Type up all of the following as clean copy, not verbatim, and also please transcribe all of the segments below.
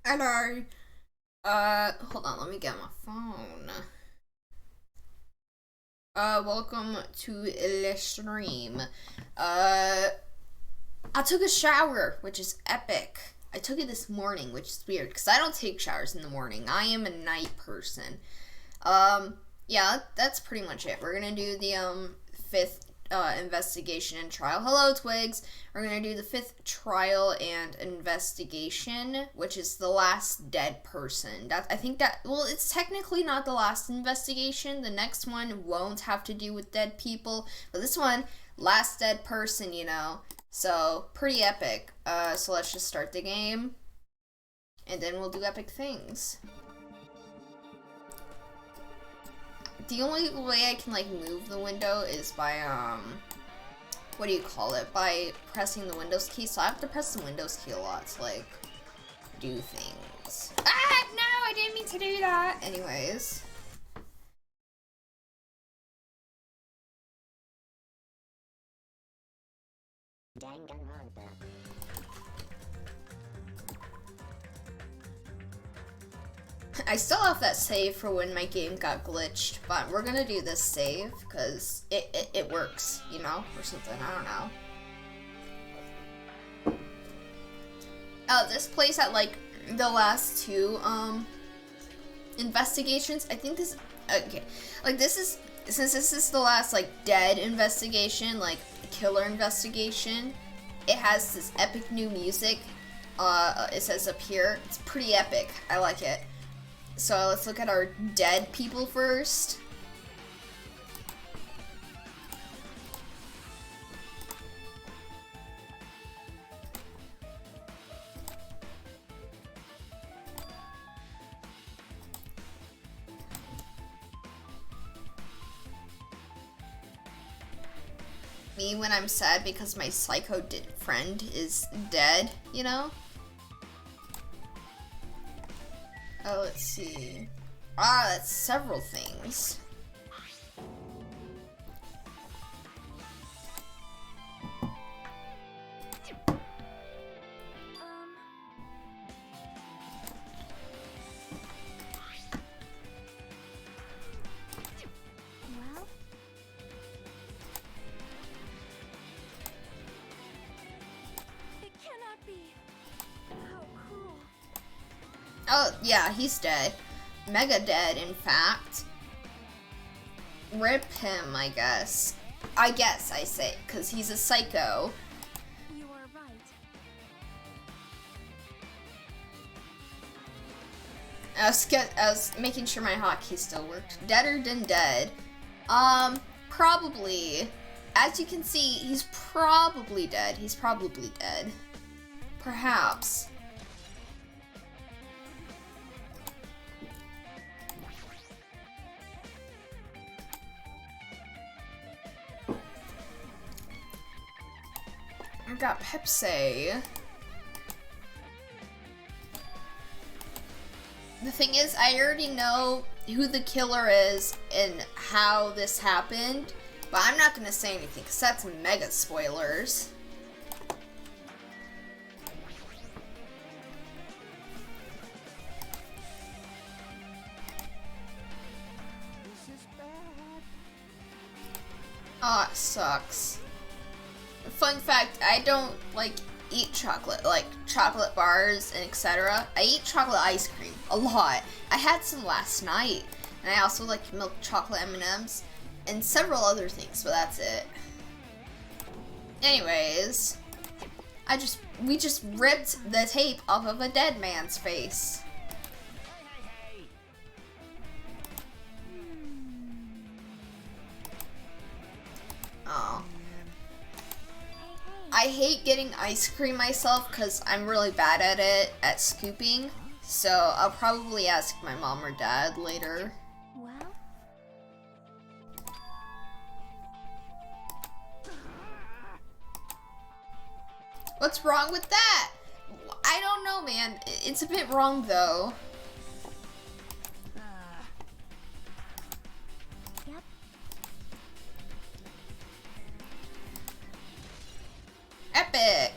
Hello. Hold on, let me get my phone. Welcome to the stream. I took a shower, which is epic. I took it this morning, which is weird, because I don't take showers in the morning. I am a night person. Yeah, that's pretty much it. We're gonna do the, fifth, investigation and trial. Hello, Twigs. We're gonna do the fifth trial and investigation, which is the last dead person. I think well, it's technically not the last investigation. The next one won't have to do with dead people, but this one, last dead person, So, pretty epic. So let's just start the game, and then we'll do epic things. The only way I can, move the window is by, what do you call it? By pressing the Windows key. So I have to press the Windows key a lot to, do things. Ah, no, I didn't mean to do that. Anyways. I still have that save for when my game got glitched, but we're gonna do this save because it works, or something. I don't know. Oh, this place at the last two investigations. I think this okay. This is since this is the last dead investigation, killer investigation. It has this epic new music. It says up here. It's pretty epic. I like it. So let's look at our dead people first. Me when I'm sad because my psycho friend is dead, Oh, let's see. That's several things. Well? It cannot be. How cruel. Oh, yeah, he's dead. Mega dead, in fact. Rip him, I guess. I say, because he's a psycho. You are right. I was making sure my hotkey still worked. Deader than dead. Probably. As you can see, he's probably dead. He's probably dead. Perhaps. I got Pepsi. The thing is, I already know who the killer is and how this happened, but I'm not gonna say anything because that's mega spoilers. This is bad. Oh, it sucks. Fun fact, I don't eat chocolate, chocolate bars and etc. I eat chocolate ice cream a lot. I had some last night, and I also like milk chocolate M&Ms and several other things, but that's it. Anyways, we just ripped the tape off of a dead man's face. Oh. I hate getting ice cream myself because I'm really bad at it, at scooping. So I'll probably ask my mom or dad later. Well? What's wrong with that? I don't know, man. It's a bit wrong, though. Yep. Epic.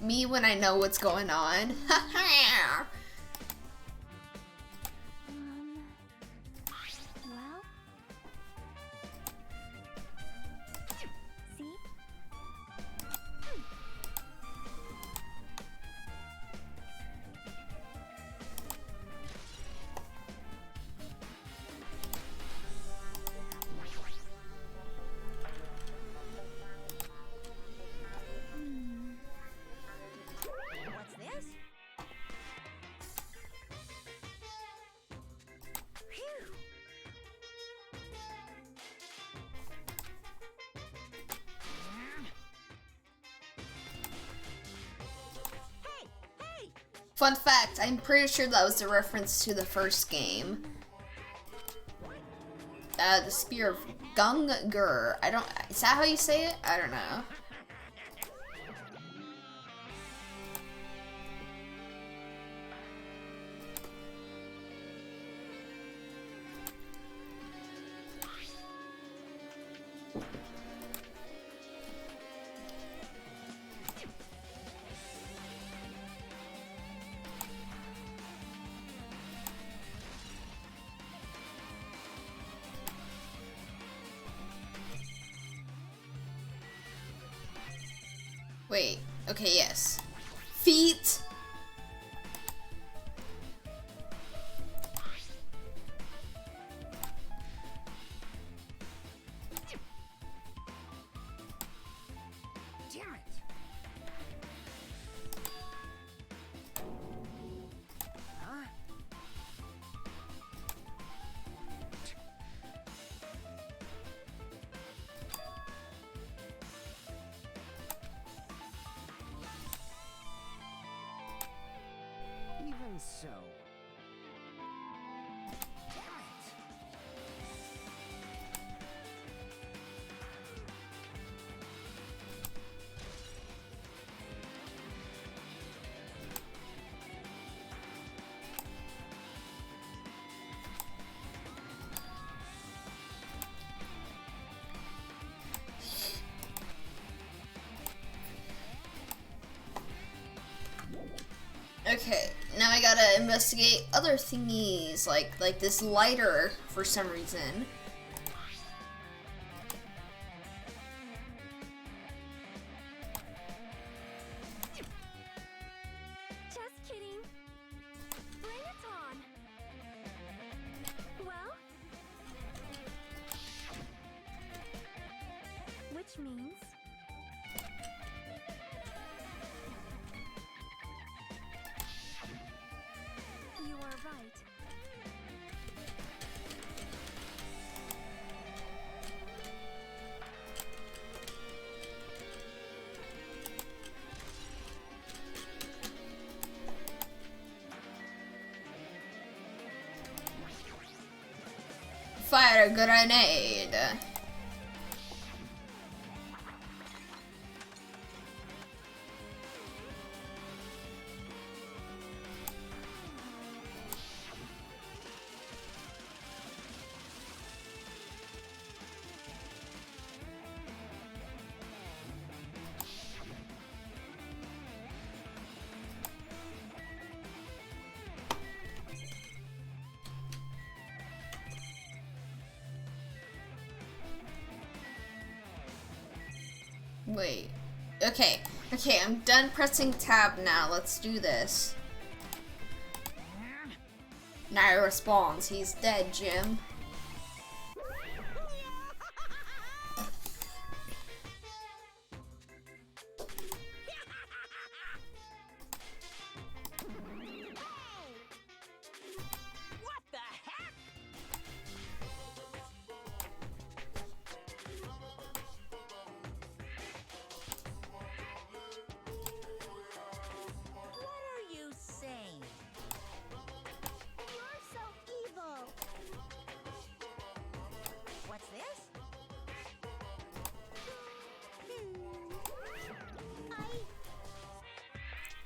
Me when I know what's going on. Well. See? What's this? Phew. Hey, hey! Fun fact, I'm pretty sure that was a reference to the first game. The Spear of Gungnir. Is that how you say it? I don't know. Wait, okay, yes. Feet! Damn it! Huh? Even so. Damn it! Okay, now I gotta investigate other thingies, like this lighter for some reason. Just kidding. Bring it on. Well, which means you are right. Fire a grenade. Wait. Okay. Okay, I'm done pressing tab now. Let's do this. Now he responds. He's dead, Jim. What the heck? What are you saying? You're so evil. What's this?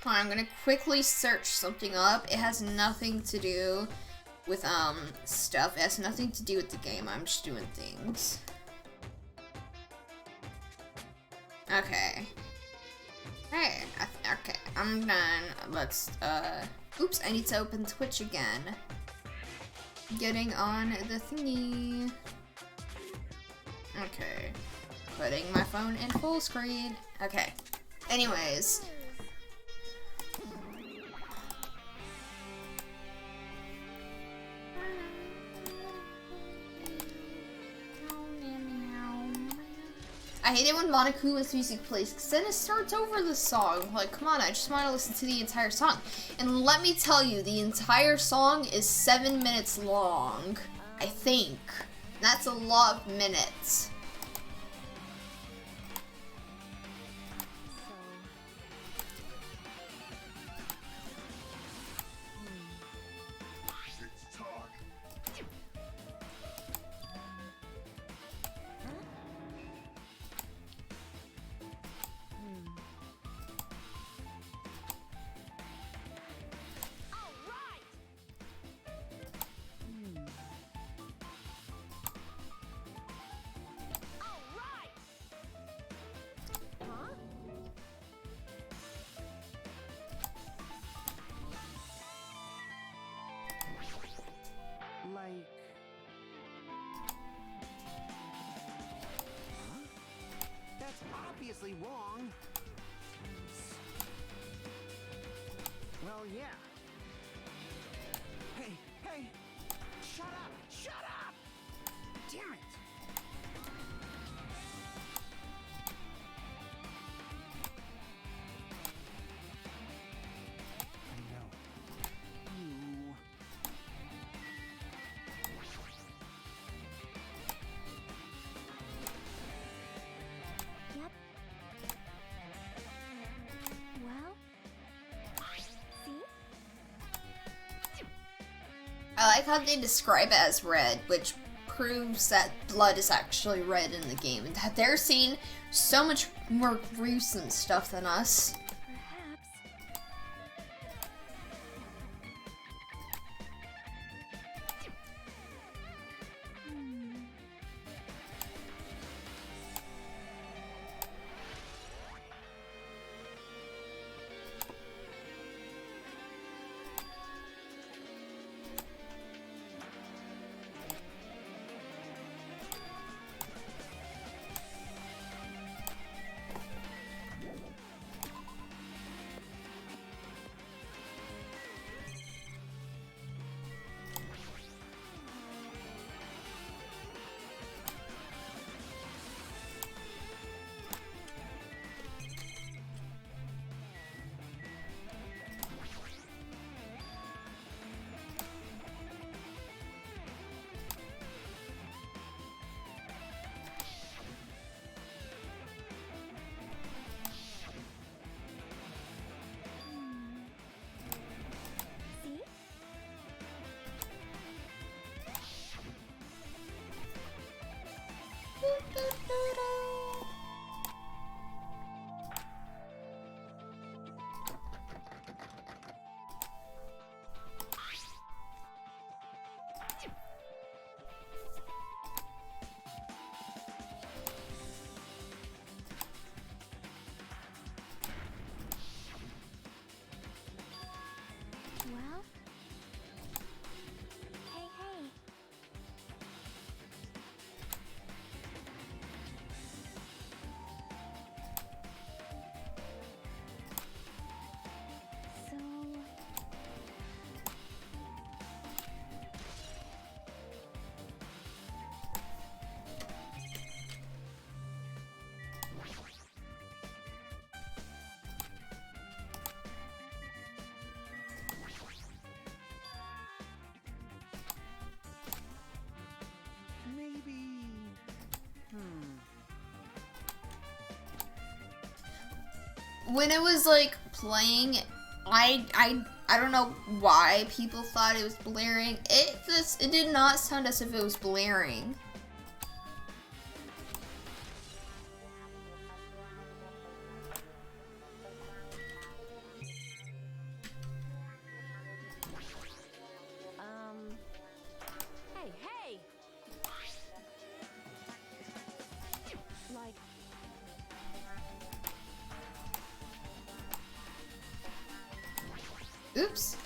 Hold on, I'm gonna quickly search something up. It has nothing to do with stuff. It has nothing to do with the game. I'm just doing things. Okay. Hey, okay, I'm done. Let's, oops, I need to open Twitch again. Getting on the thingy. Okay. Putting my phone in full screen. Okay. Anyways. I hate it when Monokuma's music plays, because then it starts over the song. Like, come on, I just want to listen to the entire song. And let me tell you, the entire song is 7 minutes long. I think. That's a lot of minutes. Like... Huh? That's obviously wrong. Well, yeah. Hey, hey! Shut up! Shut up! Damn it! I know. You... Yep. Well, see? I like how they describe it as red, which proves that blood is actually red in the game, and that they're seeing so much more gruesome stuff than us. Perhaps. Hmm. See? Well? Hey, hey. So... Maybe... When it was like playing, I don't know why people thought it was blaring. It did not sound as if it was blaring. Hey, hey! Like... Oops.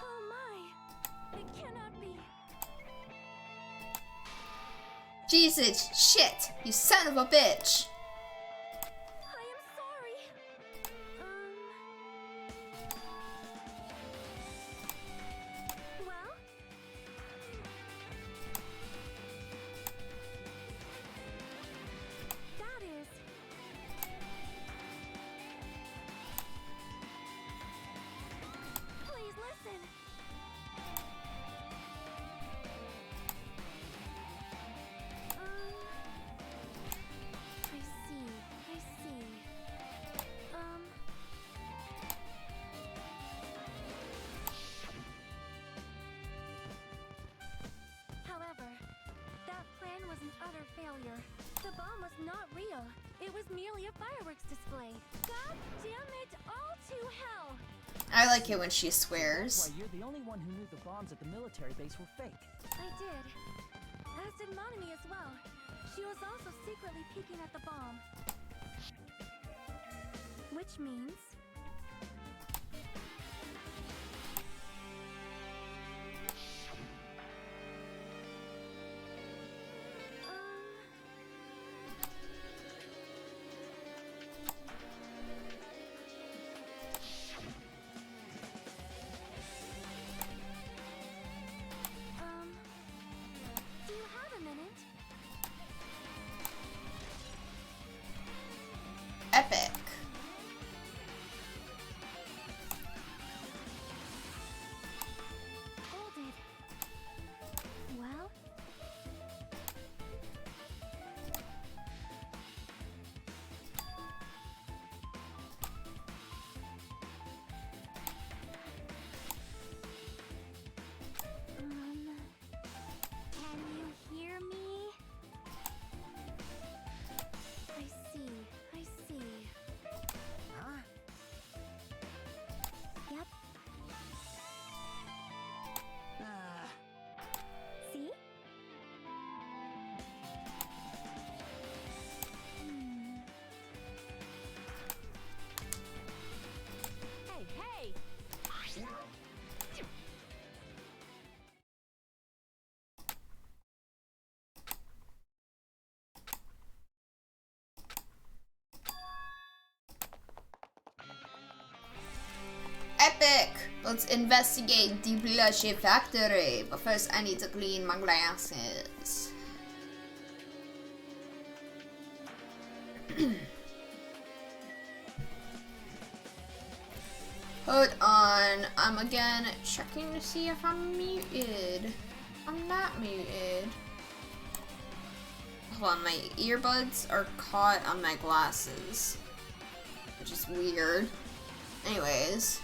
Oh my! It cannot be. Jesus, shit! You son of a bitch! I am sorry. Well? That is. Please listen. I see. I see. However, that plan was an utter failure. The bomb was not real. It was merely a fireworks display. God damn it all to hell! I like it when she swears. Why, you're the only one who knew the bombs at the military base were fake. I did. As did Monami as well. She was also secretly peeking at the bomb. Which means... do you have a minute? Epic. Hold it. Well? Can you hear me? I see. I see. Huh? Yep. Ah. See? Hey, hey! Epic! Let's investigate the Blushy factory. But first, I need to clean my glasses. Hold on. I'm again checking to see if I'm muted. I'm not muted. Hold on, my earbuds are caught on my glasses, which is weird. Anyways.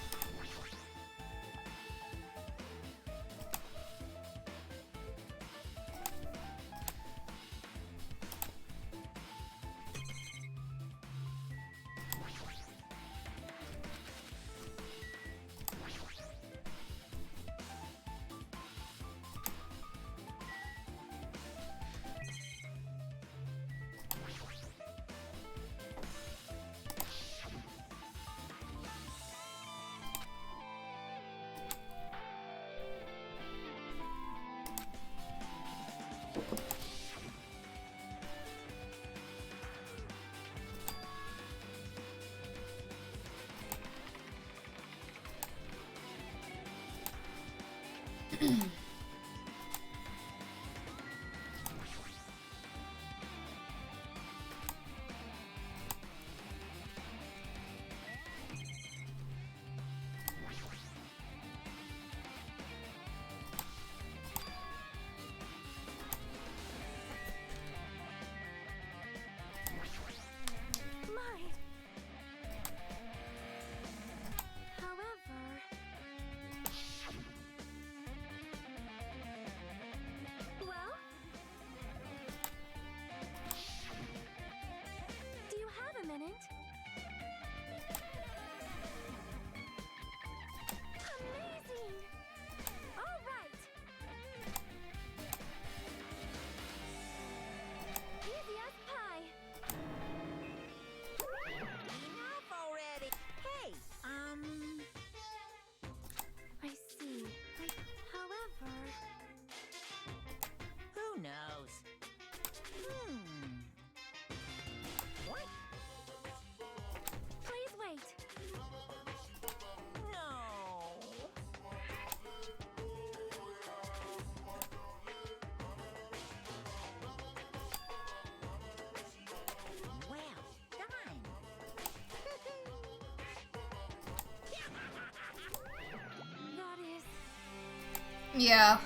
Yeah.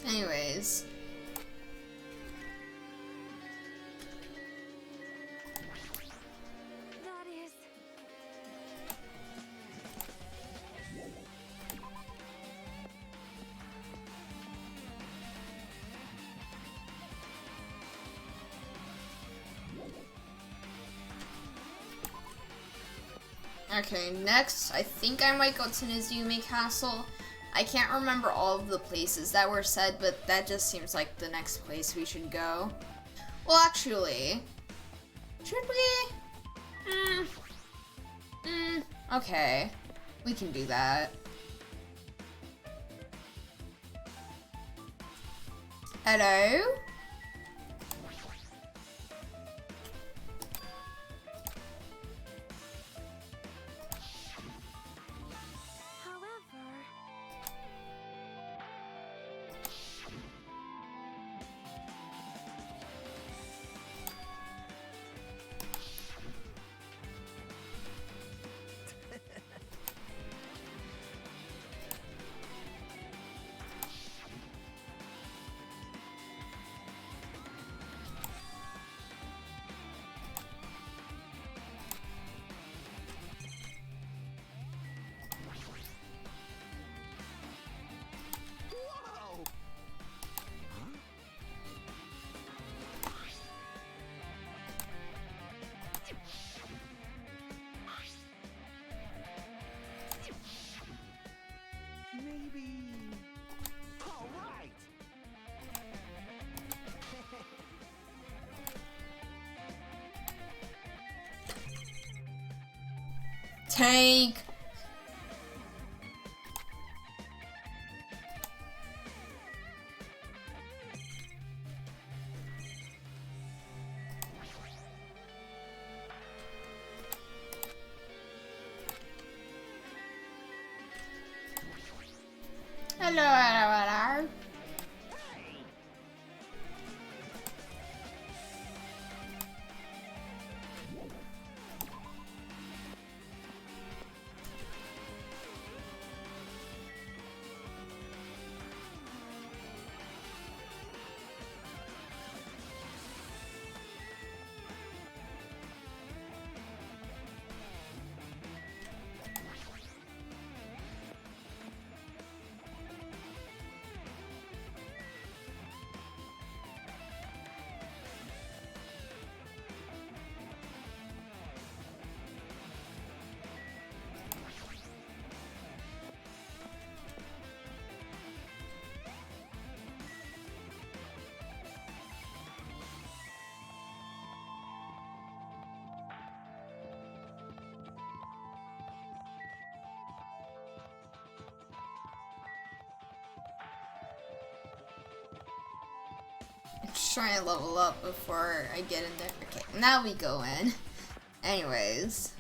Anyways. That is. Okay, next, I think I might go to Nizume Castle. I can't remember all of the places that were said, but that just seems like the next place we should go. Well, actually, should we? Okay, we can do that. Hello? However, Whoa! Maybe. All right. Tank. Hello, hello, hello. Just trying to level up before I get in there. Okay, now we go in. Anyways.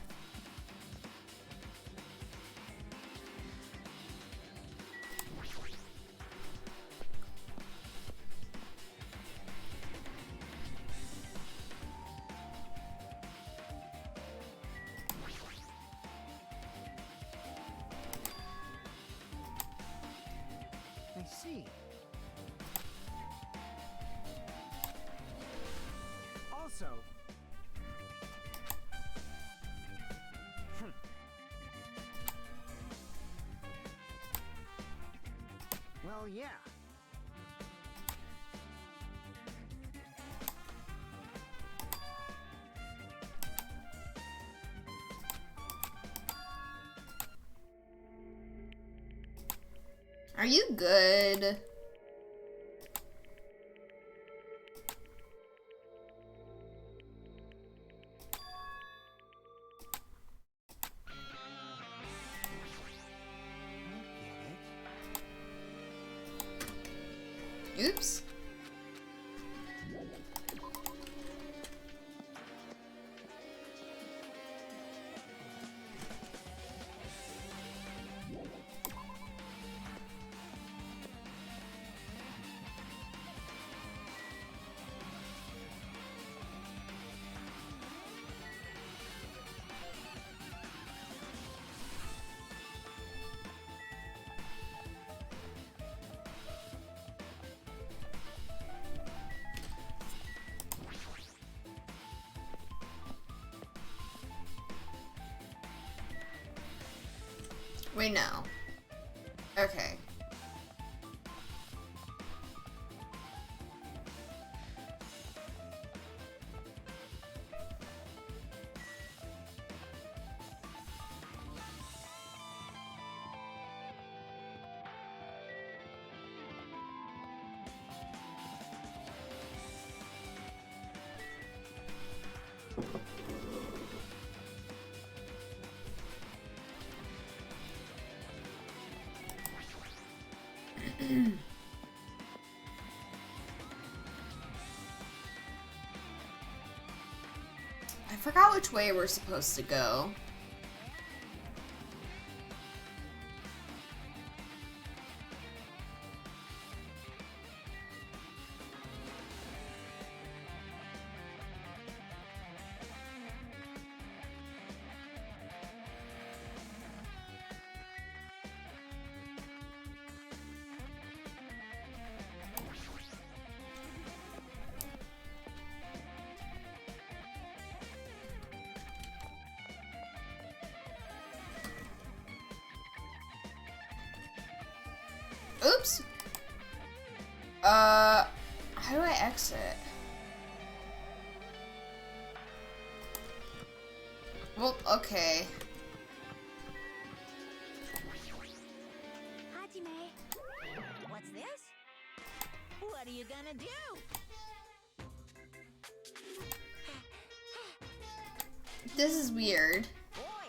I see. Also. Well, yeah. Are you good? Oops. Wait, no. Okay. I forgot which way we're supposed to go. Oops. How do I exit? Well, okay. Hajime. What's this? What are you gonna do? This is weird. Boy,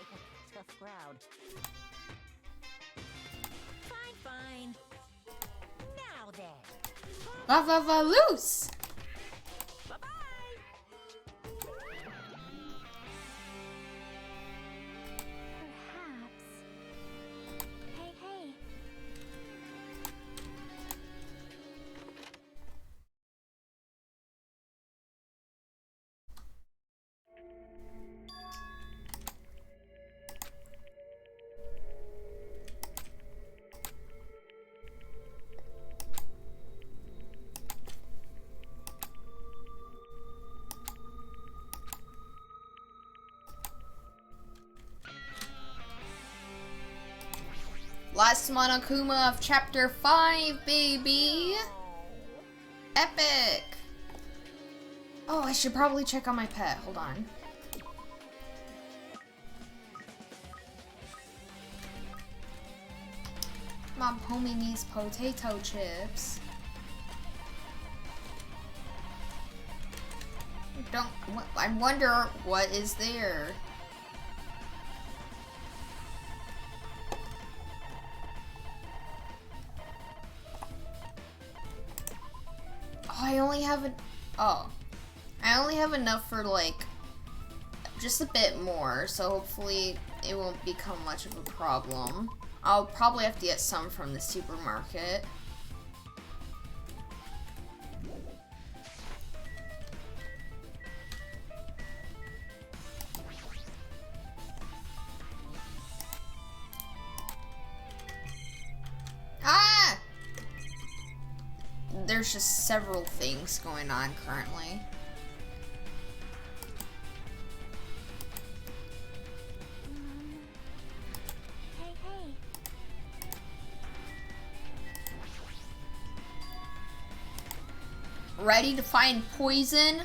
tough crowd. Fine, fine. Now then. Va va va loose! Bye-bye. Perhaps. Hey, hey. Last Monokuma of chapter 5, baby! Epic! Oh, I should probably check on my pet. Hold on. My homie needs potato chips. I wonder what is there. I only have I only have enough for like just a bit more, so hopefully it won't become much of a problem. I'll probably have to get some from the supermarket. Ah! There's just several things going on currently. Hey, hey. Ready to find poison?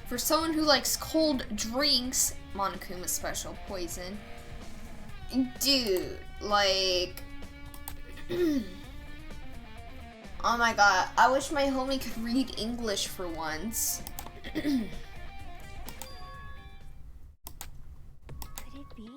For someone who likes cold drinks, Monokuma special poison. Dude, like... oh my god, I wish my homie could read English for once. Could it be?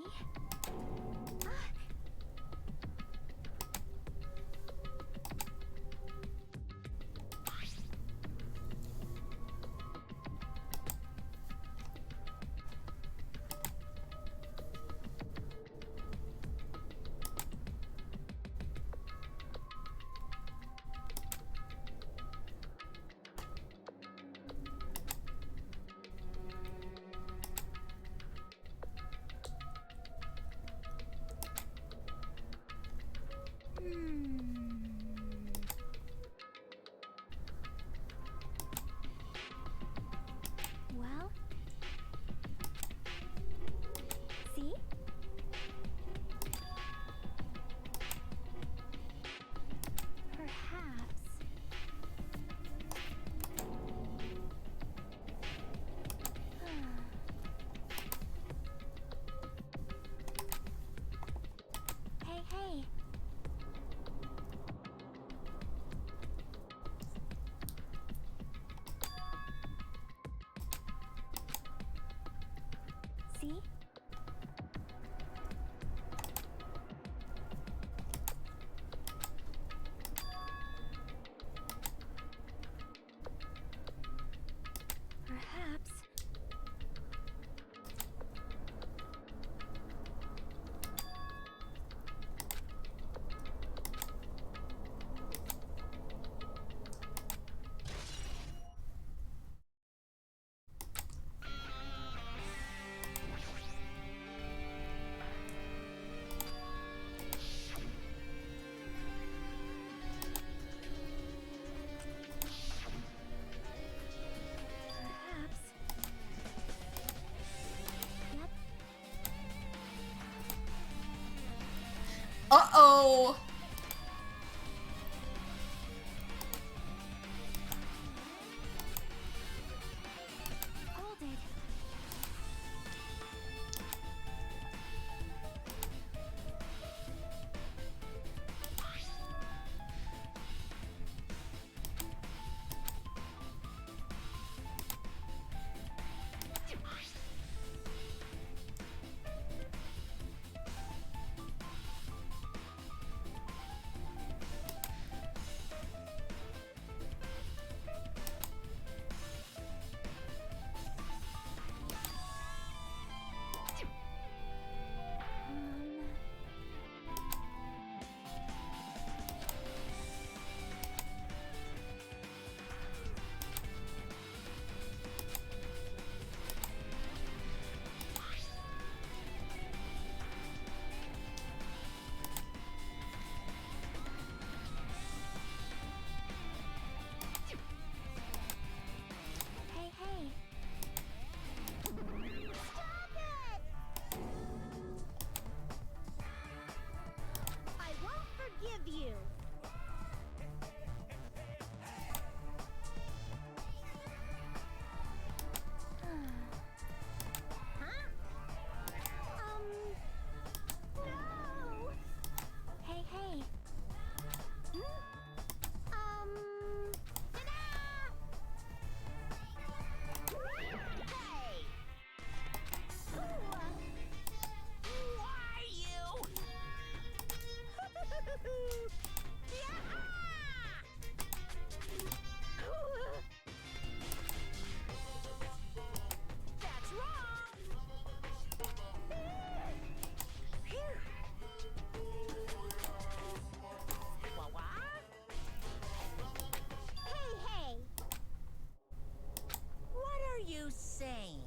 no! Hold it. Hey, hey. Stop it! I won't forgive you. Huh? No! Hey, hey. Ta-da! Hey! Why you? That's wrong! What? Hey, hey! What are you saying?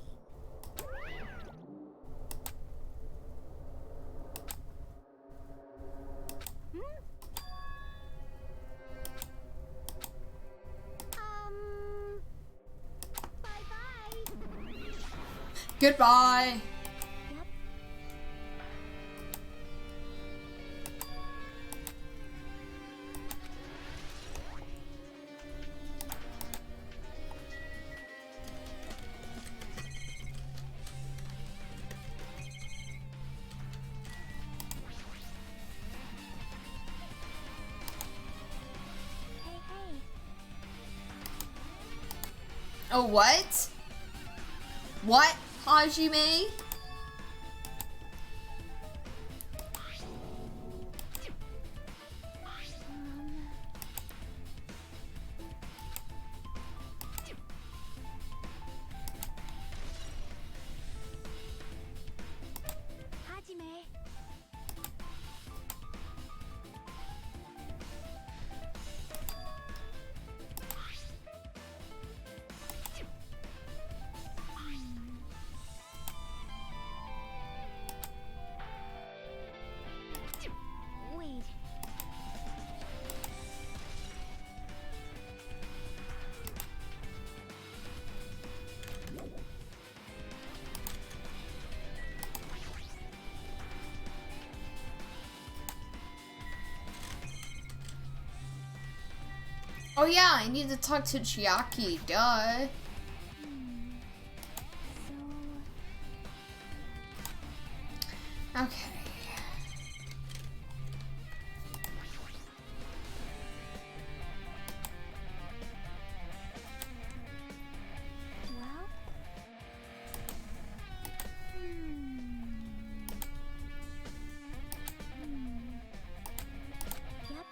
Bye-bye. Goodbye. Yep. Hey, hey. Oh, what? What, Hajime? Hajime. Wait. Oh yeah, I need to talk to Chiaki, duh. Okay. Well. Yep.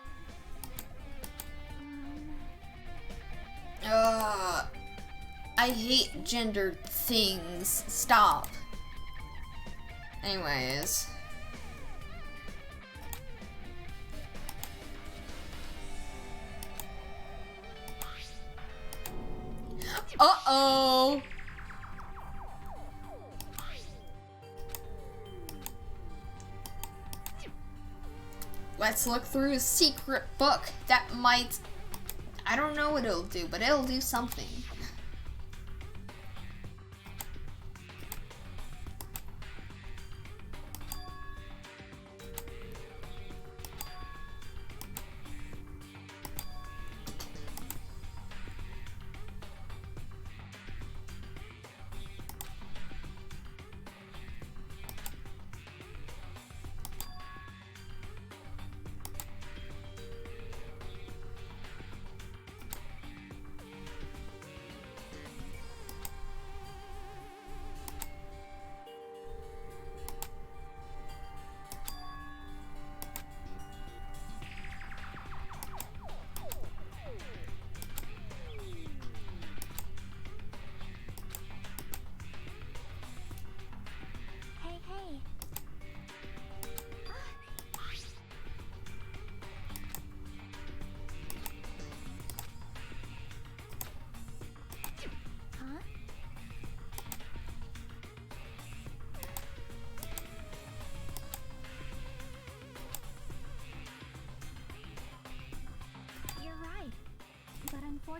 I hate gender things. Stop. Anyways. Uh-oh. Let's look through a secret book that might... I don't know what it'll do, but it'll do something.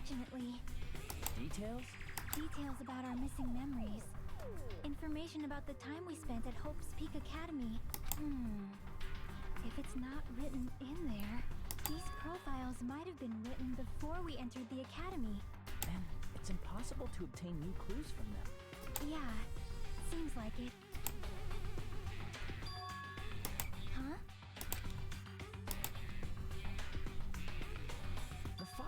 Unfortunately, Details? details about our missing memories. Information about the time we spent at Hope's Peak Academy. If it's not written in there, these profiles might have been written before we entered the academy. And it's impossible to obtain new clues from them. Yeah, seems like it. Huh? The file.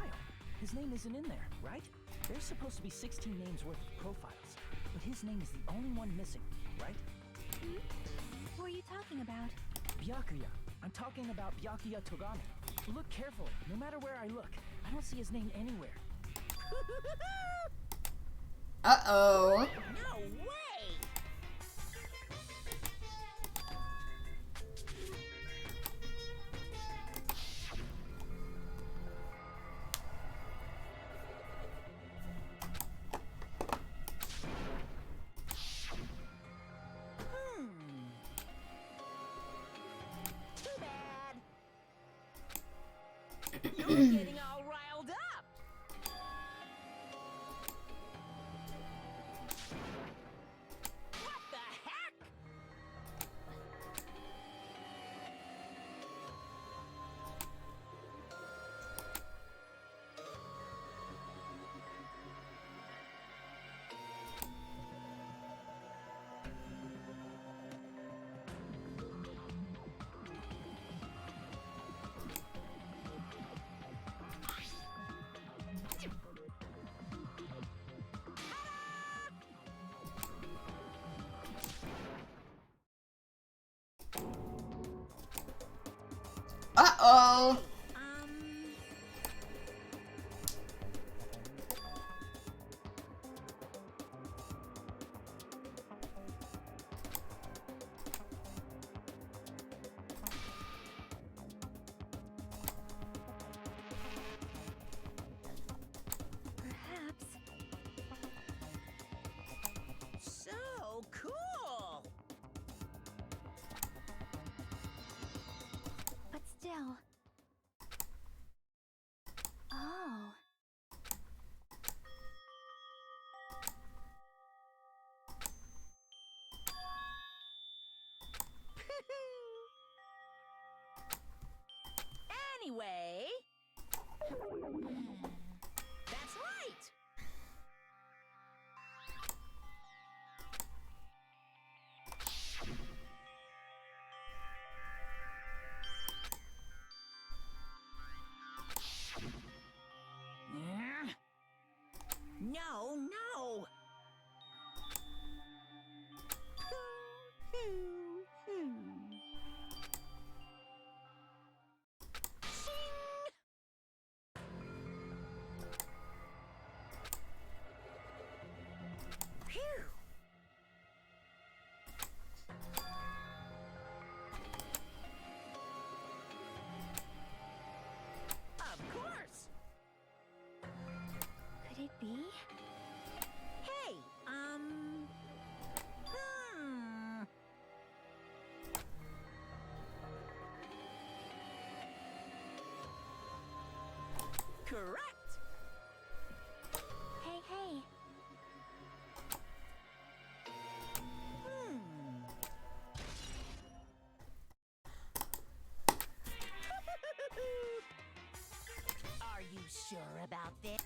His name isn't in there, right? There's supposed to be 16 names worth of profiles, but his name is the only one missing, right? Who are you talking about? Byakuya. I'm talking about Byakuya Togami. Look carefully. No matter where I look, I don't see his name anywhere. Uh-oh. No way! Too bad. You're getting all riled up. What the heck? Uh-oh. Perhaps. So cool. But still. Oh. Anyway, that's right. No, no. Phew. Of course. Could it be? Hey, Correct. Hey, hey. Are you sure about this?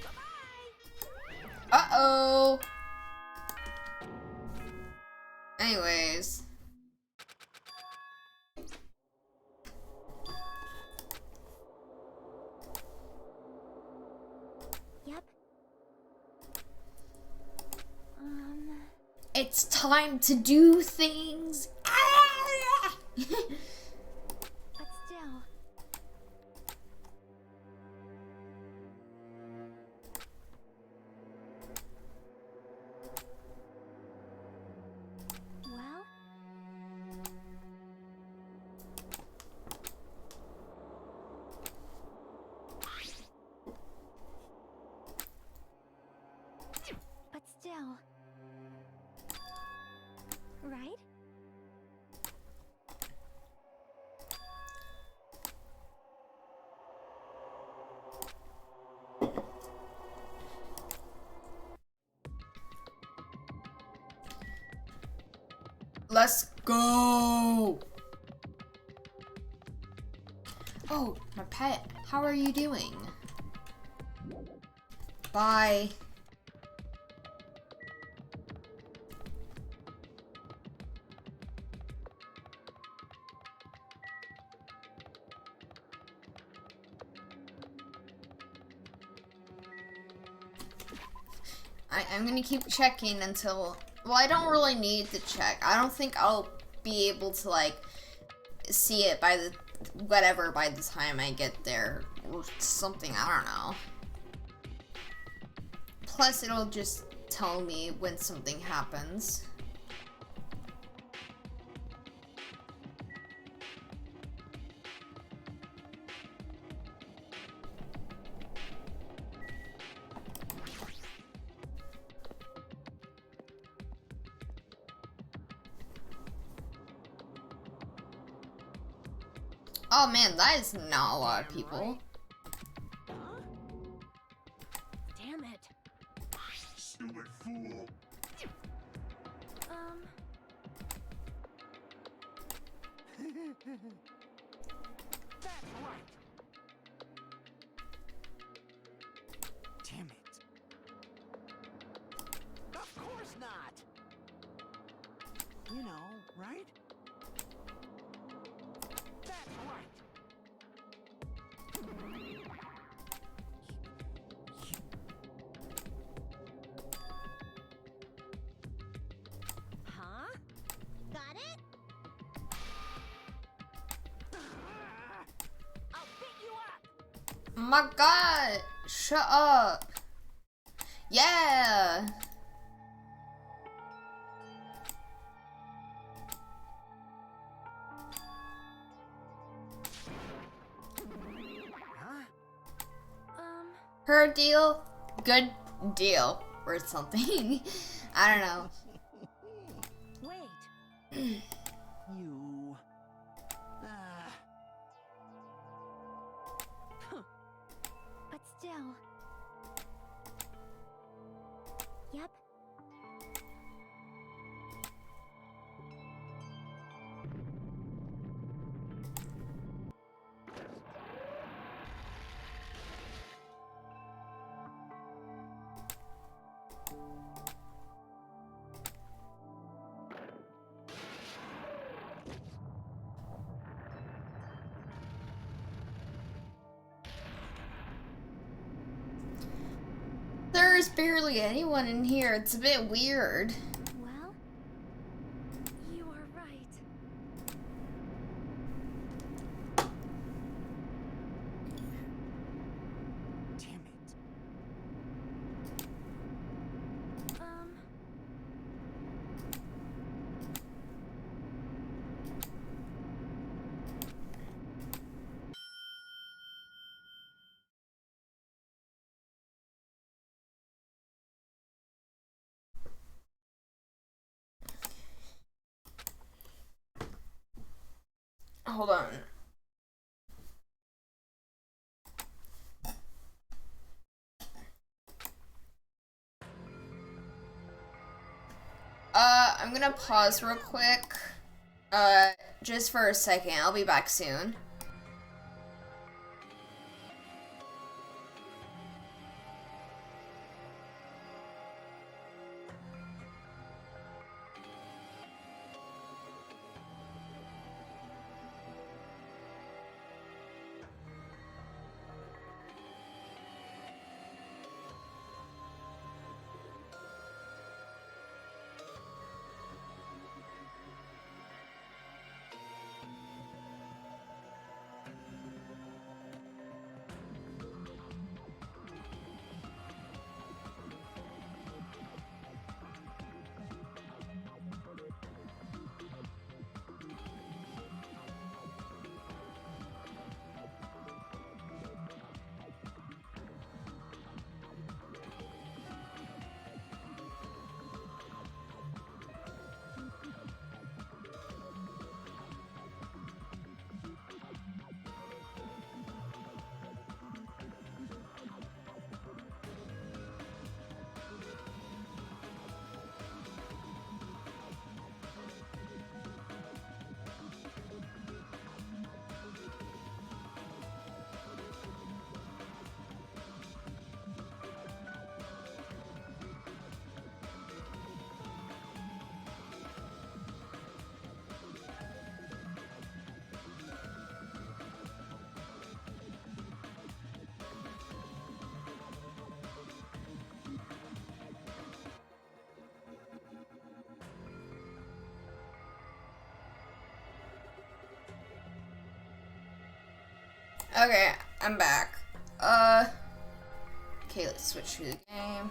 Bye-bye. Uh-oh. Anyways. Yep. It's time to do things. Ah! But still. Well, but still. Right? Let's go. Oh, my pet. How are you doing? Bye. I'm gonna keep checking until, well, I don't really need to check. I don't think I'll be able to, like, see it by the, whatever, by the time I get there, or something, I don't know. Plus, it'll just tell me when something happens. Oh man, that is not a lot of people. Huh? Damn it. Stupid fool. That's right. Damn it. Of course not. You know, right? That's right. Huh? Got it? I'll beat you up. Oh my god, shut up. Yeah. Huh? Her deal, good deal, or something. I don't know. Wait. You. But still. Yep. There's barely anyone in here. It's a bit weird. Well, you are right. Damn it. Hold on. I'm gonna pause real quick. Just for a second. I'll be back soon. Okay, I'm back. Okay, let's switch to the game.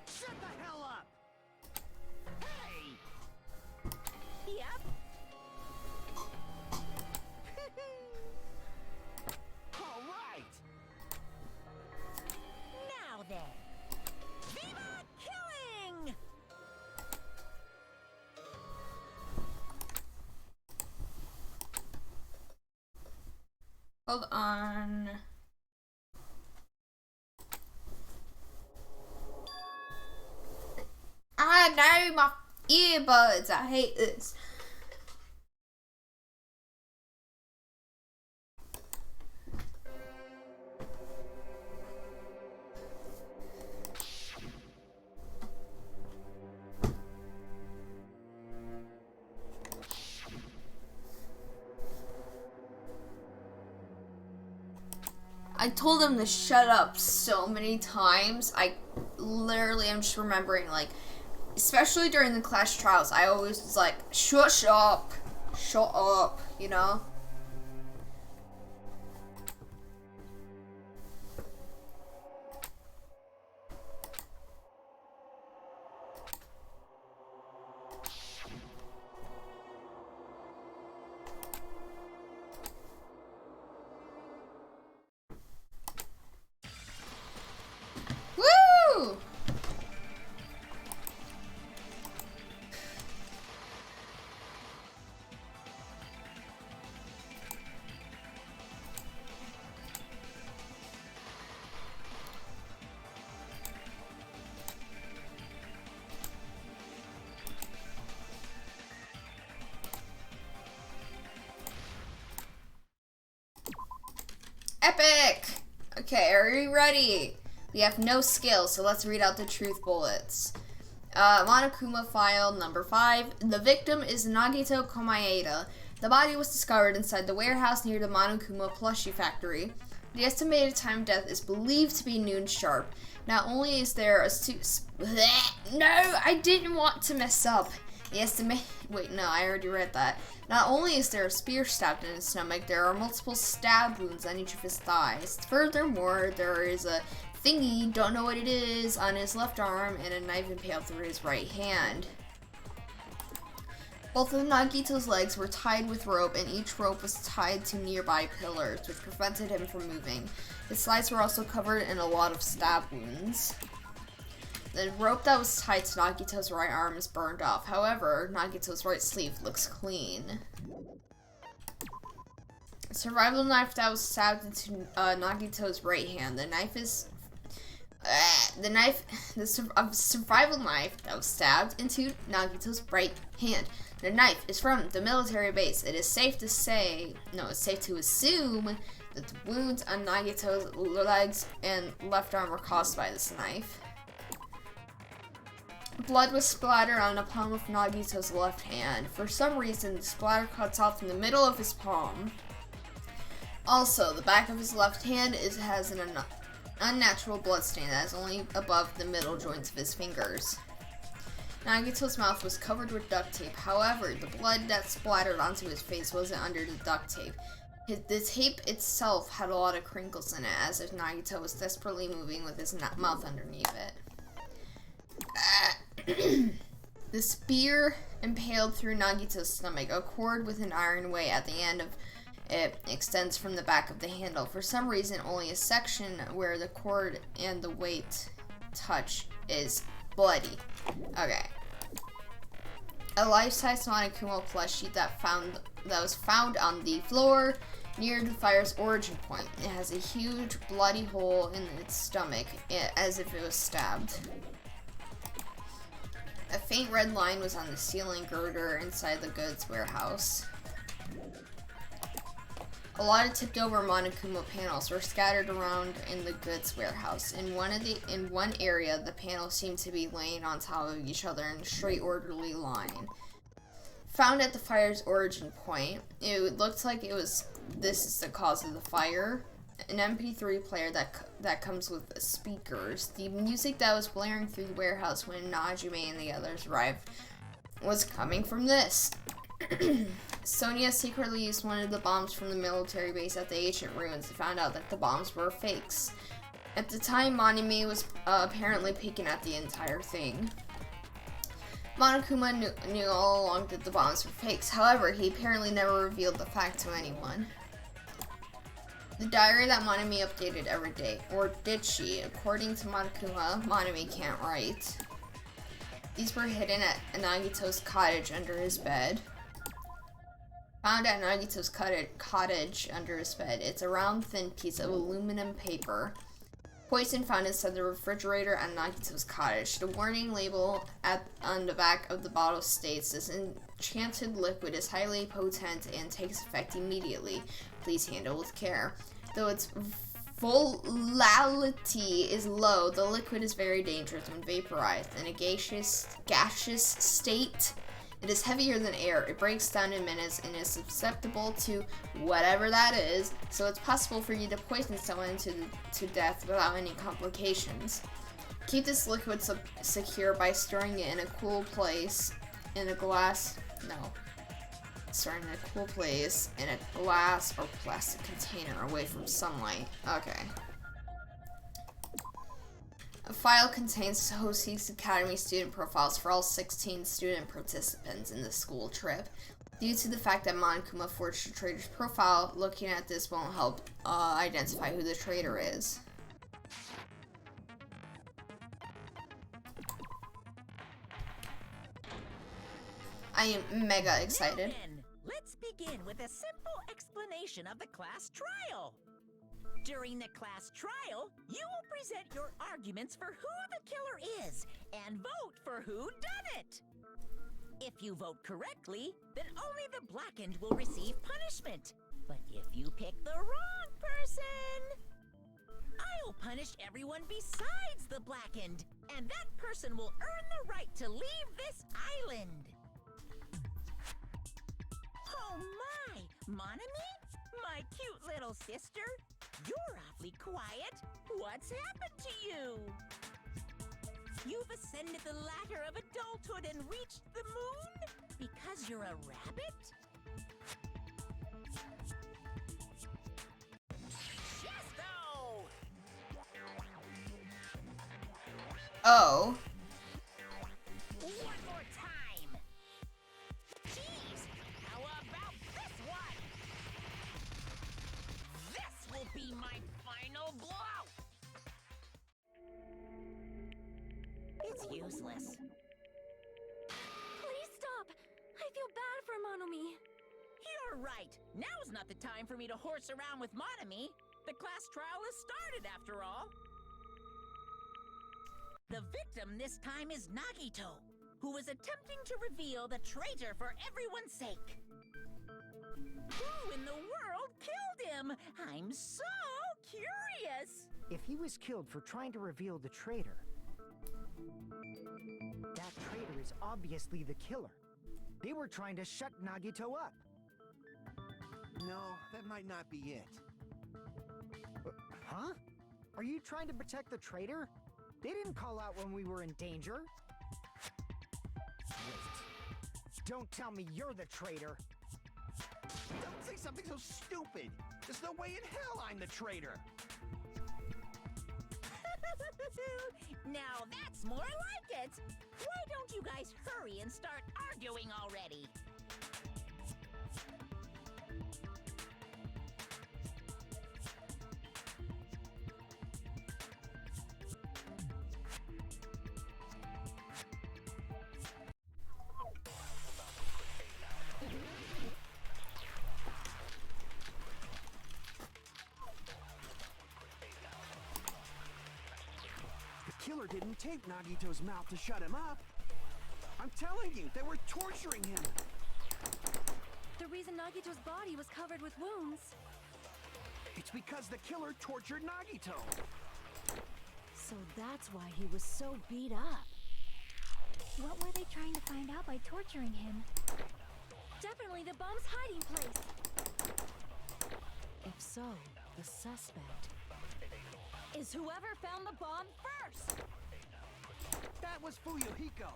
Shut the hell up! Hey! Yep. All right! Now then. Viva killing! Hold on. I know my earbuds. I hate this. I told him to shut up so many times. I literally am just remembering, like, especially during the Clash Trials, I always was like, shut up, you know? Woo! Epic! Okay, are you ready? We have no skill, so let's read out the truth bullets. Monokuma file number 5. The victim is Nagito Komaeda. The body was discovered inside the warehouse near the Monokuma plushie factory. The estimated time of death is believed to be noon sharp. Not only is there a No, I didn't want to mess up. The estimate. Wait, no, I already read that. Not only is there a spear stabbed in his stomach, there are multiple stab wounds on each of his thighs. Furthermore, there is a thingy, don't know what it is, on his left arm and a knife impaled through his right hand. Both of Nagito's legs were tied with rope, and each rope was tied to nearby pillars, which prevented him from moving. His thighs were also covered in a lot of stab wounds. The rope that was tied to Nagito's right arm is burned off. However, Nagito's right sleeve looks clean. A survival knife that was stabbed into Nagito's right hand. The knife is... a survival knife that was stabbed into Nagito's right hand. The knife is from the military base. It is safe to say... No, it's safe to assume that the wounds on Nagito's legs and left arm were caused by this knife. Blood was splattered on the palm of Nagito's left hand. For some reason, the splatter cuts off in the middle of his palm. Also, the back of his left hand has an unnatural blood stain that is only above the middle joints of his fingers. Nagito's mouth was covered with duct tape. However, the blood that splattered onto his face wasn't under the duct tape. The tape itself had a lot of crinkles in it, as if Nagito was desperately moving with his mouth underneath it. The spear impaled through Nagito's stomach. A cord with an iron weight at the end of it extends from the back of the handle. For some reason, only a section where the cord and the weight touch is bloody. Okay. A life-size Monokuma plushie that was found on the floor near the fire's origin point. It has a huge bloody hole in its stomach, as if it was stabbed. A faint red line was on the ceiling girder inside the goods warehouse. A lot of tipped over Monokuma panels were scattered around in the goods warehouse. In one area, the panels seemed to be laying on top of each other in a straight orderly line. Found at the fire's origin point, it looked like this is the cause of the fire. An MP3 player that comes with speakers. The music that was blaring through the warehouse when Najime and the others arrived was coming from this. Sonia secretly used one of the bombs from the military base at the ancient ruins and found out that the bombs were fakes. At the time, Monami was apparently peeking at the entire thing. Monokuma knew all along that the bombs were fakes. However, he apparently never revealed the fact to anyone. The diary that Monami updated every day, or did she? According to Monokuma, Monami can't write. These were hidden at Nagito's cottage under his bed. Found at Nagito's cottage under his bed. It's a round, thin piece of aluminum paper. Poison found inside the refrigerator at Nagito's cottage. The warning label on the back of the bottle states, "This enchanted liquid is highly potent and takes effect immediately. Please handle with care." Though its volatility is low, the liquid is very dangerous when vaporized. In a gaseous state, it is heavier than air. It breaks down in minutes and is susceptible to whatever that is, so it's possible for you to poison someone to death without any complications. Keep this liquid secure by storing it in a cool place in a glass. Storing in a cool place in a glass or plastic container away from sunlight. Okay. A file contains Hosea's Academy student profiles for all 16 student participants in the school trip. Due to the fact that Monokuma forged the traitor's profile, looking at this won't help identify who the traitor is. I am mega excited. Now then, let's begin with a simple explanation of the class trial. During the class trial, you will present your arguments for who the killer is and vote for who done it. If you vote correctly, then only the blackened will receive punishment. But if you pick the wrong person, I'll punish everyone besides the blackened, and that person will earn the right to leave this island. Oh my! Monami? My cute little sister? You're awfully quiet. What's happened to you? You've ascended the ladder of adulthood and reached the moon? Because you're a rabbit? Chesto! Oh. One more time! Jeez! How about this one? This will be my final blow! It's useless. Please stop! I feel bad for Monami. You're right. Now's not the time for me to horse around with Monami. The class trial has started, after all. The victim this time is Nagito, who was attempting to reveal the traitor for everyone's sake. Who in the world killed him? I'm so curious. If he was killed for trying to reveal the traitor, that traitor is obviously the killer. They were trying to shut Nagito up. No, that might not be it. Huh? Are you trying to protect the traitor? They didn't call out when we were in danger. Wait. Don't tell me you're the traitor. Don't say something so stupid! There's no way in hell I'm the traitor! Now that's more like it. Why don't you guys hurry and start arguing already? The killer didn't tape Nagito's mouth to shut him up. I'm telling you, they were torturing him. The reason Nagito's body was covered with wounds. It's because the killer tortured Nagito. So that's why he was so beat up. What were they trying to find out by torturing him? Definitely the bomb's hiding place. If so, the suspect is whoever found the bomb first. That was Fuyuhiko.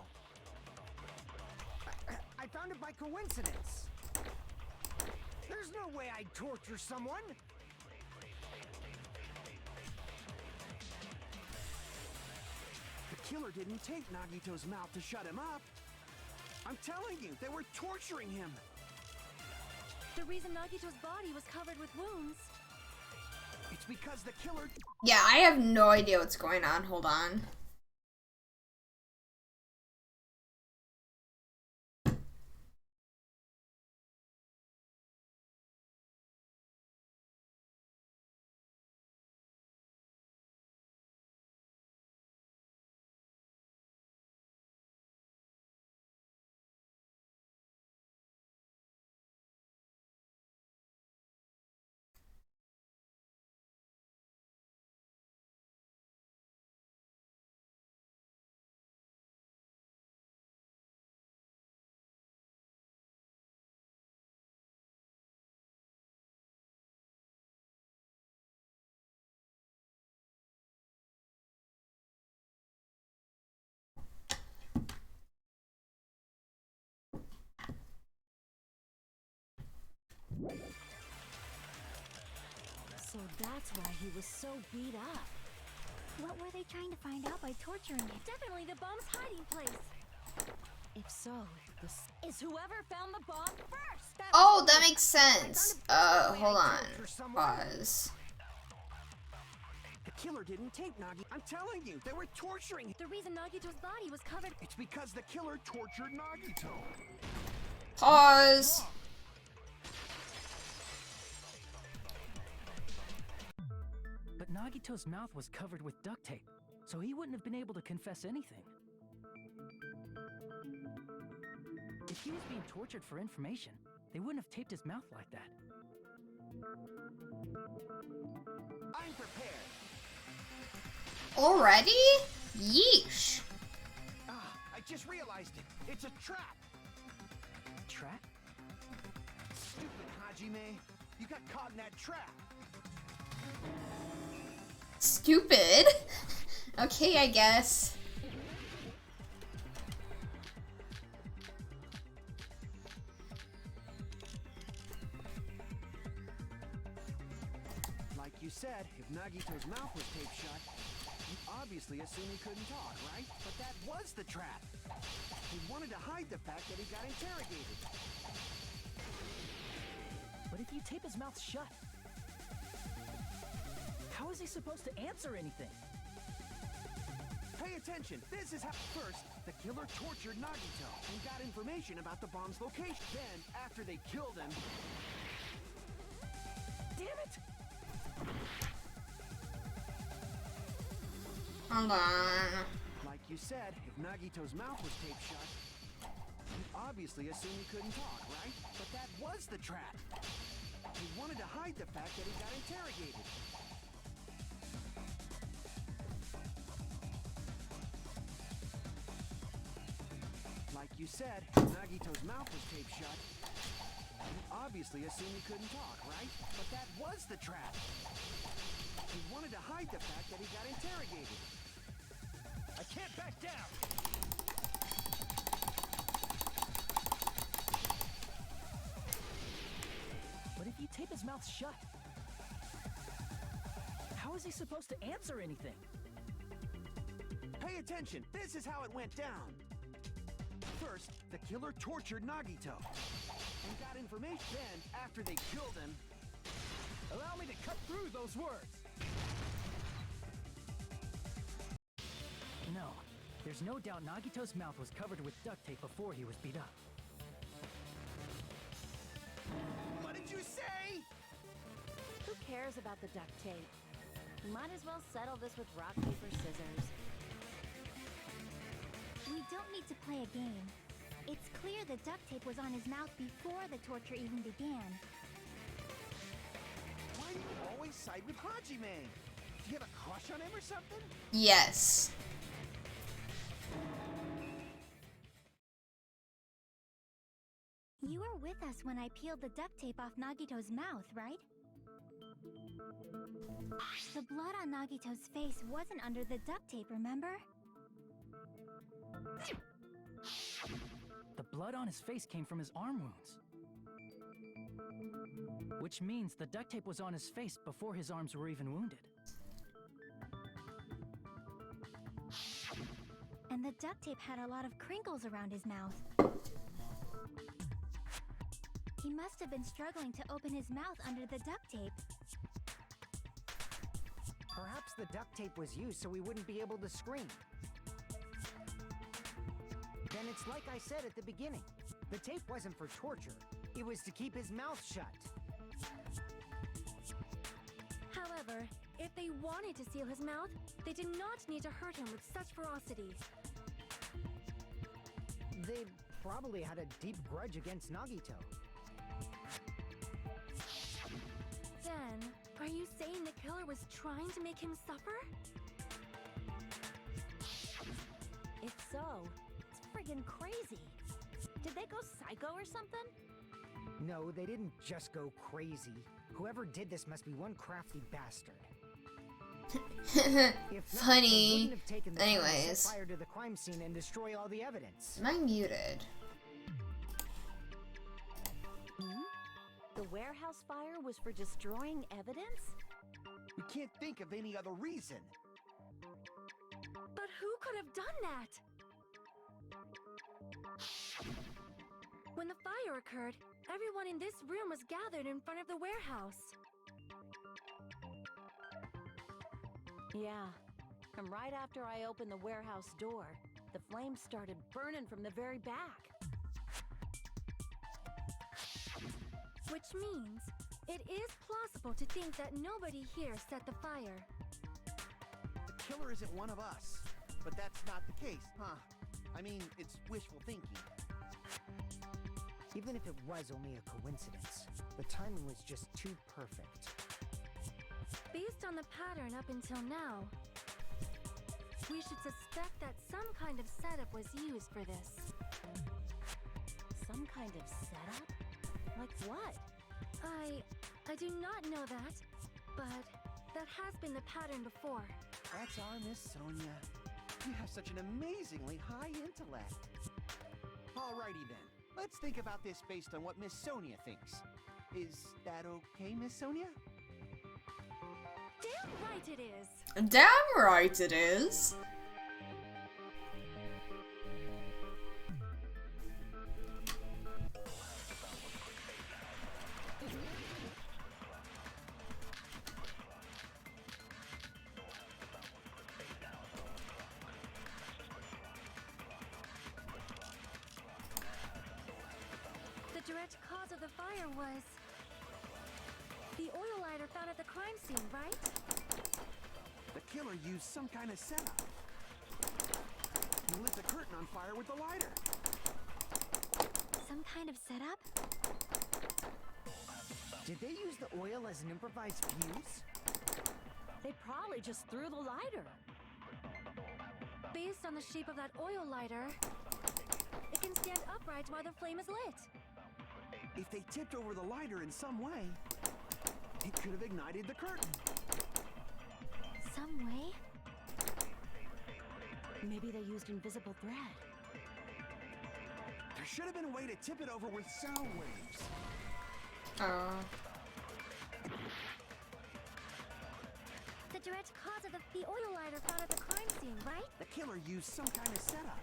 I found it by coincidence. There's no way I'd torture someone! The killer didn't tape Nagito's mouth to shut him up. I'm telling you, they were torturing him. The reason Nagito's body was covered with wounds. It's because the killer... Yeah, I have no idea what's going on. Hold on. So that's why he was so beat up. What were they trying to find out by torturing it? Definitely the bomb's hiding place. If so, this is whoever found the bomb first. Oh, that makes sense. Hold on. Pause. The killer didn't tape Nagi. I'm telling you, they were torturing him. The reason Nagito's body was covered. It's because the killer tortured Nagito. Pause. But Nagito's mouth was covered with duct tape, so he wouldn't have been able to confess anything. If he was being tortured for information, they wouldn't have taped his mouth like that. I'm prepared. Already? Yeesh. Ah, I just realized it. It's a trap. Trap? Stupid Hajime. You got caught in that trap. Stupid. Okay, I guess. Like you said, if Nagito's mouth was taped shut, you obviously assume he couldn't talk, right? But that was the trap. He wanted to hide the fact that he got interrogated. But if you tape his mouth shut, how is he supposed to answer anything? Pay attention. This is how... First, the killer tortured Nagito and got information about the bomb's location. Then, after they killed him... Damn it! Hold on. Like you said, if Nagito's mouth was taped shut, you obviously assume he couldn't talk, right? But that was the trap. He wanted to hide the fact that he got interrogated. Like you said, if Nagito's mouth was taped shut, you obviously assume he couldn't talk, right? But that was the trap. He wanted to hide the fact that he got interrogated. I can't back down! But if you tape his mouth shut, how is he supposed to answer anything? Pay attention. This is how it went down. First, the killer tortured Nagito and got information. Then, after they killed him... Allow me to cut through those words! No, there's no doubt Nagito's mouth was covered with duct tape before he was beat up. What did you say? Who cares about the duct tape? We might as well settle this with rock, paper, scissors. We don't need to play a game. It's clear the duct tape was on his mouth before the torture even began. Why do you always side with Hajime? Do you have a crush on him or something? Yes. You were with us when I peeled the duct tape off Nagito's mouth, right? The blood on Nagito's face wasn't under the duct tape, remember? The blood on his face came from his arm wounds. Which means the duct tape was on his face before his arms were even wounded. And the duct tape had a lot of crinkles around his mouth. He must have been struggling to open his mouth under the duct tape. Perhaps the duct tape was used so he wouldn't be able to scream. Then it's like I said at the beginning. The tape wasn't for torture. It was to keep his mouth shut. However, if they wanted to seal his mouth, they did not need to hurt him with such ferocity. They probably had a deep grudge against Nagito. Then, are you saying the killer was trying to make him suffer? If so, it's friggin' crazy. Did they go psycho or something? No, they didn't just go crazy. Whoever did this must be one crafty bastard. If not, they Funny. wouldn't have taken the time to Anyways. set fire to the crime scene and destroy all the evidence. Am I muted? The warehouse fire was for destroying evidence? We can't think of any other reason. But who could have done that? When the fire occurred, everyone in this room was gathered in front of the warehouse. Yeah. And right after I opened the warehouse door, the flames started burning from the very back. Which means it is plausible to think that nobody here set the fire. The killer isn't one of us. But that's not the case, huh? I mean, it's wishful thinking. Even if it was only a coincidence, the timing was just too perfect. Based on the pattern up until now, we should suspect that some kind of setup was used for this. Some kind of setup? Like what? I do not know that, but that has been the pattern before. That's our Miss Sonia. You have such an amazingly high intellect. Alrighty then. Let's think about this based on what Miss Sonia thinks. Is that okay, Miss Sonia? Damn right it is! Damn right it is. The direct cause of the fire was the oil lighter found at the crime scene, right? The killer used some kind of setup. He lit the curtain on fire with the lighter. Some kind of setup? Did they use the oil as an improvised fuse? They probably just threw the lighter. Based on the shape of that oil lighter, it can stand upright while the flame is lit. If they tipped over the lighter in some way, it could have ignited the curtain. Some way? Maybe they used invisible thread. There should have been a way to tip it over with sound waves. The direct cause of the oil lighter found at the crime scene, right? The killer used some kind of setup.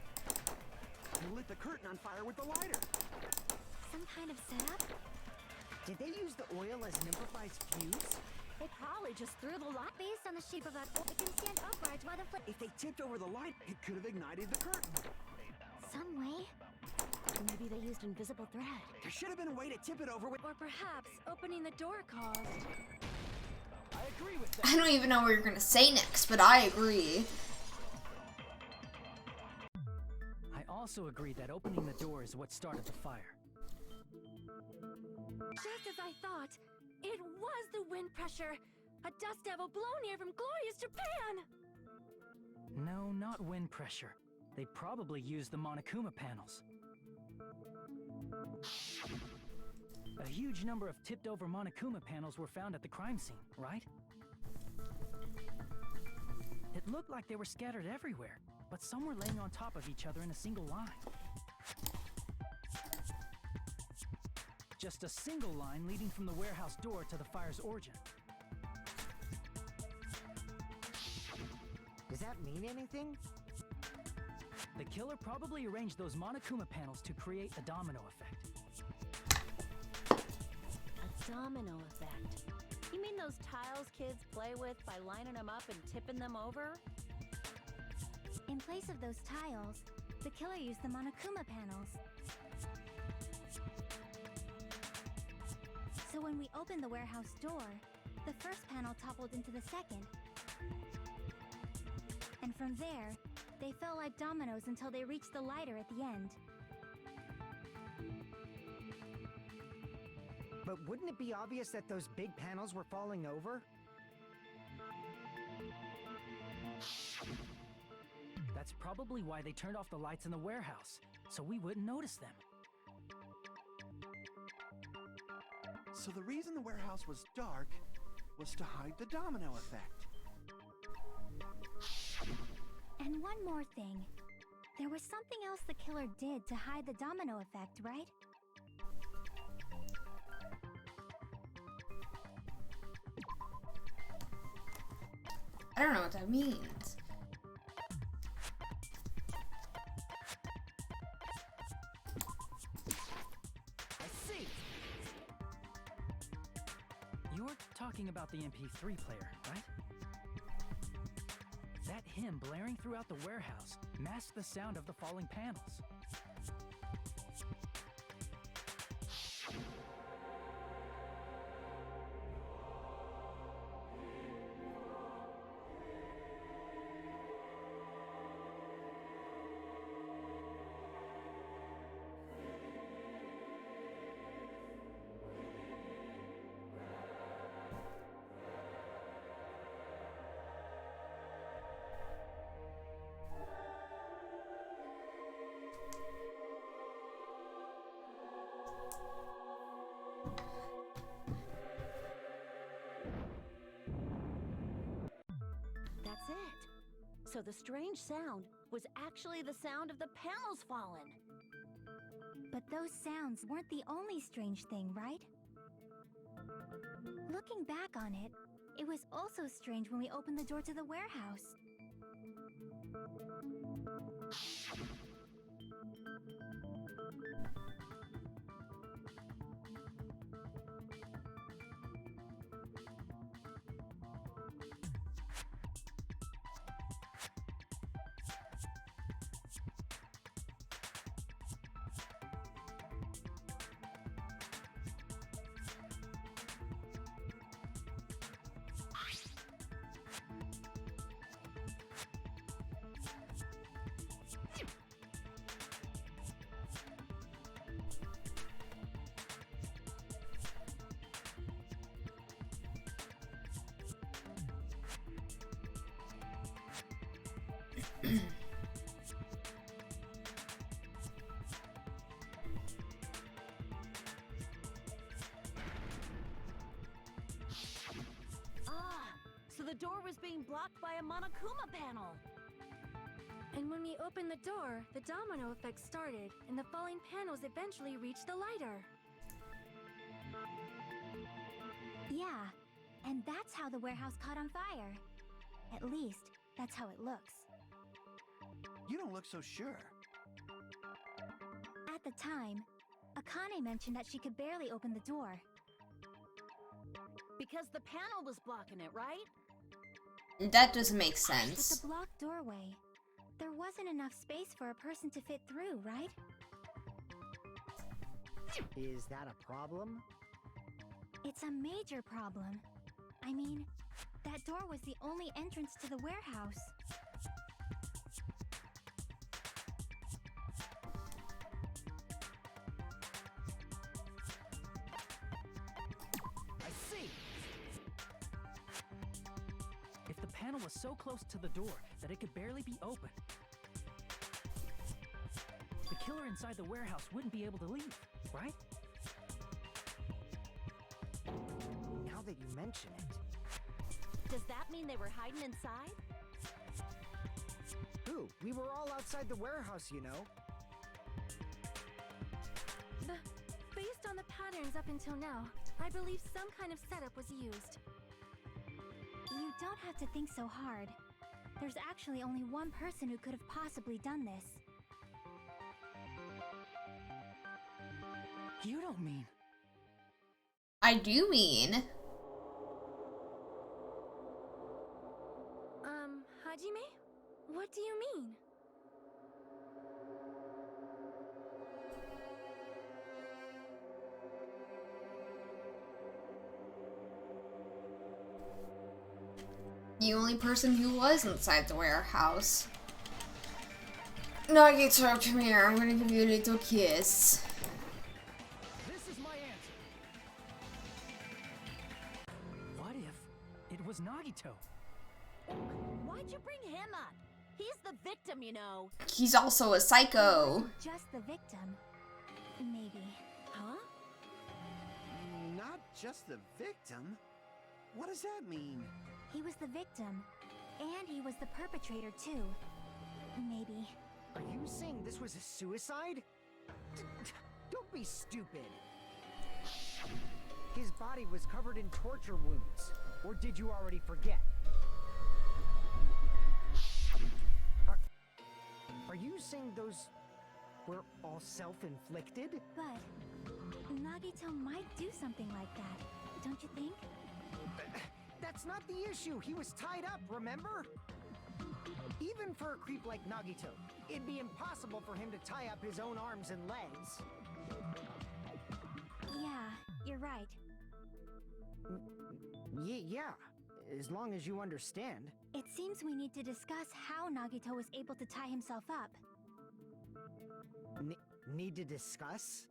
He lit the curtain on fire with the lighter. Some kind of setup? Did they use the oil as an improvised fuse? They probably just threw the light. Based on the shape of that oil, it can stand upright while the flame... If they tipped over the light, it could have ignited the curtain. Some way? Maybe they used invisible thread. There should have been a way to tip it over with... Or perhaps opening the door caused... I agree with that. I don't even know what you're gonna say next, but I agree. I also agree that opening the door is what started the fire. Just as I thought, it was the wind pressure! A dust devil blown here from glorious Japan! No, not wind pressure. They probably used the Monokuma panels. A huge number of tipped-over Monokuma panels were found at the crime scene, right? It looked like they were scattered everywhere, but some were laying on top of each other in a single line. just a single line leading from the warehouse door to the fire's origin. Does that mean anything? The killer probably arranged those Monokuma panels to create a domino effect. A domino effect? You mean those tiles kids play with by lining them up and tipping them over? In place of those tiles, the killer used the Monokuma panels. So when we opened the warehouse door, the first panel toppled into the second. And from there, they fell like dominoes until they reached the lighter at the end. But wouldn't it be obvious that those big panels were falling over? That's probably why they turned off the lights in the warehouse, so we wouldn't notice them. So the reason the warehouse was dark was to hide the domino effect. And one more thing. There was something else the killer did to hide the domino effect, right? I don't know what that means. I see! You're talking about the MP3 player, right? That hymn blaring throughout the warehouse masked the sound of the falling panels. That's it. So the strange sound was actually the sound of the panels falling. But those sounds weren't the only strange thing, right? Looking back on it, it was also strange when we opened the door to the warehouse. So the door was being blocked by a Monokuma panel. And when we opened the door, the domino effect started, and the falling panels eventually reached the lighter. Yeah, and that's how the warehouse caught on fire. At least, that's how it looks. You don't look so sure. At the time, Akane mentioned that she could barely open the door. Because the panel was blocking it, right? That doesn't make With sense. the blocked doorway, there wasn't enough space for a person to fit through, right? Is that a problem? It's a major problem. I mean, that door was the only entrance to the warehouse. I see! If the panel was so close to the door that it could barely be opened, the killer inside the warehouse wouldn't be able to leave, right? Now that you mention it. Does that mean they were hiding inside? Who? We were all outside the warehouse, you know. Based on the patterns up until now, I believe some kind of setup was used. You don't have to think so hard. There's actually only one person who could have possibly done this. You don't mean... I do mean. Hajime? What do you mean? The only person who was inside the warehouse. Nagito, come here. I'm gonna give you a little kiss. This is my answer. What if it was Nagito? Why'd you bring him up? He's the victim, you know. He's also a psycho. Just the victim. Maybe. Huh? Not just the victim? What does that mean? He was the victim. And he was the perpetrator, too. Maybe. Are you saying this was a suicide? Don't be stupid. His body was covered in torture wounds. Or did you already forget? Are you saying those were all self-inflicted? But Nagito might do something like that, don't you think? That's not the issue. He was tied up, remember? Even for a creep like Nagito, it'd be impossible for him to tie up his own arms and legs. Yeah, you're right. Yeah, as long as you understand. It seems we need to discuss how Nagito was able to tie himself up. Need to discuss?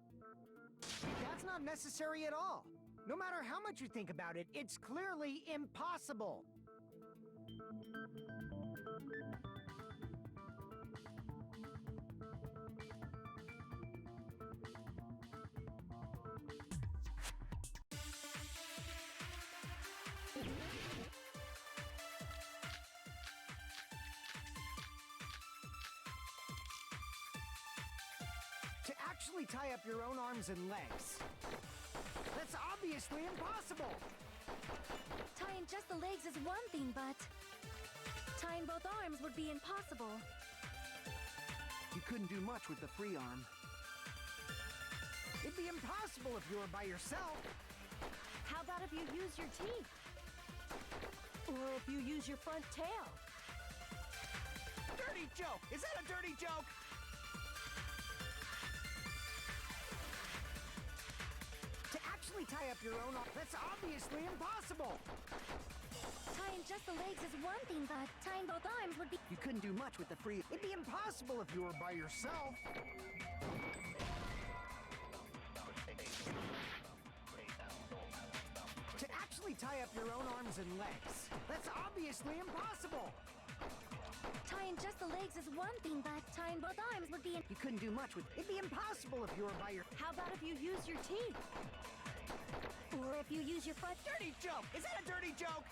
That's not necessary at all. No matter how much you think about it, it's clearly impossible. To actually tie up your own arms and legs. That's obviously impossible! Tying just the legs is one thing, but tying both arms would be impossible. You couldn't do much with the free arm. It'd be impossible if you were by yourself. How about if you use your teeth? Or if you use your front tail? Dirty joke! Is that a dirty joke? To actually tie up your own arms, that's obviously impossible! Tying just the legs is one thing, but tying both arms would be... You couldn't do much with the free... It'd be impossible if you were by yourself. To actually tie up your own arms and legs, that's obviously impossible! Tying just the legs is one thing, but tying both arms would be... You couldn't do much with... It'd be impossible if you were by your... How about if you use your teeth? Or if you use your front... Dirty joke! Is that a dirty joke?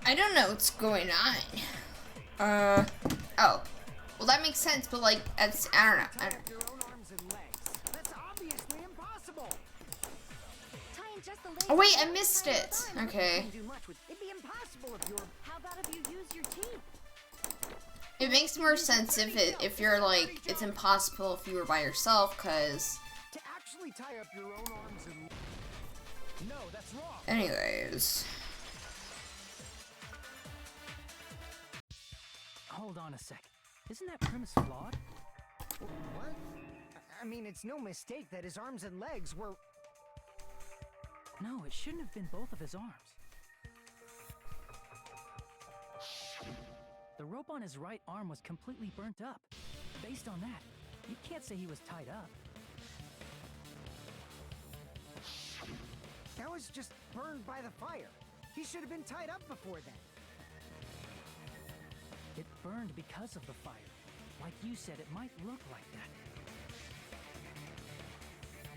I don't know what's going on. Oh. Well, that makes sense, but like, it's, I don't know. Tie up your own arms and legs, that's obviously impossible! Tying just the legs... Oh wait, I missed it. Okay. Couldn't do much with... It'd be impossible if you were... How about if you use your teeth? It makes more sense if you're like, it's impossible if you were by yourself, cause... To actually tie up your own arms and... No, that's wrong. Anyways. Hold on a sec. Isn't that premise flawed? What? I mean, it's no mistake that his arms and legs were... No, it shouldn't have been both of his arms. The rope on his right arm was completely burnt up. Based on that, you can't say he was tied up. That was just burned by the fire. He should have been tied up before then. It burned because of the fire. Like you said, it might look like that.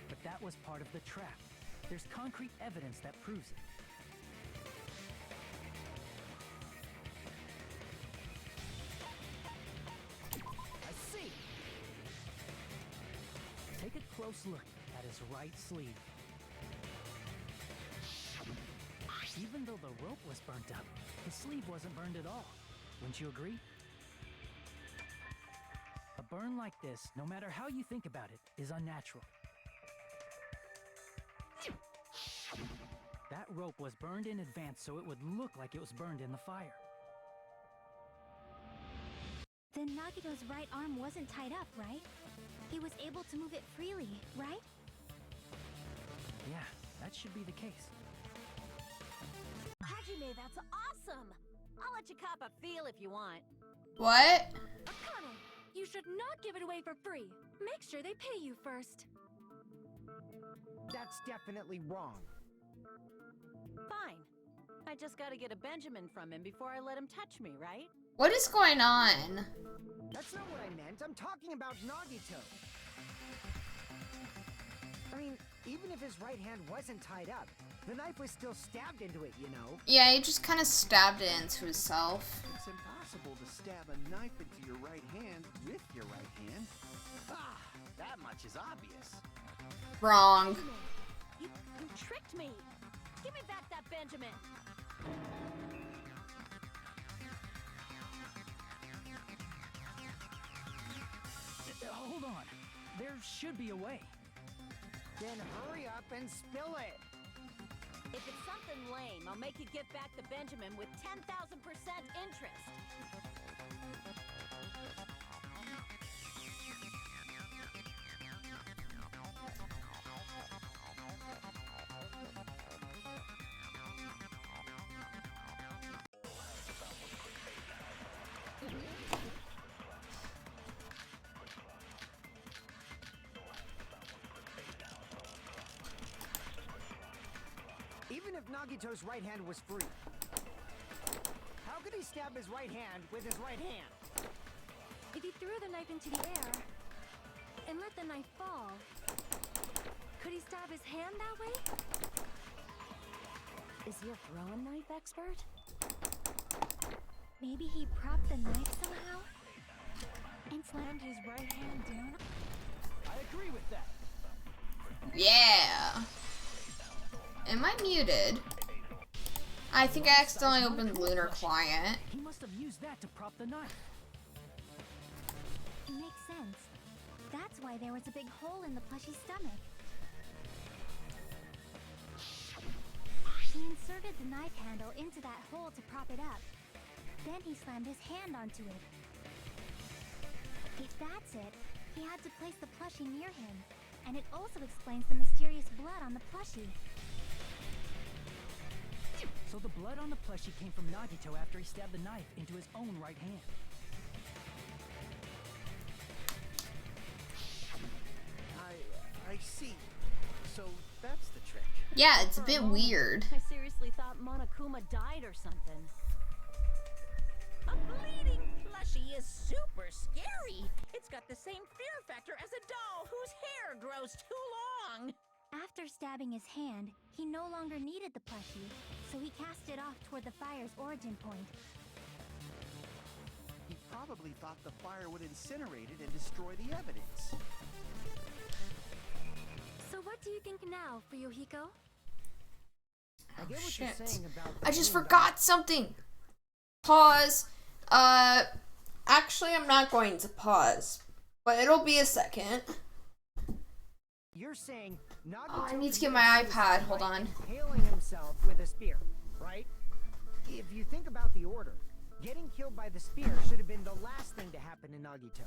But that was part of the trap. There's concrete evidence that proves it. I see. close look at his right sleeve. Even though the rope was burnt up, the sleeve wasn't burned at all. Wouldn't you agree? A burn like this, no matter how you think about it, is unnatural. That rope was burned in advance so it would look like it was burned in the fire. Then Nagito's right arm wasn't tied up, right? He was able to move it freely, right? Yeah, that should be the case. Hajime, that's awesome! I'll let you cop a feel if you want. What? Akane, you should not give it away for free. Make sure they pay you first. That's definitely wrong. Fine. I just gotta get a Benjamin from him before I let him touch me, right? What is going on? That's not what I meant. I'm talking about Nagito. I mean, even if his right hand wasn't tied up, the knife was still stabbed into it, you know? Yeah, he just kind of stabbed it into himself. It's impossible to stab a knife into your right hand with your right hand. Ah, that much is obvious. Wrong. You tricked me! Give me back that Benjamin! Hold on. There should be a way. Then hurry up and spill it. If it's something lame, I'll make you give back the Benjamin with 10,000% interest. Even if Nagito's right hand was free, how could he stab his right hand with his right hand? If he threw the knife into the air and let the knife fall, could he stab his hand that way? Is he a throwing knife expert? Maybe he propped the knife somehow and slammed his right hand down. I agree with that. Yeah. Am I muted? I think I accidentally opened Lunar Client. He must have used that to prop the knife. Makes sense. That's why there was a big hole in the plushie's stomach. He inserted the knife handle into that hole to prop it up. Then he slammed his hand onto it. If that's it, he had to place the plushie near him. And it also explains the mysterious blood on the plushie. So the blood on the plushie came from Nagito after he stabbed the knife into his own right hand. I see. So that's the trick. Yeah, it's a For bit moment, weird. I seriously thought Monokuma died or something. A bleeding plushie is super scary. It's got the same fear factor as a doll whose hair grows too long. After stabbing his hand, he no longer needed the plushie, so he cast it off toward the fire's origin point. He probably thought the fire would incinerate it and destroy the evidence. So what do you think now, Fuyuhiko? I get what Shit. you're saying about I just the forgot something. Pause. Actually, I'm not going to pause, but it'll be a second. You're saying Nagito Oh, I need to get committed my suicide iPad. Hold by on. impaling himself with a spear, right? If you think about the order, getting killed by the spear should have been the last thing to happen to Nagito.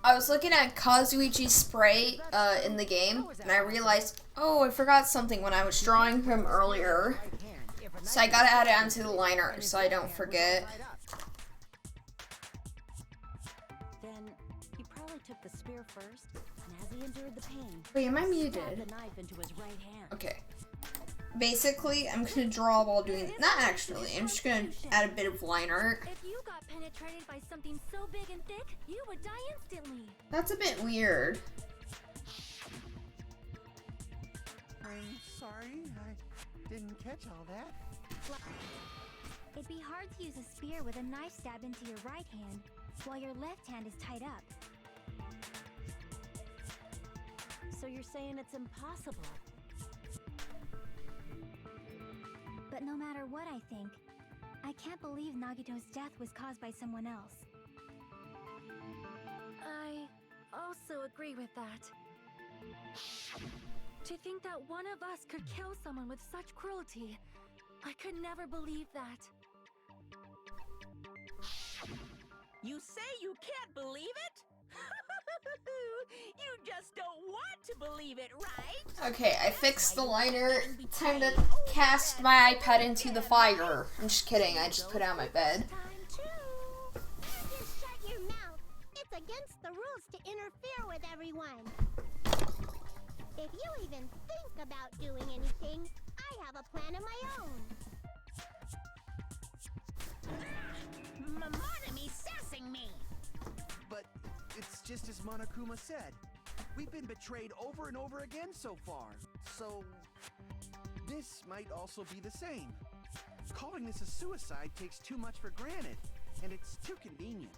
I was looking at Kazuichi's spray in the game, and I realized, oh, I forgot something when I was drawing him earlier. So I gotta add it onto the liner so I don't forget. Then he probably took the spear first, and as he endured the pain, Wait, am I stabbed muted? the knife into his right hand. Okay. Basically, I'm gonna draw while doing. Not actually, I'm just gonna add a bit of line art. If you got penetrated by something so big and thick, you would die instantly. That's a bit weird. I'm sorry, I didn't catch all that. It'd be hard to use a spear with a knife stabbed into your right hand while your left hand is tied up. So you're saying it's impossible? But no matter what I think, I can't believe Nagito's death was caused by someone else. I also agree with that. To think that one of us could kill someone with such cruelty, I could never believe that. You say you can't believe it? You just don't want to believe it, right? Okay, I fixed the liner. Time to cast my iPad into the fire. I'm just kidding, I just put it on my bed. Just shut your mouth. It's against the rules to interfere with everyone. If you even think about doing anything, I have a plan of my own. Monome's sassing me. But it's just as Monokuma said. We've been betrayed over and over again so far. So this might also be the same. Calling this a suicide takes too much for granted, and it's too convenient.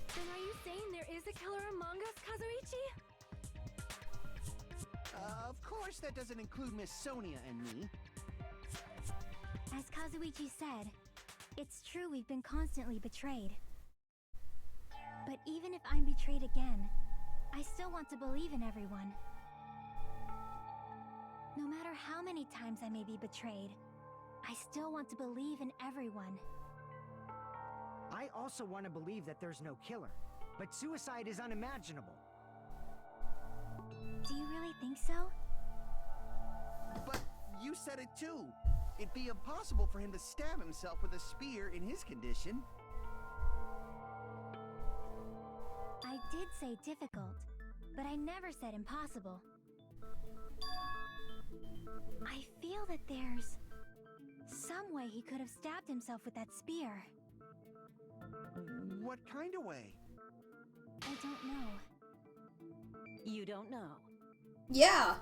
Then are you saying there is a killer among us, Kazuichi? Of course that doesn't include Miss Sonia and me. As Kazuichi said, it's true we've been constantly betrayed. But even if I'm betrayed again, I still want to believe in everyone. No matter how many times I may be betrayed, I still want to believe in everyone. I also want to believe that there's no killer, but suicide is unimaginable. Do you really think so? But you said it too. It'd be impossible for him to stab himself with a spear in his condition. I did say difficult, but I never said impossible. I feel that there's some way he could have stabbed himself with that spear. What kind of way? I don't know. You don't know. Yeah.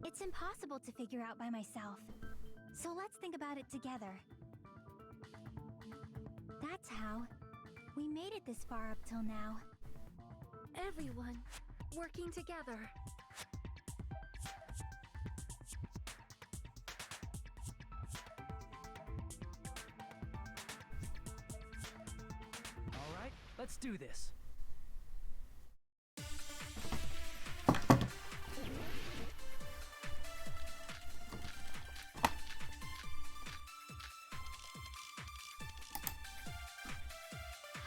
It's impossible to figure out by myself. So let's think about it together. That's how we made it this far up till now. Everyone working together. All right, let's do this.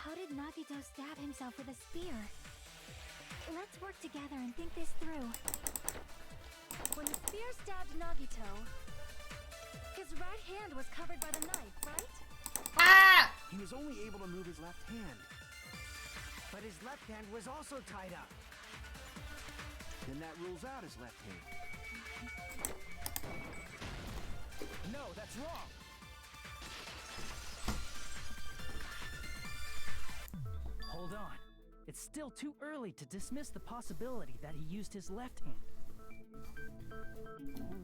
How did Nagito stab himself with a spear? Let's work together and think this through. When the spear stabbed Nagito, his right hand was covered by the knife, right? Ah! He was only able to move his left hand. But his left hand was also tied up. Then that rules out his left hand. No, that's wrong. Hold on. It's still too early to dismiss the possibility that he used his left hand.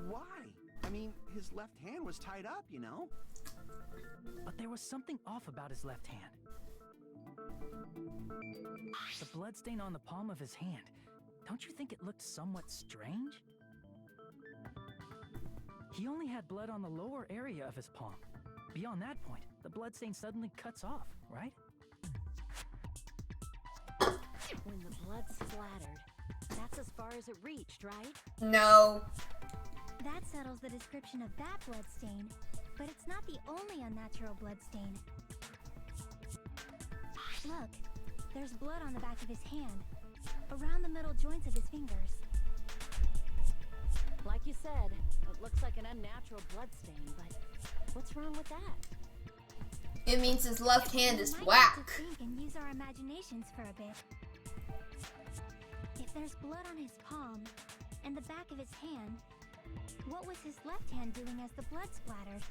Why? I mean, his left hand was tied up, you know? But there was something off about his left hand. The bloodstain on the palm of his hand. Don't you think it looked somewhat strange? He only had blood on the lower area of his palm. Beyond that point, the bloodstain suddenly cuts off, right? When the blood splattered, that's as far as it reached, right? No. That settles the description of that bloodstain, but it's not the only unnatural bloodstain. Look, there's blood on the back of his hand, around the middle joints of his fingers. Like you said, it looks like an unnatural bloodstain, but what's wrong with that? It means his left hand is We might have whack. to think and use our imaginations for a bit. If there's blood on his palm and the back of his hand, what was his left hand doing as the blood splattered?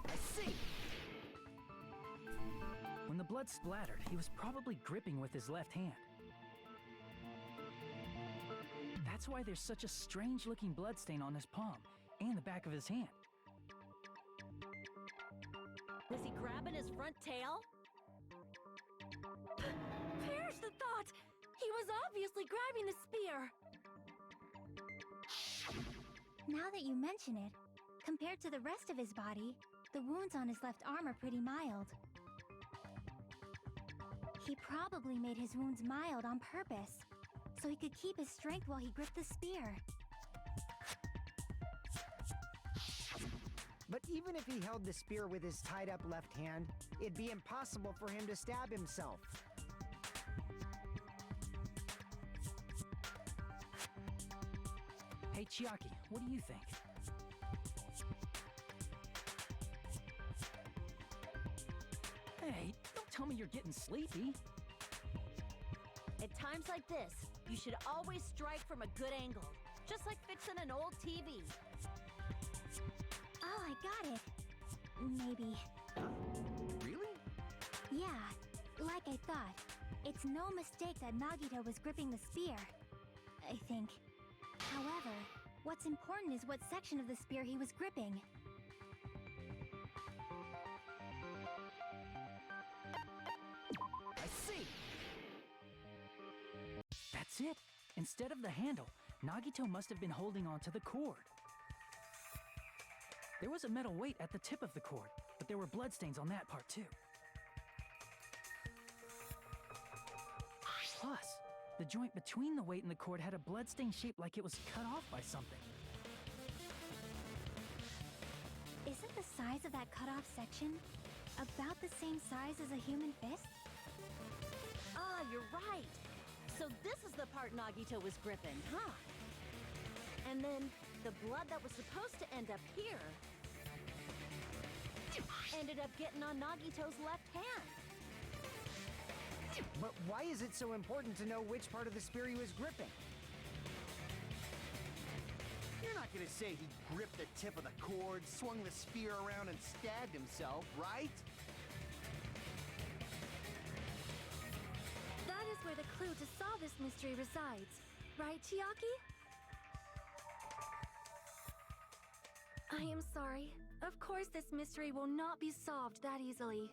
I see! When the blood splattered, he was probably gripping with his left hand. That's why there's such a strange-looking bloodstain on his palm and the back of his hand. front tail? Perish the thought! He was obviously grabbing the spear! Now that you mention it, compared to the rest of his body, the wounds on his left arm are pretty mild. He probably made his wounds mild on purpose, so he could keep his strength while he gripped the spear. But even if he held the spear with his tied-up left hand, it'd be impossible for him to stab himself. Hey, Chiaki, what do you think? Hey, don't tell me you're getting sleepy. At times like this, you should always strike from a good angle, just like fixing an old TV. Oh, I got it. Maybe. Really? Yeah, like I thought. It's no mistake that Nagito was gripping the spear, I think. However, what's important is what section of the spear he was gripping. I see! That's it! Instead of the handle, Nagito must have been holding onto the cord. There was a metal weight at the tip of the cord, but there were bloodstains on that part too. Plus, the joint between the weight and the cord had a bloodstain shape like it was cut off by something. Isn't the size of that cut-off section about the same size as a human fist? Ah, you're right. So this is the part Nagito was gripping, huh? And then the blood that was supposed to end up here ended up getting on Nagito's left hand. But why is it so important to know which part of the spear he was gripping? You're not gonna say he gripped the tip of the cord, swung the spear around, and stabbed himself, right? That is where the clue to solve this mystery resides, right, Chiaki? I am sorry. Of course this mystery will not be solved that easily.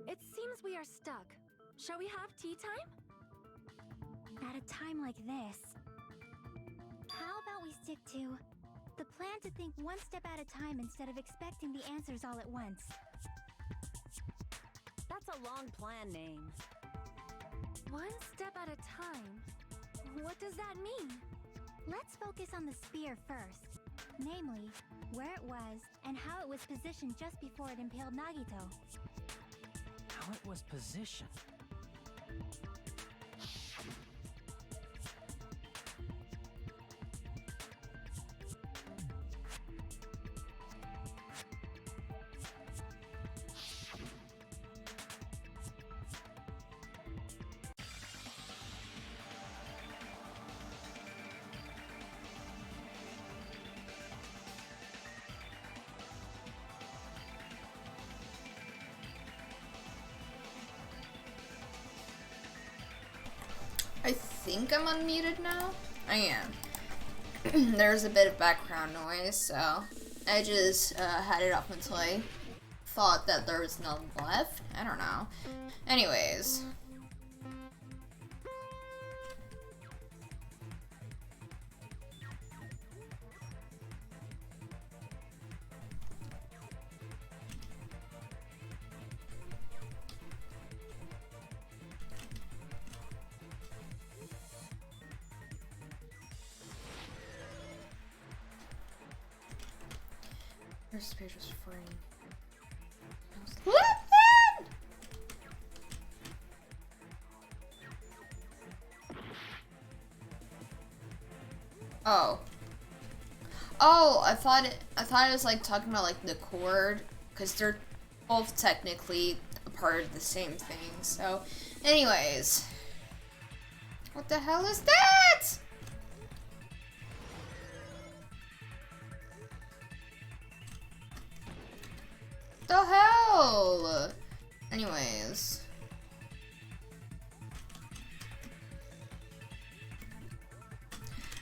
It seems we are stuck. Shall we have tea time? At a time like this, how about we stick to the plan to think one step at a time instead of expecting the answers all at once? That's a long plan name. One step at a time? What does that mean? Let's focus on the spear first. Namely, where it was and how it was positioned just before it impaled Nagito. How it was positioned. I think I'm unmuted now. I am. There's a bit of background noise, so I just had it up until I thought that there was none left. I don't know. Anyways. This page was free. Oh. Oh, I thought it was like talking about like the cord, because they're both technically a part of the same thing. So, anyways, what the hell is that? The hell? Anyways.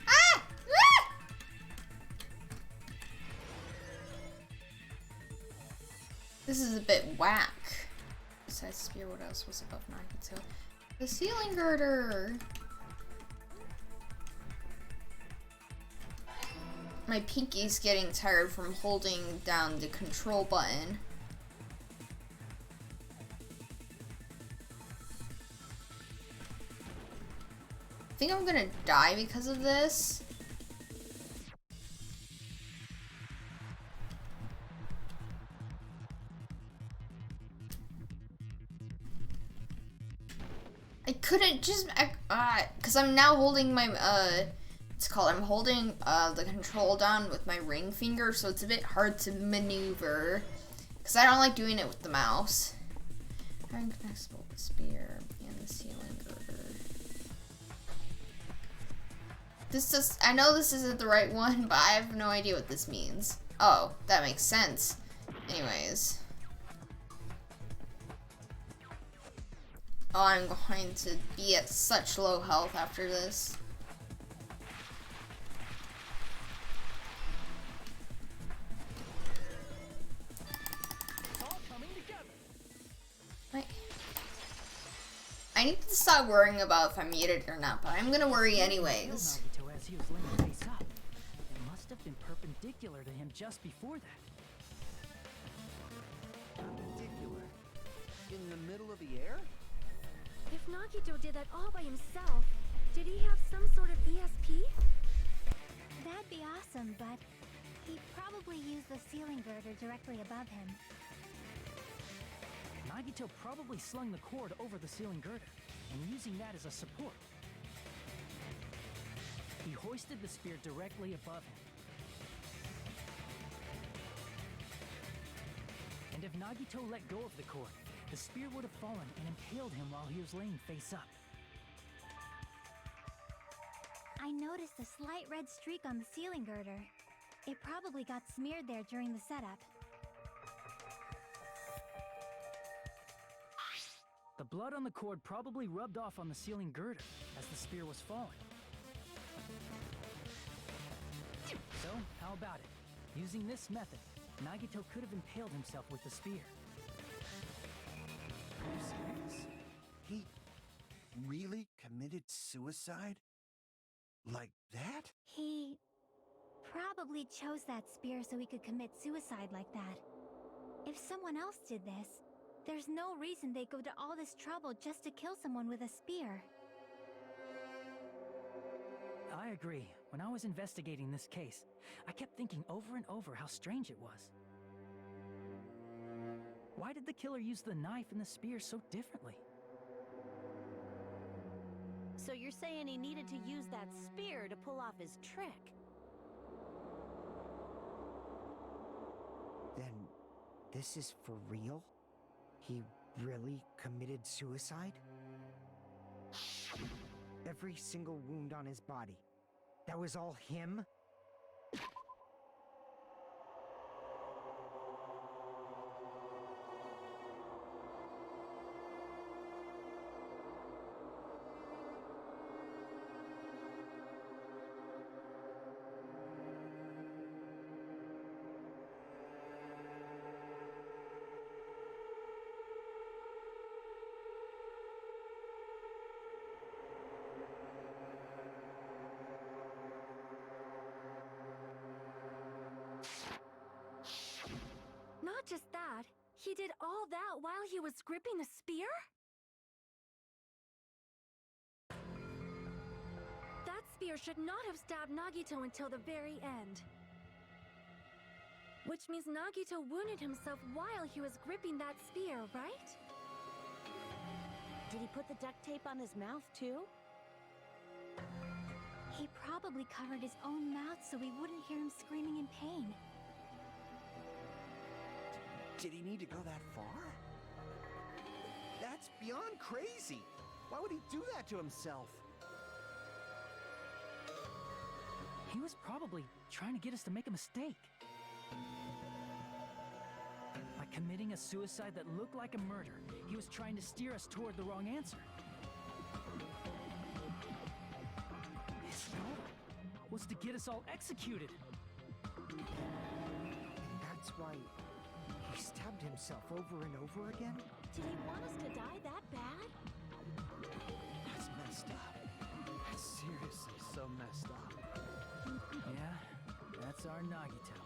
Ah! Ah! This is a bit whack. Besides spear, what else was above Nagito? The ceiling girder! My pinky's getting tired from holding down the control button. I think I'm gonna die because of this. I couldn't just, cause I'm now holding my, I'm holding, the control down with my ring finger, so it's a bit hard to maneuver, cause I don't like doing it with the mouse. Iron connects both the spear and the ceiling girder. I know this isn't the right one, but I have no idea what this means. Oh, that makes sense. Anyways. Oh, I'm going to be at such low health after this. It's all coming together. Wait. I need to stop worrying about if I'm muted or not, but I'm gonna worry anyways. Nagito as he was laying face up. It must have been perpendicular to him just before that. Perpendicular. In the middle of the air? If Nagito did that all by himself, did he have some sort of ESP? That'd be awesome, but he probably used the ceiling girder directly above him. Nagito probably slung the cord over the ceiling girder, and using that as a support. He hoisted the spear directly above him. And if Nagito let go of the cord, the spear would have fallen and impaled him while he was laying face up. I noticed a slight red streak on the ceiling girder. It probably got smeared there during the setup. The blood on the cord probably rubbed off on the ceiling girder as the spear was falling. So, how about it? Using this method, Nagito could have impaled himself with the spear. Are you serious? He really committed suicide? Like that? He probably chose that spear so he could commit suicide like that. If someone else did this, there's no reason they'd go to all this trouble just to kill someone with a spear. I agree. When I was investigating this case, I kept thinking over and over how strange it was. Why did the killer use the knife and the spear so differently? So you're saying he needed to use that spear to pull off his trick? Then, this is for real? He really committed suicide? Every single wound on his body. That was all him? Not just that, he did all that while he was gripping the spear? That spear should not have stabbed Nagito until the very end. Which means Nagito wounded himself while he was gripping that spear, right? Did he put the duct tape on his mouth too? He probably covered his own mouth so we wouldn't hear him screaming in pain. Did he need to go that far? That's beyond crazy. Why would he do that to himself? He was probably trying to get us to make a mistake. Like committing a suicide that looked like a murder. He was trying to steer us toward the wrong answer. His goal was to get us all executed. And that's why he stabbed himself over and over again? Did he want us to die that bad? That's messed up. That's seriously so messed up. Yeah, that's our Nagito.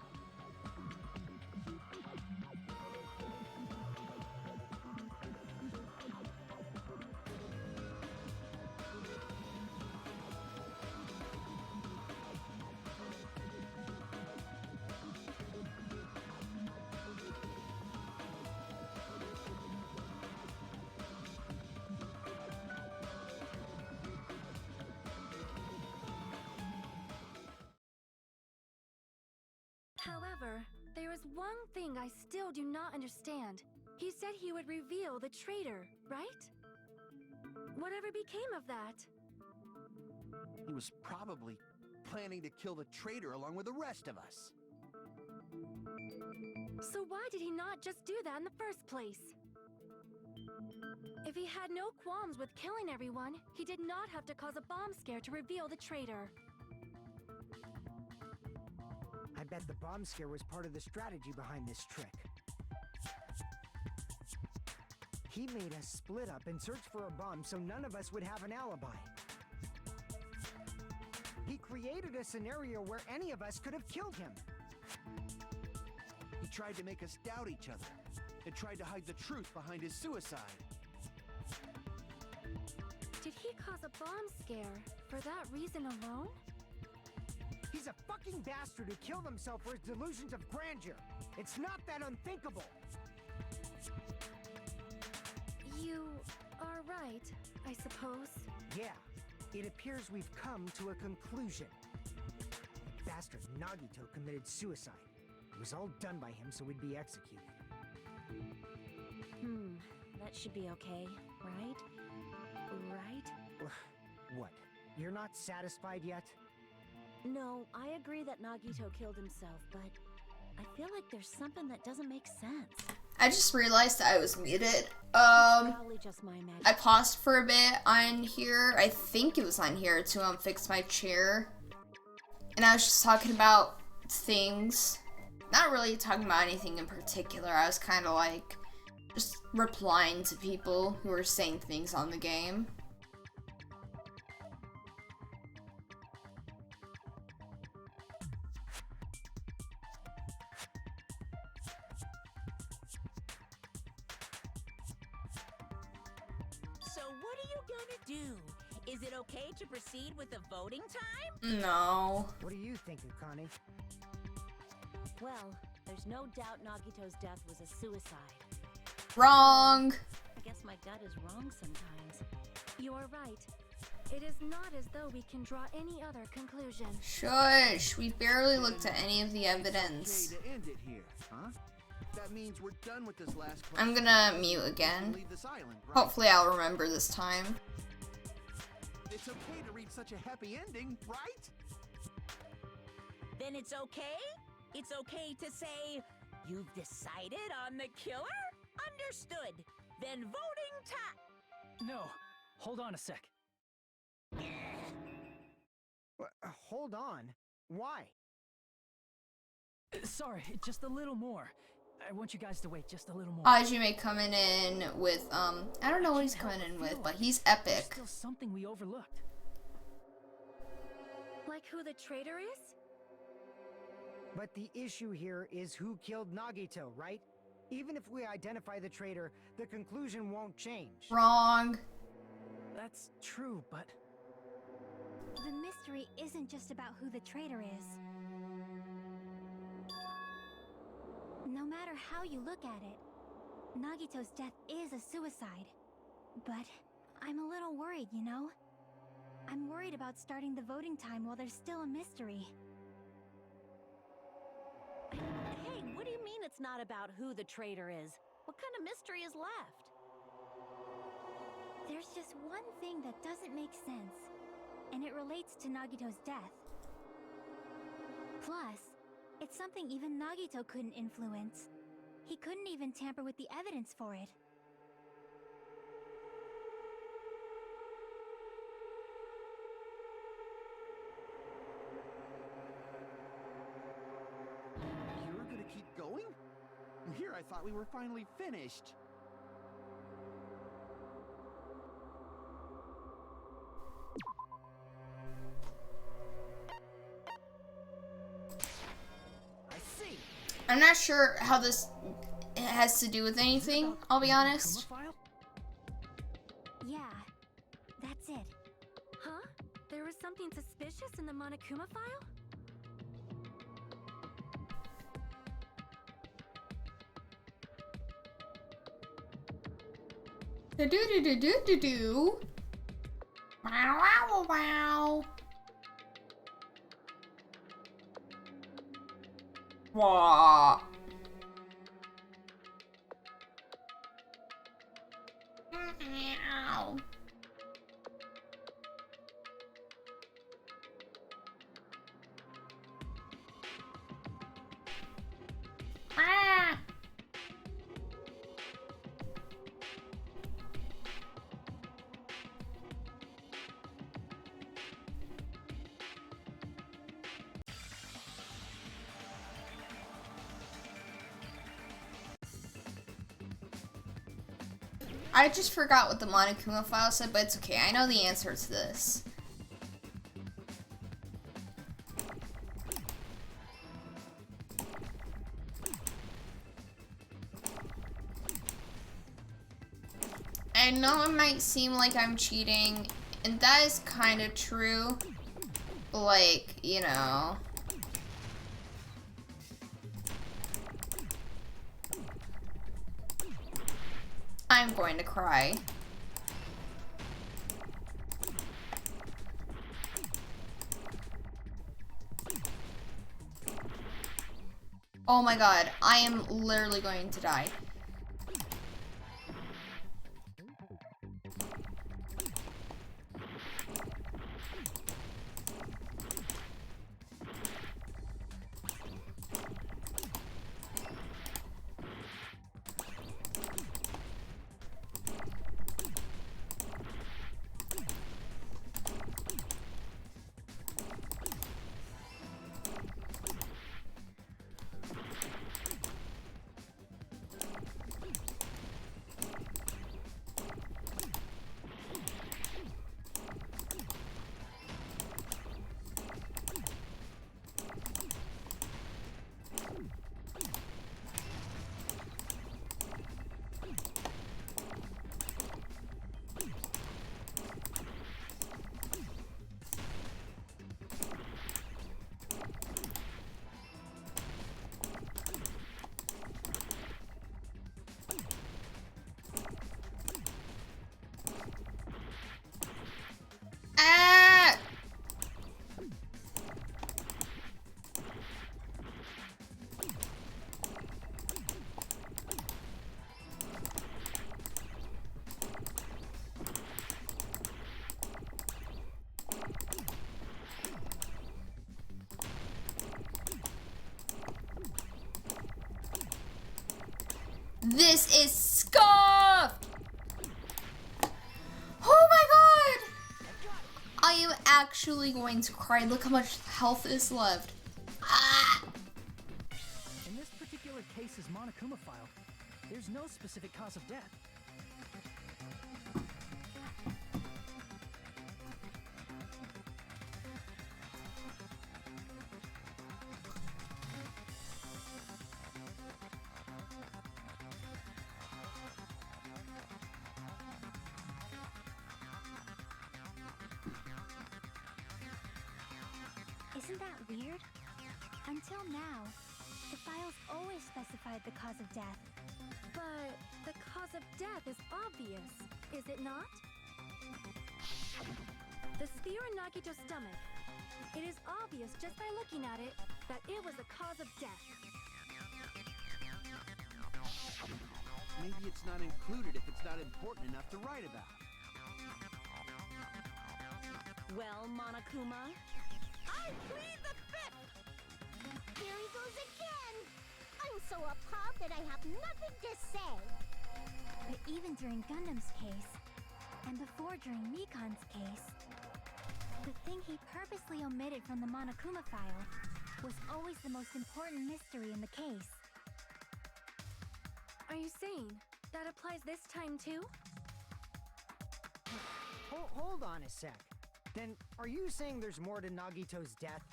However, there is one thing I still do not understand. He said he would reveal the traitor, right? Whatever became of that? He was probably planning to kill the traitor along with the rest of us. So why did he not just do that in the first place? If he had no qualms with killing everyone, he did not have to cause a bomb scare to reveal the traitor. I bet the bomb scare was part of the strategy behind this trick. He made us split up and search for a bomb so none of us would have an alibi. He created a scenario where any of us could have killed him. He tried to make us doubt each other and tried to hide the truth behind his suicide. Did he cause a bomb scare for that reason alone? He's a fucking bastard who killed himself for his delusions of grandeur. It's not that unthinkable. You are right, I suppose. Yeah, it appears we've come to a conclusion. The bastard Nagito committed suicide. It was all done by him so we'd be executed. That should be okay, right? Right? What? You're not satisfied yet? No, I agree that Nagito killed himself, but I feel like there's something that doesn't make sense. I just realized I was muted. Probably just my imagination. I paused for a bit on here. I think it was on here to fix my chair. And I was just talking about things. Not really talking about anything in particular. I was kind of like just replying to people who were saying things on the game. So what are you gonna do? Is it okay to proceed with the voting time? No. What are you thinking, Connie? Well, there's no doubt Nagito's death was a suicide. Wrong. I guess my gut is wrong sometimes. You are right. It is not as though we can draw any other conclusion. Shush. We barely looked at any of the evidence. Okay to end it here, huh? That means we're done with this last class. I'm gonna mute again. Leave this island, right? Hopefully I'll remember this time. It's okay to reach such a happy ending, right? Then it's okay? It's okay to say, you've decided on the killer? Understood. Then voting time. No, hold on a sec. Hold on. Why? Sorry, just a little more. I want you guys to wait just a little more. Hajime coming in with, I don't know what he's coming in with, but he's epic. There's still something we overlooked. Like who the traitor is? But the issue here is who killed Nagito, right? Even if we identify the traitor, the conclusion won't change. Wrong. That's true, but The mystery isn't just about who the traitor is. No matter how you look at it, Nagito's death is a suicide. But I'm a little worried, you know? I'm worried about starting the voting time while there's still a mystery. Hey, what do you mean it's not about who the traitor is? What kind of mystery is left? There's just one thing that doesn't make sense, and it relates to Nagito's death. Plus, it's something even Nagito couldn't influence. He couldn't even tamper with the evidence for it. You're gonna keep going? Here, I thought we were finally finished. I see. I'm not sure how this has to do with anything, I'll be honest. Monokuma file? Yeah, that's it. Huh? There was something suspicious in the Monokuma file? Do do do do do do do. Wow wow wow. Wow. Meow. Ah. I just forgot what the Monokuma file said, but it's okay. I know the answer to this. I know it might seem like I'm cheating, and that is kind of true. Like, you know. I'm going to cry. Oh my god, I am literally going to die. Ah! This is scuffed! Oh my god! I am actually going to cry. Look how much health is left. Ah! In this particular case's Monokuma file, there's no specific cause of death. Isn't that weird? Until now, the files always specified the cause of death. But the cause of death is obvious, is it not? The spear in Nagito's stomach. It is obvious just by looking at it that it was the cause of death. Maybe it's not included if it's not important enough to write about. Well, Monokuma, I plead the fifth! Here he goes again! I'm so appalled that I have nothing to say. But even during Gundam's case, and before during Mikan's case, the thing he purposely omitted from the Monokuma file was always the most important mystery in the case. Are you saying that applies this time too? Hold on a sec. Then, are you saying there's more to Nagito's death?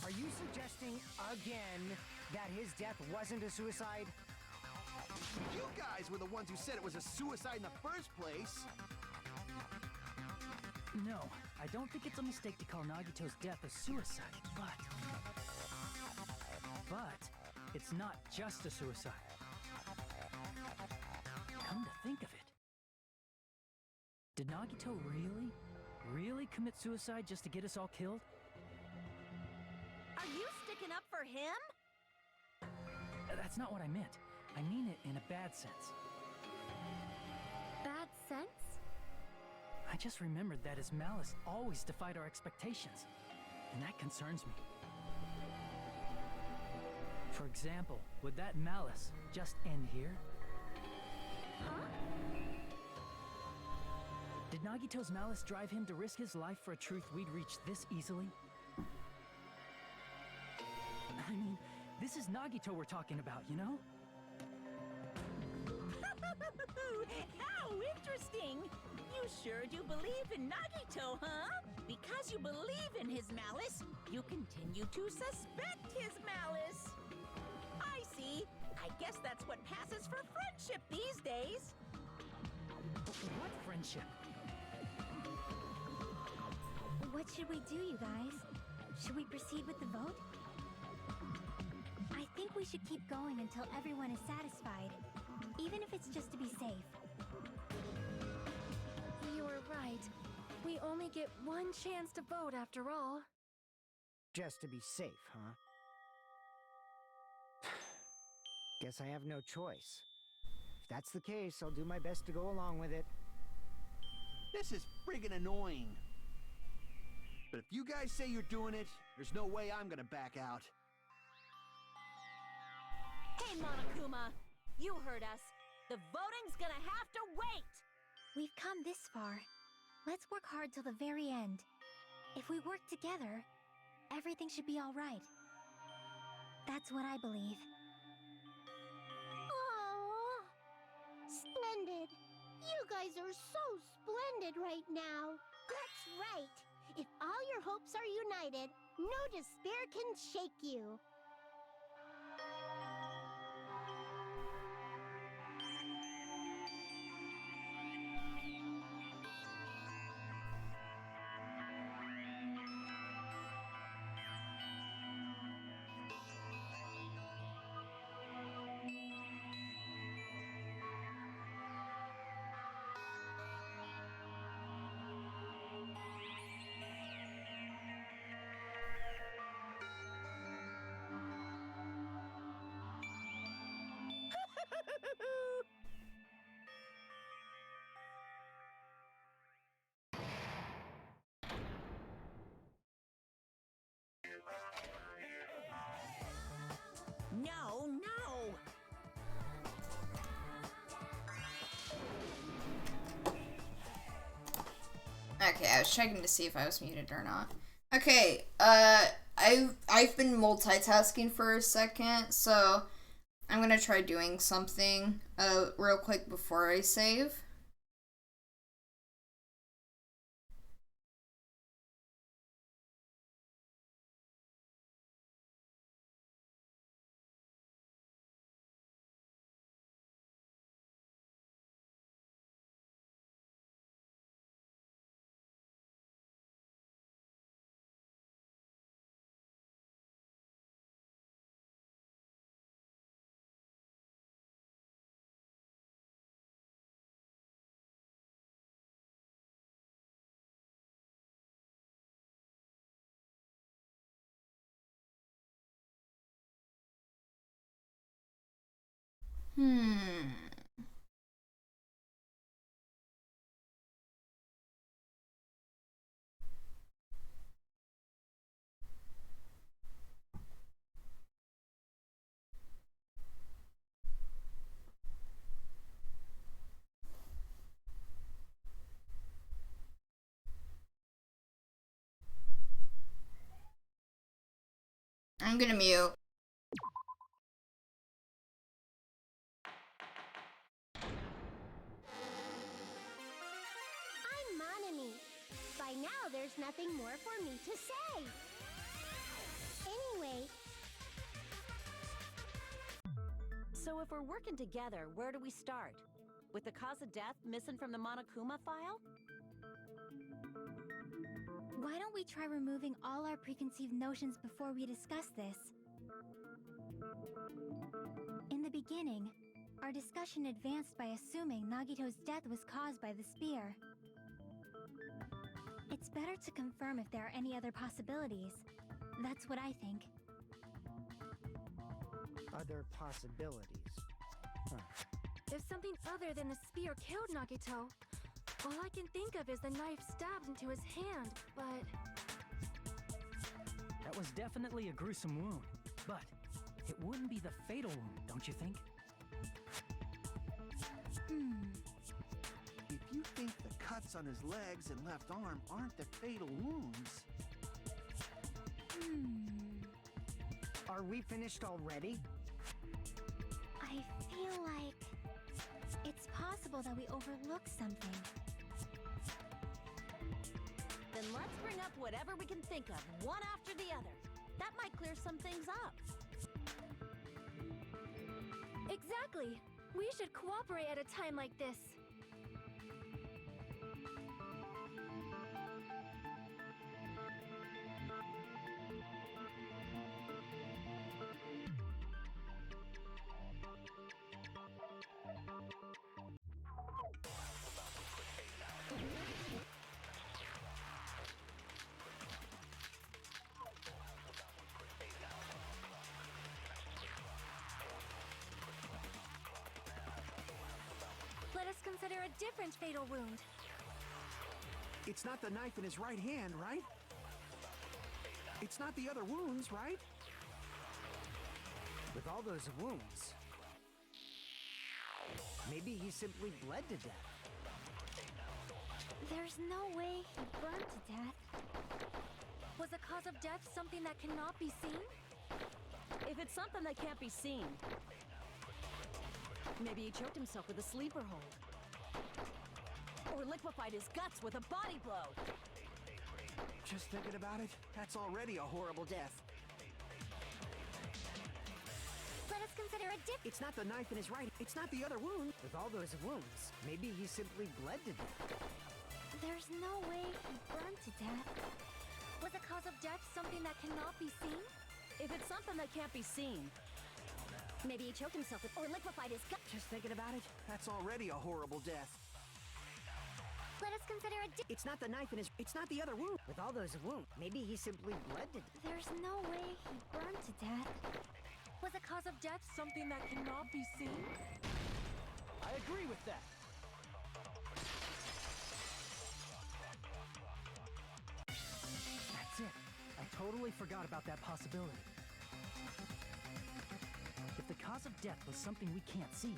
Are you suggesting, again, that his death wasn't a suicide? You guys were the ones who said it was a suicide in the first place. No, I don't think it's a mistake to call Nagito's death a suicide, but it's not just a suicide. Come to think of it, did Nagito really commit suicide just to get us all killed? Are you sticking up for him? That's not what I meant. I mean it in a bad sense. Bad sense? I just remembered that his malice always defied our expectations, and that concerns me. For example, would that malice just end here? Huh? Did Nagito's malice drive him to risk his life for a truth we'd reach this easily? I mean, this is Nagito we're talking about, you know? How interesting! You sure do believe in Nagito, huh? Because you believe in his malice, you continue to suspect his malice. I see. I guess that's what passes for friendship these days. What friendship? What should we do, you guys? Should we proceed with the vote? I think we should keep going until everyone is satisfied, even if it's just to be safe. You were right. We only get one chance to vote after all. Just to be safe, huh? Guess I have no choice. If that's the case, I'll do my best to go along with it. This is friggin' annoying. But if you guys say you're doing it, there's no way I'm gonna back out. Hey, Monokuma! You heard us. The voting's gonna have to wait! We've come this far. Let's work hard till the very end. If we work together, everything should be all right. That's what I believe. Aww. Splendid. You guys are so splendid right now. That's right. If all your hopes are united, no despair can shake you. No, no! Okay, I was checking to see if I was muted or not. Okay, I've been multitasking for a second, so I'm gonna try doing something real quick before I save. I'm gonna mute. I'm Monami. By now, there's nothing more for me to say. Anyway, So if we're working together, where do we start? With the cause of death missing from the Monokuma file? Why don't we try removing all our preconceived notions before we discuss this? In the beginning, our discussion advanced by assuming Nagito's death was caused by the spear. It's better to confirm if there are any other possibilities. That's what I think. Other possibilities. If something other than the spear killed Nagito, all I can think of is the knife stabbed into his hand, but... That was definitely a gruesome wound, but it wouldn't be the fatal wound, don't you think? If you think the cuts on his legs and left arm aren't the fatal wounds... Are we finished already? I feel like it's possible that we overlooked something. Then let's bring up whatever we can think of, one after the other. That might clear some things up. Exactly! We should cooperate at a time like this. Let us consider a different fatal wound. It's not the knife in his right hand, right? It's not the other wounds, right? With all those wounds, maybe he simply bled to death. There's no way he burned to death. Was the cause of death something that cannot be seen? If it's something that can't be seen, maybe he choked himself with a sleeper hold. Or liquefied his guts with a body blow. Just thinking about it, that's already a horrible death. Let us consider a different... It's not the knife in his right. It's not the other wound. With all those wounds, maybe he simply bled to death. There's no way he burned to death. Was the cause of death something that cannot be seen? If it's something that can't be seen, maybe he choked himself with, or liquefied his guts. Just thinking about it, That's already a horrible death. Let us consider a different... it's not the knife in his... It's not the other wound. With all those wounds, maybe he simply bled to death. There's no way he burned to death. Was the cause of death something that cannot be seen? I agree with that. That's it. I totally forgot about that possibility. If the cause of death was something we can't see,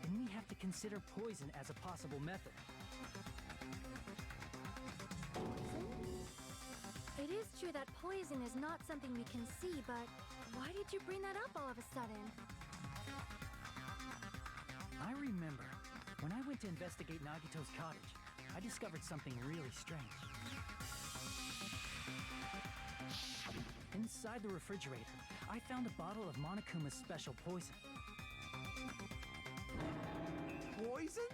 then we have to consider poison as a possible method. It is true that poison is not something we can see, but why did you bring that up all of a sudden? I remember, when I went to investigate Nagito's cottage, I discovered something really strange. Inside the refrigerator, I found a bottle of Monokuma's special poison. Poison?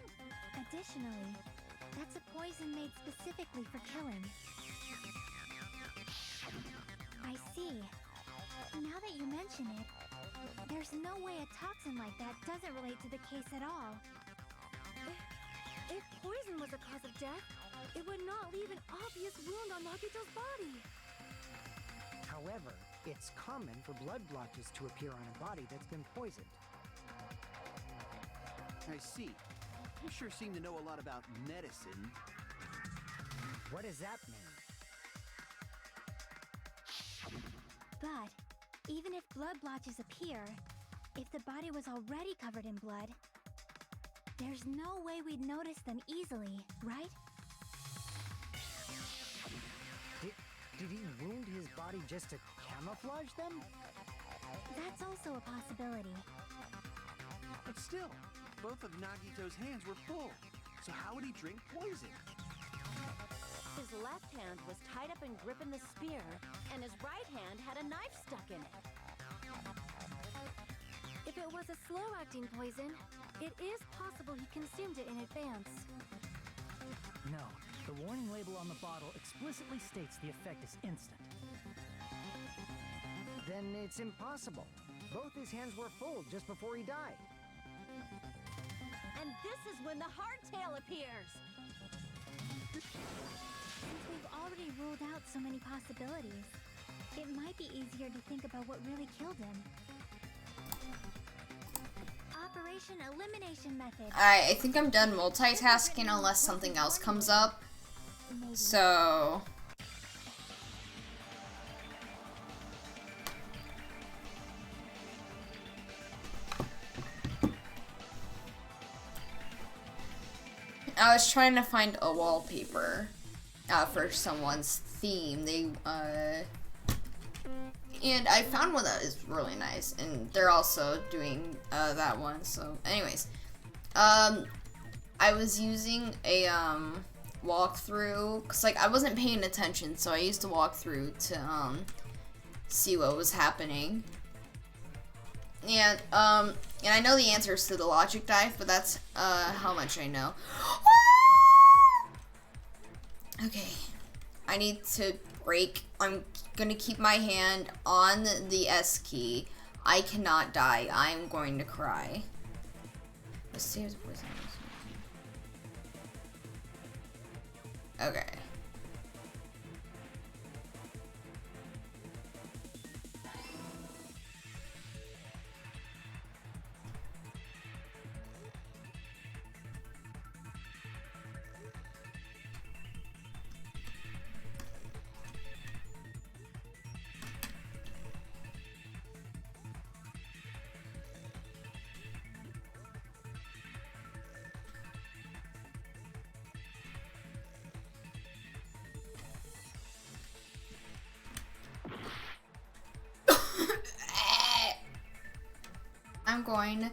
Additionally, that's a poison made specifically for killing. I see. Now that you mention it, there's no way a toxin like that doesn't relate to the case at all. If poison was the cause of death, it would not leave an obvious wound on Nagito's body. However, it's common for blood blotches to appear on a body that's been poisoned. I see. You sure seem to know a lot about medicine. What does that mean? But even if blood blotches appear, if the body was already covered in blood, there's no way we'd notice them easily, right? Did he wound his body just to camouflage them? That's also a possibility. But still, both of Nagito's hands were full. So how would he drink poison? His left hand was tied up and gripping the spear, and his right hand had a knife stuck in it. If it was a slow-acting poison, it is possible he consumed it in advance. No, the warning label on the bottle explicitly states the effect is instant. Then it's impossible. Both his hands were full just before he died. And this is when the hardtail appears. Since we've already ruled out so many possibilities, it might be easier to think about what really killed him. Operation Elimination Method. I think I'm done multitasking unless something else comes up. Maybe. So... I was trying to find a wallpaper for someone's theme. And I found one that is really nice, and they're also doing that one. So, anyways, I was using a walkthrough because like I wasn't paying attention, so I used a walkthrough to see what was happening. And I know the answers to the logic dive, but that's how much I know. Okay, I need to break. I'm gonna keep my hand on the S key. I cannot die. I'm going to cry. Let's see if the poison is. Okay. I'm going.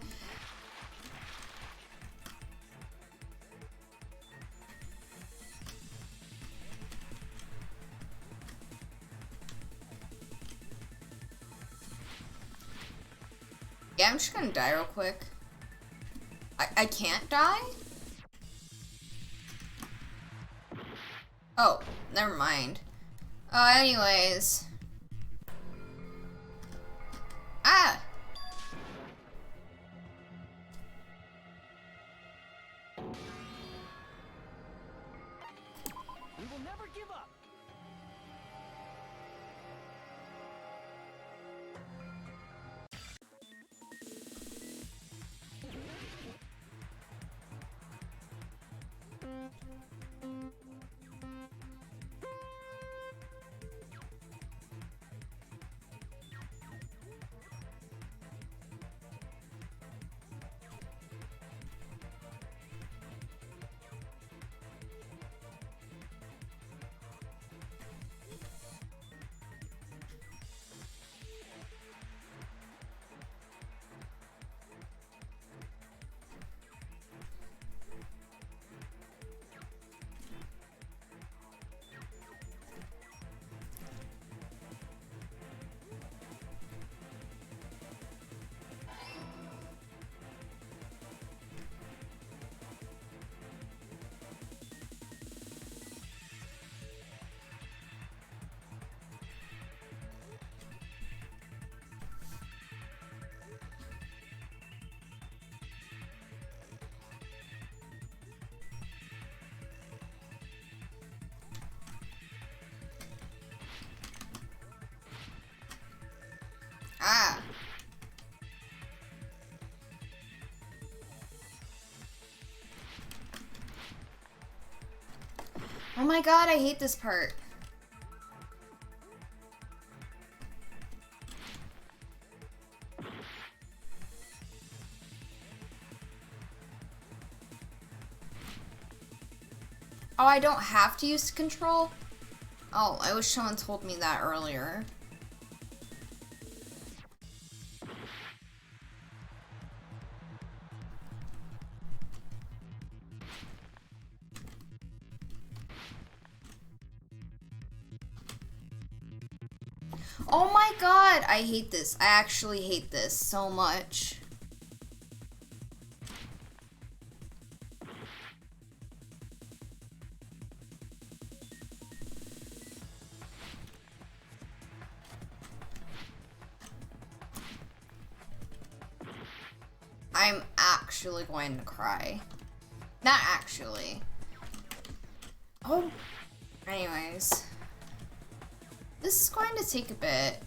Yeah, I'm just gonna die real quick. I can't die? Oh, never mind. Anyways. Ah! We will never give up. Ah. Oh my god, I hate this part. Oh, I don't have to use control? Oh, I wish someone told me that earlier. Oh my god, I hate this. I actually hate this so much. I'm actually going to cry. Not actually. Oh, anyways. This is going to take a bit.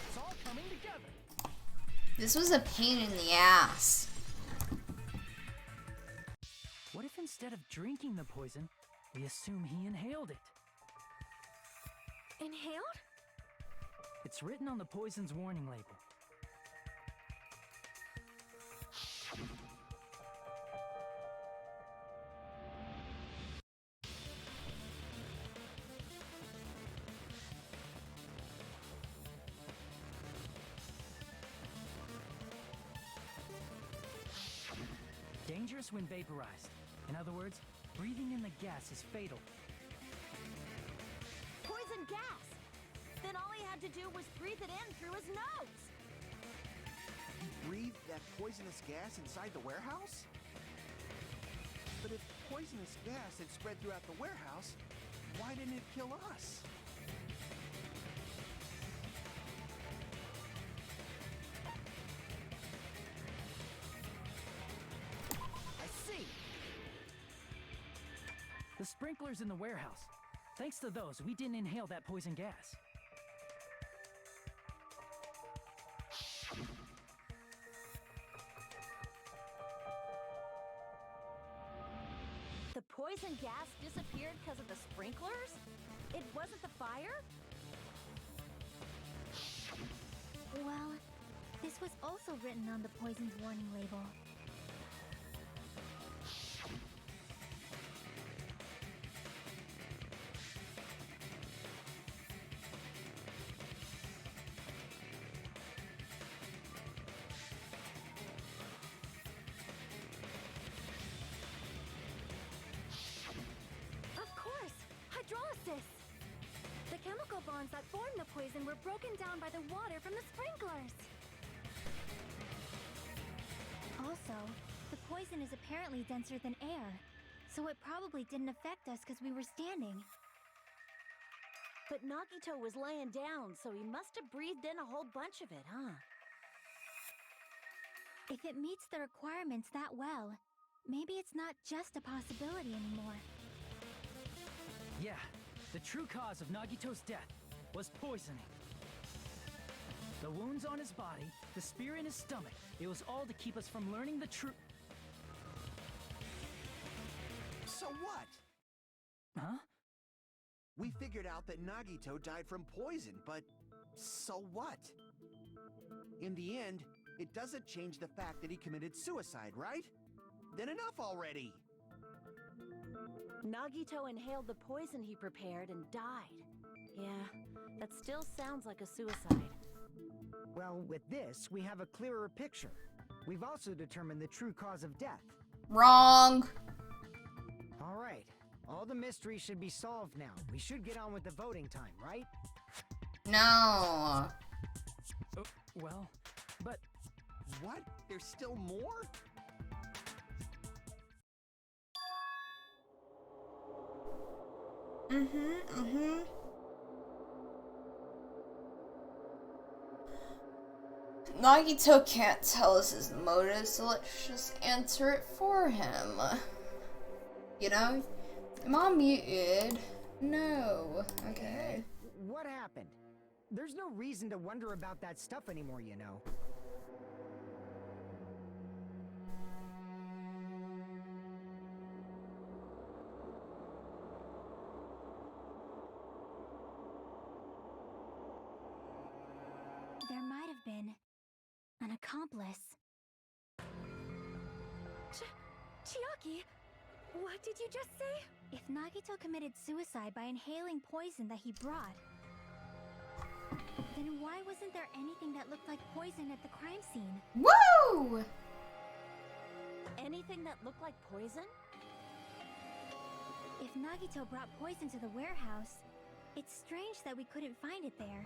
It's all coming together. This was a pain in the ass. What if instead of drinking the poison, we assume he inhaled it? Inhaled? It's written on the poison's warning label. Dangerous when vaporized. In other words, breathing in the gas is fatal. Poison gas! Then all he had to do was breathe it in through his nose! Breathe that poisonous gas inside the warehouse? But if poisonous gas had spread throughout the warehouse, why didn't it kill us? I see! The sprinklers in the warehouse. Thanks to those, we didn't inhale that poison gas. The poison gas disappeared because of the sprinklers? It wasn't the fire? Well, this was also written on the poison's warning label. Of course! Hydrolysis! The chemical bonds that formed the poison were broken down by the water from the sprinklers. Also, the poison is apparently denser than air, so it probably didn't affect us because we were standing. But Nagito was laying down, so he must have breathed in a whole bunch of it, huh? If it meets the requirements that well, maybe it's not just a possibility anymore. Yeah, the true cause of Nagito's death was poisoning. The wounds on his body, the spear in his stomach, it was all to keep us from learning the truth. So what? Huh? We figured out that Nagito died from poison, but so what? In the end, it doesn't change the fact that he committed suicide, right? Then enough already! Nagito inhaled the poison he prepared and died. Yeah, that still sounds like a suicide. Well, with this, we have a clearer picture. We've also determined the true cause of death. Wrong. All right. All the mysteries should be solved now. We should get on with the voting time, right? No. Oh, well, but What? There's still more? Nagito can't tell us his motive, so let's just answer it for him. You know? I'm all muted. No. Okay. What happened? There's no reason to wonder about that stuff anymore, you know. There might have been an accomplice. Chiaki, what did you just say? If Nagito committed suicide by inhaling poison that he brought, then why wasn't there anything that looked like poison at the crime scene? Woo! Anything that looked like poison? If Nagito brought poison to the warehouse, it's strange that we couldn't find it there.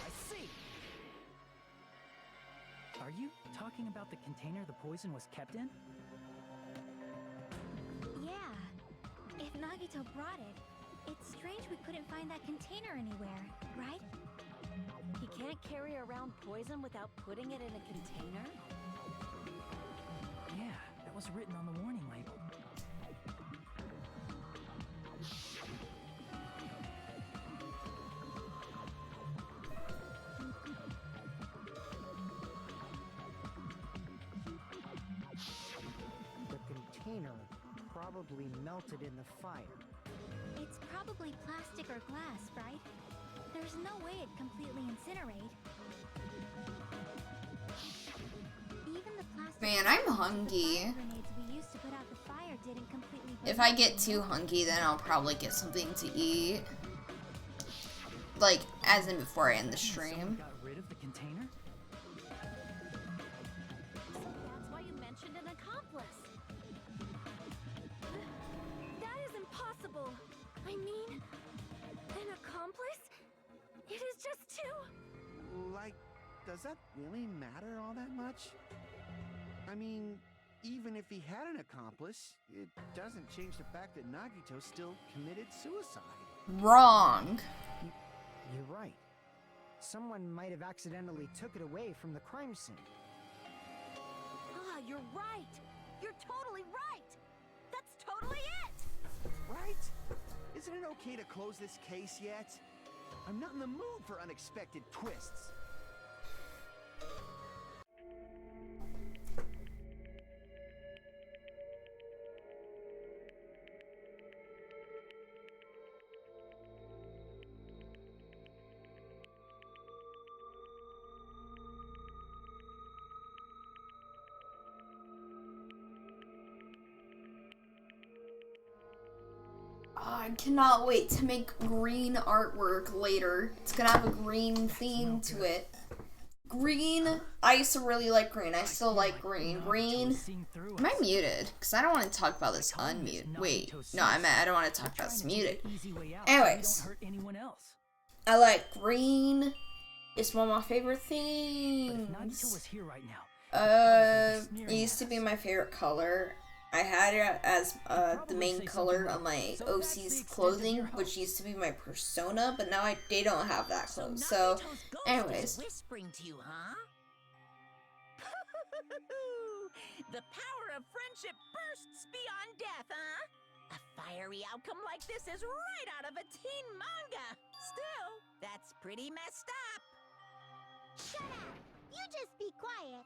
I see. Are you talking about the container the poison was kept in? Yeah. If Nagito brought it, it's strange we couldn't find that container anywhere, right? He can't carry around poison without putting it in a container? Yeah, that was written on the warning label. The container probably melted in the fire. It's probably plastic or glass, right? There's no way it'd completely incinerate. Even the plastic Man, I'm fire hungry. grenades we used to put out the fire didn't completely If burn I get up. too hungry, then I'll probably get something to eat. Like, as in before I end the Someone stream. got rid of the container? So that's why you mentioned an accomplice. That is impossible. I mean, an accomplice? It is just two. Like, does that really matter all that much? I mean, even if he had an accomplice, it doesn't change the fact that Nagito still committed suicide. Wrong. You're right. Someone might have accidentally took it away from the crime scene. Ah, you're right. You're totally right. That's totally it. Right? Isn't it okay to close this case yet? I'm not in the mood for unexpected twists. I cannot wait to make green artwork later. It's gonna have a green theme to it. Green. I used to really like green. I still like green. Green. Am I muted? Because I don't want to talk about this unmuted. Wait. No, I don't want to talk about this muted. Anyways. I like green. It's one of my favorite things. Nagito was here right now. It used to be my favorite color. I had it as the main color of my OC's clothing, which used to be my persona, but now they don't have that clothes. So, Nagito's ghost anyways. is whispering to you, huh? The power of friendship bursts beyond death, huh? A fiery outcome like this is right out of a teen manga. Still, that's pretty messed up. Shut up! You just be quiet.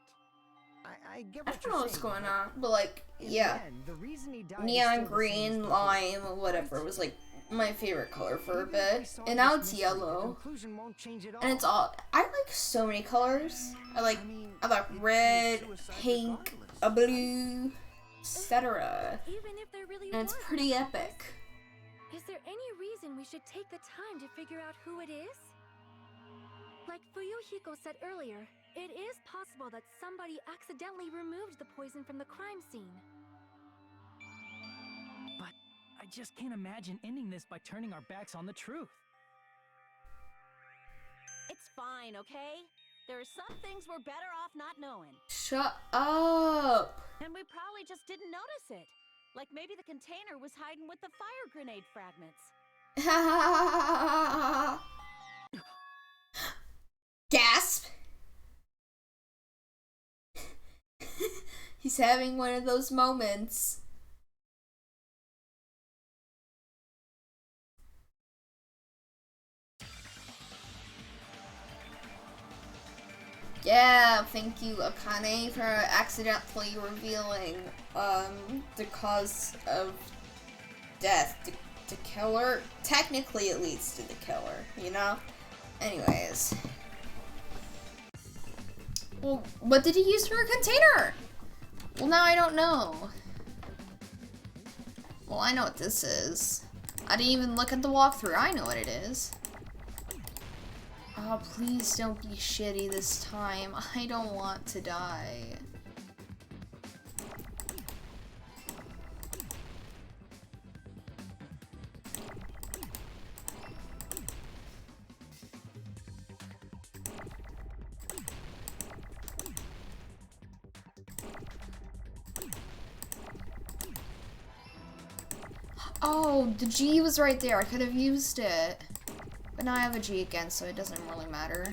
I get I what don't you're know what's saying, going but on, but like, in the yeah. end, the reason he died is Neon still the same as green, before. lime, whatever was like my favorite color for a Even if we bit. solve And now this it's mystery, the yellow. conclusion won't change at all. And it's all, I like so many colors. I like red, pink, a blue, etc. Even if there really And it's was pretty an accomplice, epic. Is there any reason we should take the time to figure out who it is? Like Fuyuhiko said earlier, it is possible that somebody accidentally removed the poison from the crime scene. But I just can't imagine ending this by turning our backs on the truth. It's fine, okay? There are some things we're better off not knowing. Shut up. And we probably just didn't notice it. Like maybe the container was hiding with the fire grenade fragments. Gasp. He's having one of those moments. Yeah, thank you, Akane, for accidentally revealing the cause of death. The killer. Technically, it leads to the killer, you know? Anyways. Well, what did he use for a container? Well, now I don't know. Well, I know what this is. I didn't even look at the walkthrough. I know what it is. Oh, please don't be shitty this time. I don't want to die. Oh, the G was right there. I could have used it. But now I have a G again, so it doesn't really matter.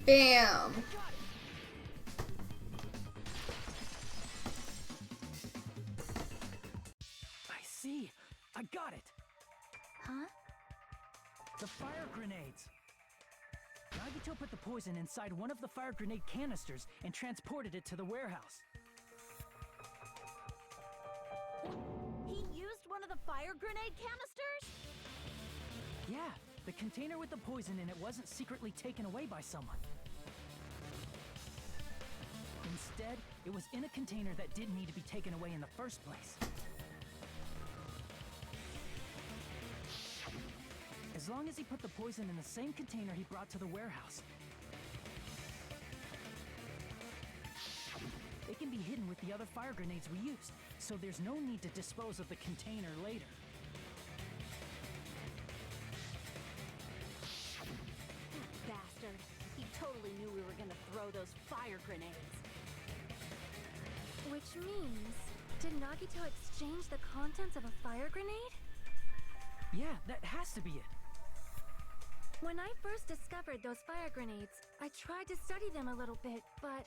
Bam! I see. I got it. Huh? The fire grenades. Nagito put the poison inside one of the fire grenade canisters and transported it to the warehouse. He used one of the fire grenade canisters? Yeah, the container with the poison in it wasn't secretly taken away by someone. Instead, it was in a container that didn't need to be taken away in the first place. As long as he put the poison in the same container he brought to the warehouse. They can be hidden with the other fire grenades we used, so there's no need to dispose of the container later. Bastard. He totally knew we were gonna throw those fire grenades. Which means, did Nagito exchange the contents of a fire grenade? Yeah, that has to be it. When I first discovered those fire grenades, I tried to study them a little bit, but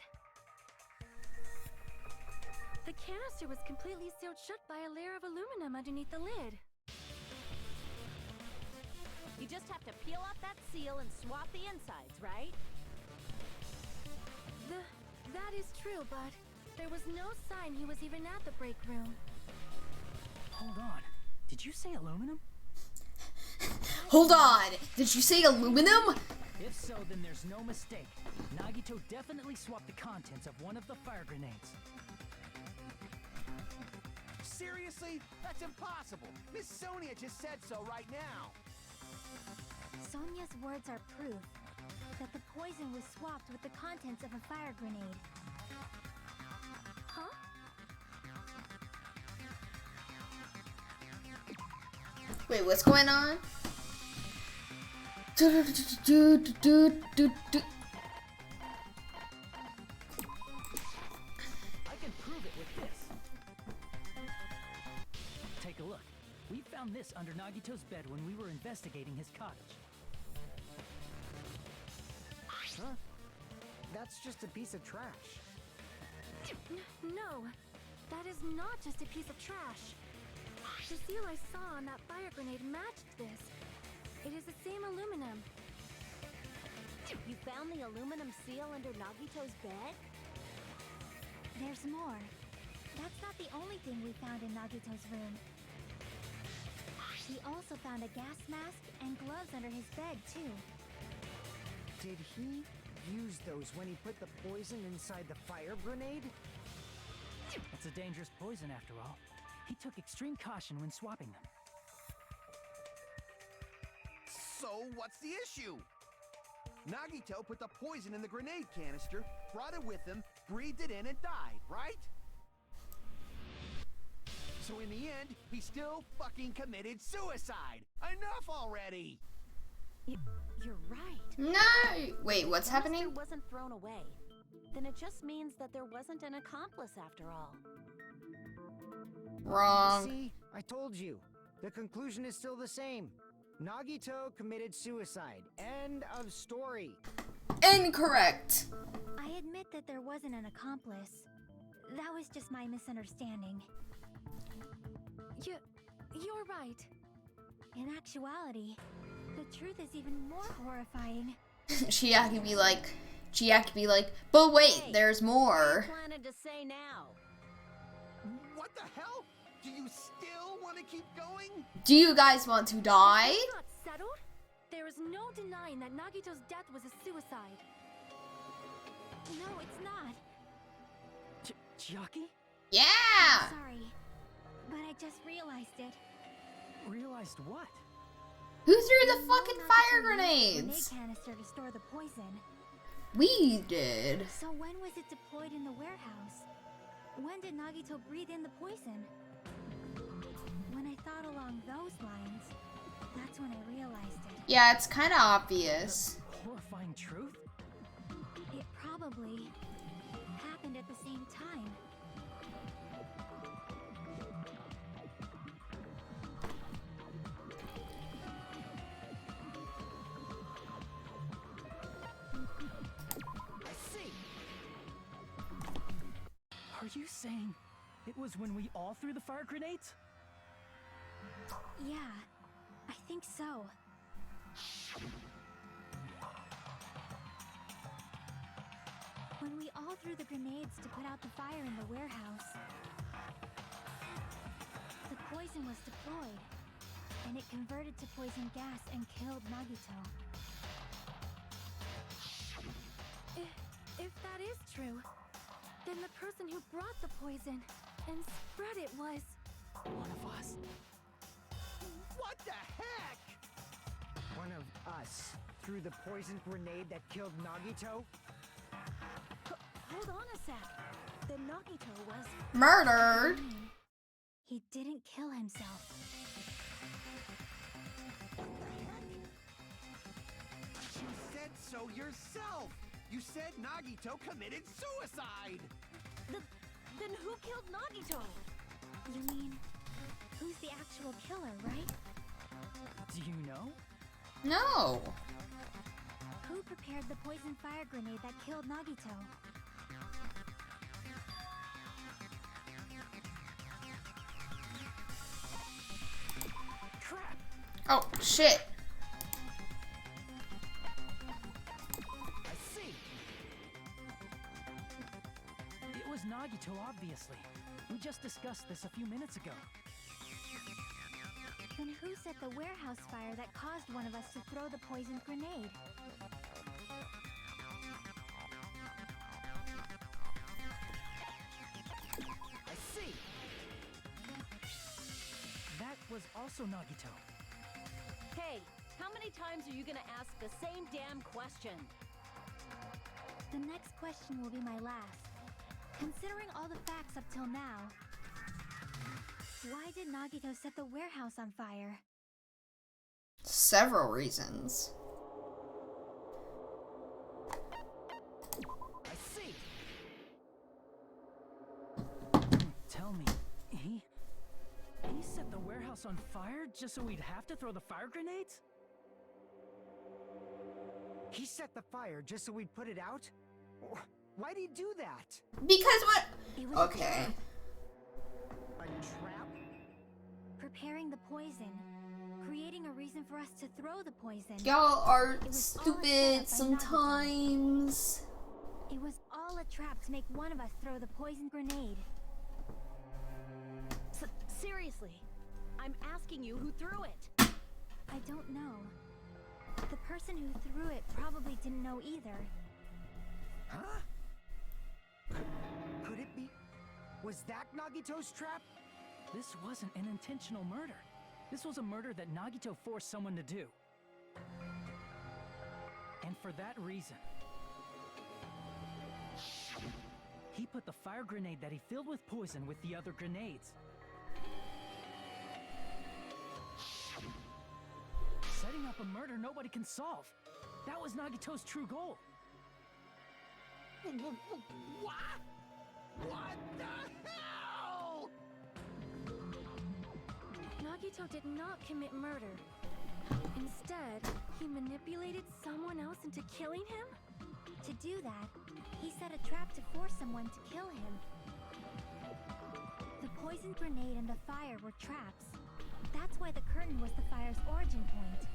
the canister was completely sealed shut by a layer of aluminum underneath the lid. You just have to peel off that seal and swap the insides, right? That is true, but there was no sign he was even at the break room. Hold on. Did you say aluminum? Hold on! Did you say aluminum? If so, then there's no mistake. Nagito definitely swapped the contents of one of the fire grenades. Seriously? That's impossible. Miss Sonia just said so right now. Sonia's words are proof that the poison was swapped with the contents of a fire grenade. Huh? Wait, what's going on? Do. I can prove it with this. Take a look. We found this under Nagito's bed when we were investigating his cottage. Huh? That's just a piece of trash. No, that is not just a piece of trash. The seal I saw on that fire grenade matched this. It is the same aluminum. You found the aluminum seal under Nagito's bed? There's more. That's not the only thing we found in Nagito's room. We also found a gas mask and gloves under his bed, too. Did he used those when he put the poison inside the fire grenade? It's a dangerous poison after all. He took extreme caution when swapping them. So, what's the issue? Nagito put the poison in the grenade canister, brought it with him, breathed it in, and died, right? So in the end, he still fucking committed suicide! Enough already! You're right. No! Wait, what's The happening? canister wasn't thrown away. Then it just means that there wasn't an accomplice after all. Wrong. See, I told you. The conclusion is still the same. Nagito committed suicide. End of story. Incorrect. I admit that there wasn't an accomplice. That was just my misunderstanding. You're right. In actuality, the truth is even more horrifying. Chiaki be like, but wait, Hey, there's What more. are you planning to say now? What the hell? Do you still want to keep going? Do you guys want to die? It's not settled. There is no denying that Nagito's death was a suicide. No, it's not. Chiaki? Yeah! Sorry, but I just realized it. Realized what? Who threw the You know fucking Nagito fire used the grenades? grenade canister to store the poison. We did. So when was it deployed in the warehouse? When did Nagito breathe in the poison? When I thought along those lines, that's when I realized it. Yeah, it's kind of obvious. Horrifying truth? It probably happened at the same time. I see. Are you saying it was when we all threw the fire grenades? Yeah, I think so. When we all threw the grenades to put out the fire in the warehouse, the poison was deployed, and it converted to poison gas and killed Nagito. If that is true, then the person who brought the poison and spread it was... One of us? What the heck? One of us threw the poison grenade that killed Nagito? Hold on a sec. Then Nagito was... Murdered. He didn't kill himself. You said so yourself! You said Nagito committed suicide! Then who killed Nagito? You mean, who's the actual killer, right? Do you know? No. Who prepared the poison fire grenade that killed Nagito? Crap! Oh, shit. I see. It was Nagito, obviously. We just discussed this a few minutes ago. Then who set the warehouse fire that caused one of us to throw the poisoned grenade? I see. That was also Nagito. Hey, how many times are you gonna ask the same damn question? The next question will be my last. Considering all the facts up till now, why did Nagito set the warehouse on fire? Several reasons. I see. Tell me, he set the warehouse on fire just so we'd have to throw the fire grenades? He set the fire just so we'd put it out? Why'd he do that? Because what? It was Okay. A trap? preparing the poison, creating a reason for us to throw the poison. Y'all are was all set stupid up by sometimes. It was all a trap to make one of us throw the poison grenade. Seriously, I'm asking you who threw it. I don't know. The person who threw it probably didn't know either. Was that Nagito's trap? This wasn't an intentional murder. This was a murder that Nagito forced someone to do. And for that reason, he put the fire grenade that he filled with poison with the other grenades. Setting up a murder nobody can solve. That was Nagito's true goal. What? What the hell? Nagito did not commit murder. Instead, he manipulated someone else into killing him? To do that, he set a trap to force someone to kill him. The poison grenade and the fire were traps. That's why the curtain was the fire's origin point.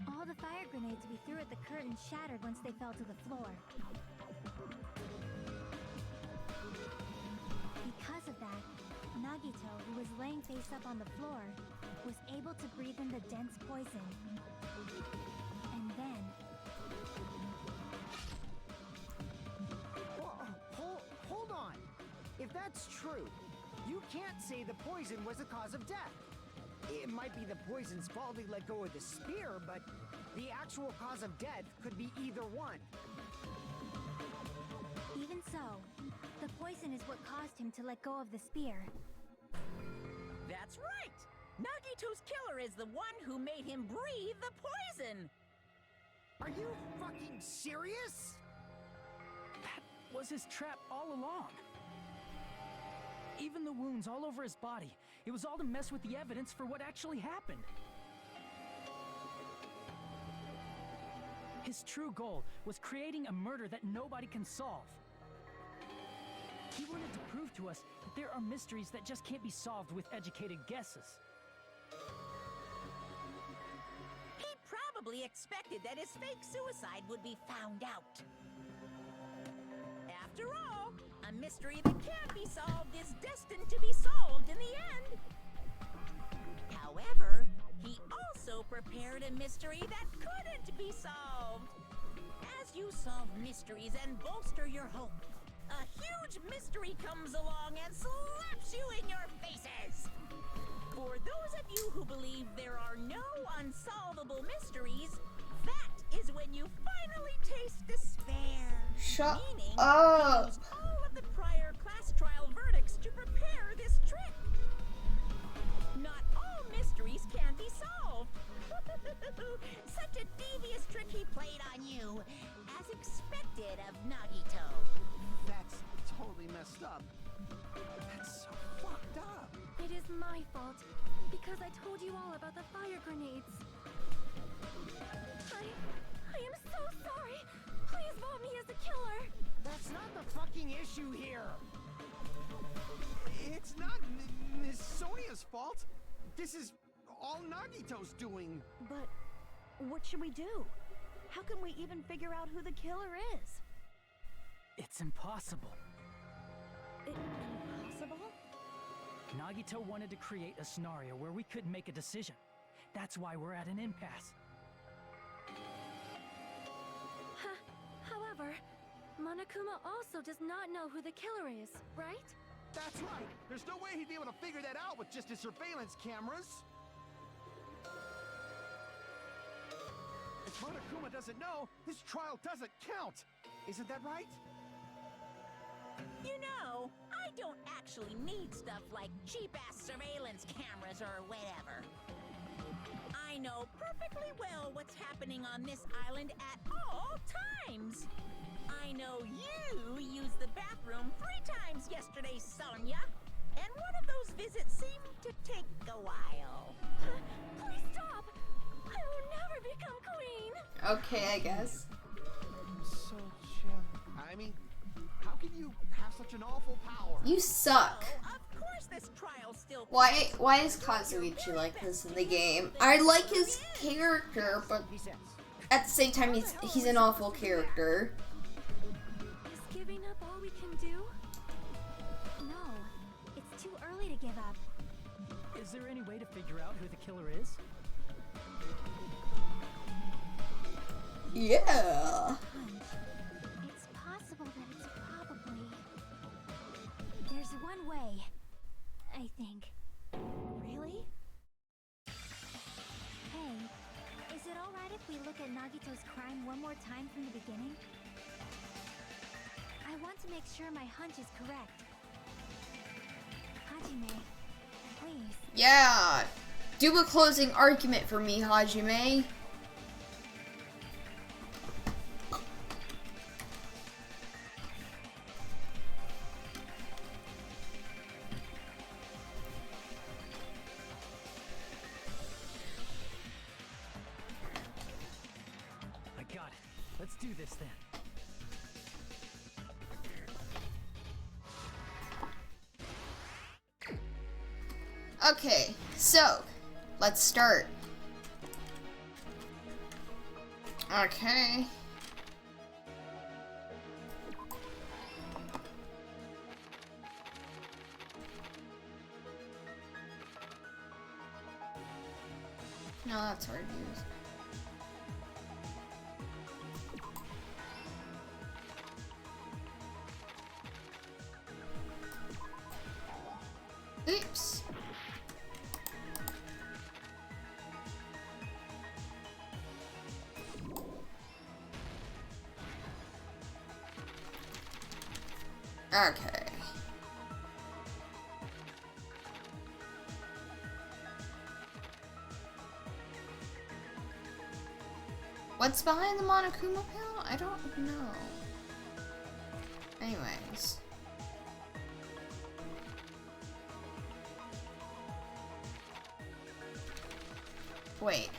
All the fire grenades we threw at the curtain shattered once they fell to the floor. Because of that, Nagito, who was laying face up on the floor, was able to breathe in the dense poison. And then... Hold on. If that's true, you can't say the poison was the cause of death. It might be the poison's fault he let go of the spear, but the actual cause of death could be either one. Even so, the poison is what caused him to let go of the spear. That's right! Nagito's killer is the one who made him breathe the poison! Are you fucking serious? That was his trap all along. Even the wounds all over his body, it was all to mess with the evidence for what actually happened. His true goal was creating a murder that nobody can solve. He wanted to prove to us that there are mysteries that just can't be solved with educated guesses. He probably expected that his fake suicide would be found out. After all, a mystery that can't be solved is destined to be solved in the end. However, he also prepared a mystery that couldn't be solved. As you solve mysteries and bolster your hope, a huge mystery comes along and slaps you in your faces! For those of you who believe there are no unsolvable mysteries, that is when you finally taste despair. Shut Meaning, up! you used all of the prior class trial verdicts to prepare this trick. Not all mysteries can be solved. Such a devious trick he played on you, as expected of Nagito. That's totally messed up. That's so fucked up. It is my fault, because I told you all about the fire grenades. I am so sorry. Please vote me as the killer. That's not the fucking issue here. It's not Miss Sonia's fault. This is all Nagito's doing. But what should we do? How can we even figure out who the killer is? It's impossible. Impossible? Nagito wanted to create a scenario where we couldn't make a decision. That's why we're at an impasse. However, Monokuma also does not know who the killer is, right? That's right. There's no way he'd be able to figure that out with just his surveillance cameras. If Monokuma doesn't know, his trial doesn't count. Isn't that right? You know, I don't actually need stuff like cheap-ass surveillance cameras or whatever. I know perfectly well what's happening on this island at all times. I know you used the bathroom 3 times yesterday, Sonia. And one of those visits seemed to take a while. Please stop! I will never become queen! Okay, I guess. So chill. I mean, how can you have such an awful power? You suck. Oh, of course this trial still... Why is Kazuichi like this in the game? I like his character, but He says. at the same time he's an awful character. Is giving up all we can do? No, it's too early to give up. Is there any way to figure out who the killer is? Yeah. It's possible that it's probably... There's one way, I think. Really? Hey, is it alright if we look at Nagito's crime one more time from the beginning? I want to make sure my hunch is correct. Hajime, please. Yeah. Do a closing argument for me, Hajime. I got it. Let's do this then. Okay, so let's start. Okay. No, that's hard to use. Oops. Okay. What's behind the Monokuma panel? I don't know. Anyways. Wait.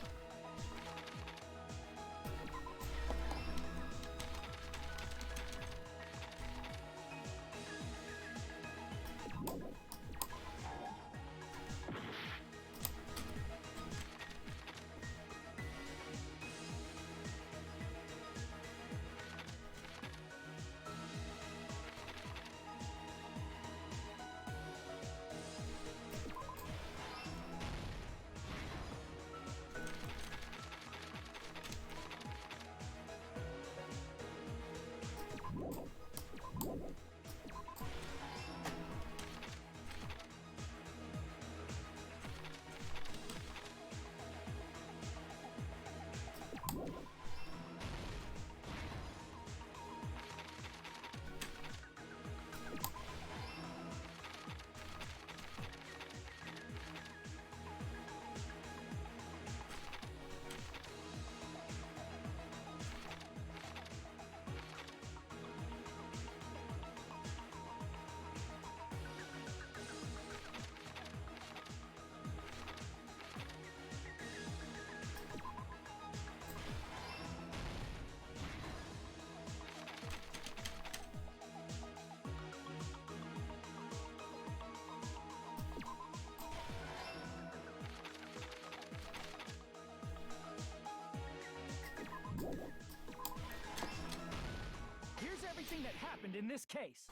Here's everything that happened in this case.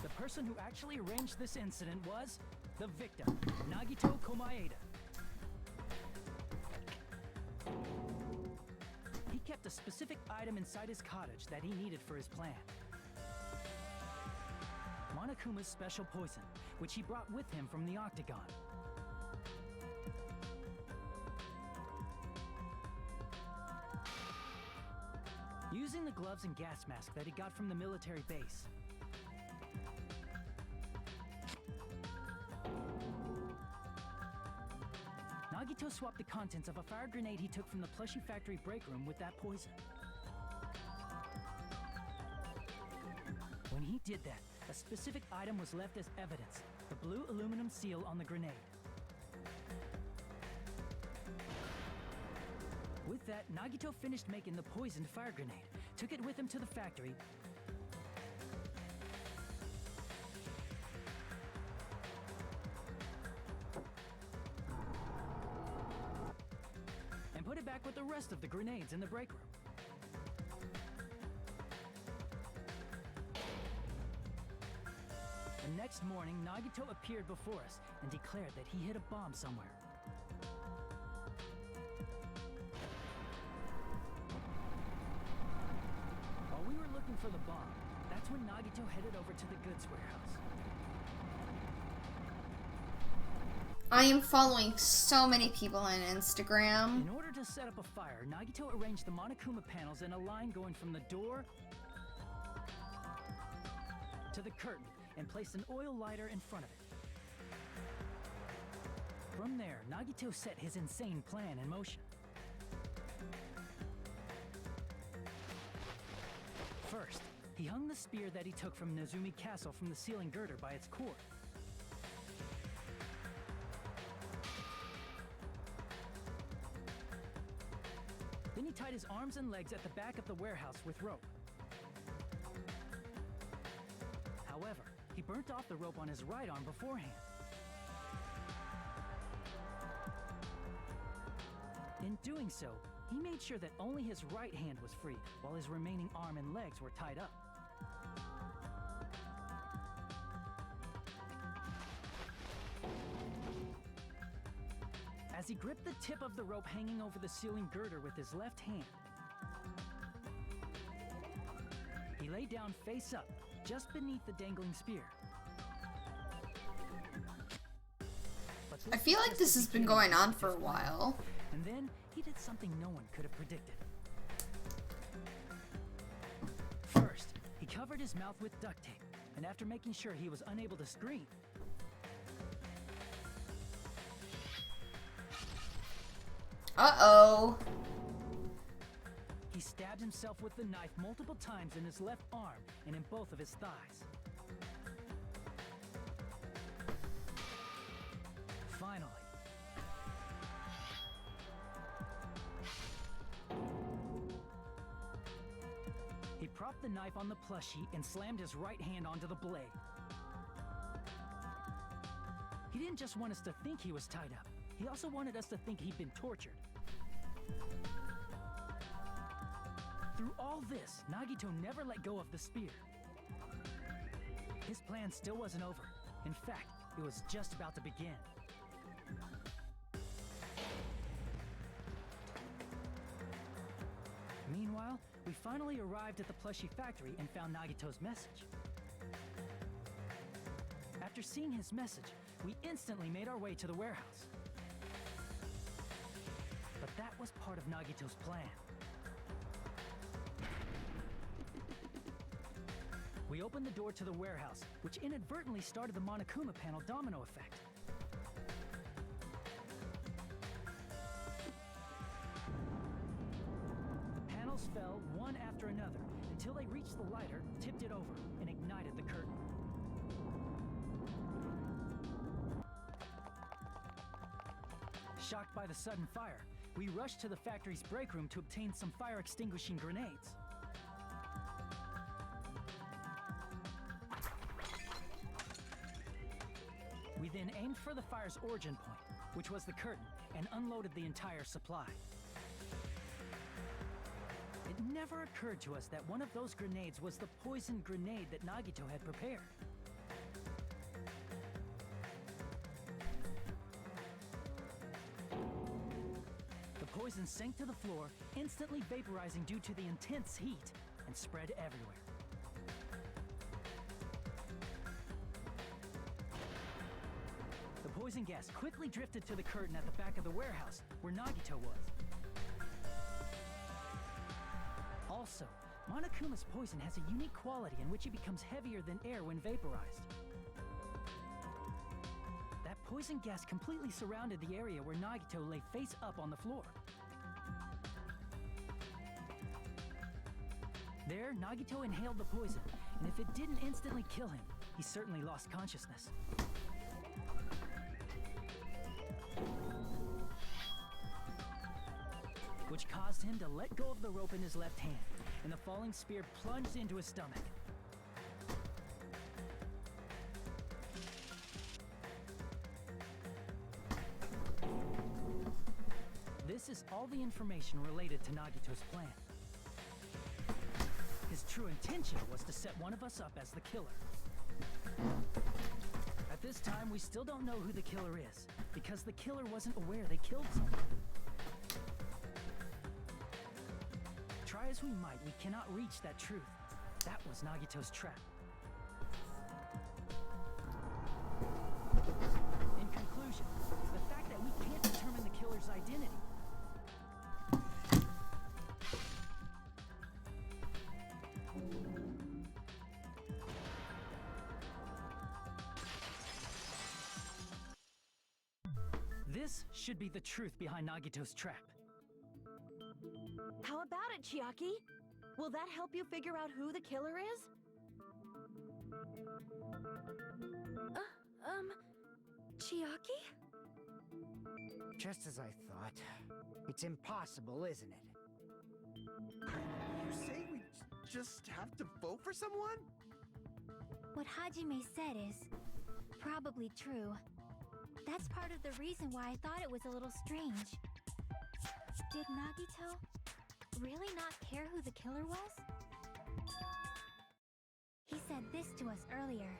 The person who actually arranged this incident was the victim, Nagito Komaeda. He kept a specific item inside his cottage that he needed for his plan. Monokuma's special poison, which he brought with him from the Octagon. Using the gloves and gas mask that he got from the military base. Nagito swapped the contents of a fire grenade he took from the plushie factory break room with that poison. When he did that, a specific item was left as evidence, the blue aluminum seal on the grenade. With that, Nagito finished making the poisoned fire grenade, took it with him to the factory, and put it back with the rest of the grenades in the break room. The next morning, Nagito appeared before us and declared that he hid a bomb somewhere. While we were looking for the bomb, that's when Nagito headed over to the goods warehouse. I am following so many people on Instagram. In order to set up a fire, Nagito arranged the Monokuma panels in a line going from the door to the curtain and placed an oil lighter in front of it. From there, Nagito set his insane plan in motion. First, he hung the spear that he took from Nezumi Castle from the ceiling girder by its cord. Then he tied his arms and legs at the back of the warehouse with rope. However, he burnt off the rope on his right arm beforehand. In doing so, he made sure that only his right hand was free, while his remaining arm and legs were tied up. As he gripped the tip of the rope hanging over the ceiling girder with his left hand, he lay down face up, just beneath the dangling spear. I feel like this has been going on for a while. And then he did something no one could have predicted. First, he covered his mouth with duct tape, and after making sure he was unable to scream, uh-oh. he stabbed himself with the knife multiple times in his left arm and in both of his thighs. Finally, he propped the knife on the plushie and slammed his right hand onto the blade. He didn't just want us to think he was tied up. He also wanted us to think he'd been tortured. Through all this, Nagito never let go of the spear. His plan still wasn't over. In fact, it was just about to begin. Meanwhile, we finally arrived at the plushie factory and found Nagito's message. After seeing his message, we instantly made our way to the warehouse. But that was part of Nagito's plan. We opened the door to the warehouse, which inadvertently started the Monokuma panel domino effect. Panels fell one after another until they reached the lighter, tipped it over, and ignited the curtain. Shocked by the sudden fire, we rushed to the factory's break room to obtain some fire-extinguishing grenades. We then aimed for the fire's origin point, which was the curtain, and unloaded the entire supply. It never occurred to us that one of those grenades was the poisoned grenade that Nagito had prepared. The poison sank to the floor, instantly vaporizing due to the intense heat, and spread everywhere. The poison gas quickly drifted to the curtain at the back of the warehouse, where Nagito was. Also, Monokuma's poison has a unique quality in which it becomes heavier than air when vaporized. That poison gas completely surrounded the area where Nagito lay face up on the floor. There, Nagito inhaled the poison, and if it didn't instantly kill him, he certainly lost consciousness. Which caused him to let go of the rope in his left hand, and the falling spear plunged into his stomach. This is all the information related to Nagito's plan. His true intention was to set one of us up as the killer. At this time, we still don't know who the killer is, because the killer wasn't aware they killed someone. Try as we might, we cannot reach that truth. That was Nagito's trap. In conclusion, the fact that we can't determine the killer's identity. This should be the truth behind Nagito's trap. How about it, Chiaki? Will that help you figure out who the killer is? Chiaki? Just as I thought. It's impossible, isn't it? You say we just have to vote for someone? What Hajime said is probably true. That's part of the reason why I thought it was a little strange. Did Nagito really not care who the killer was? He said this to us earlier.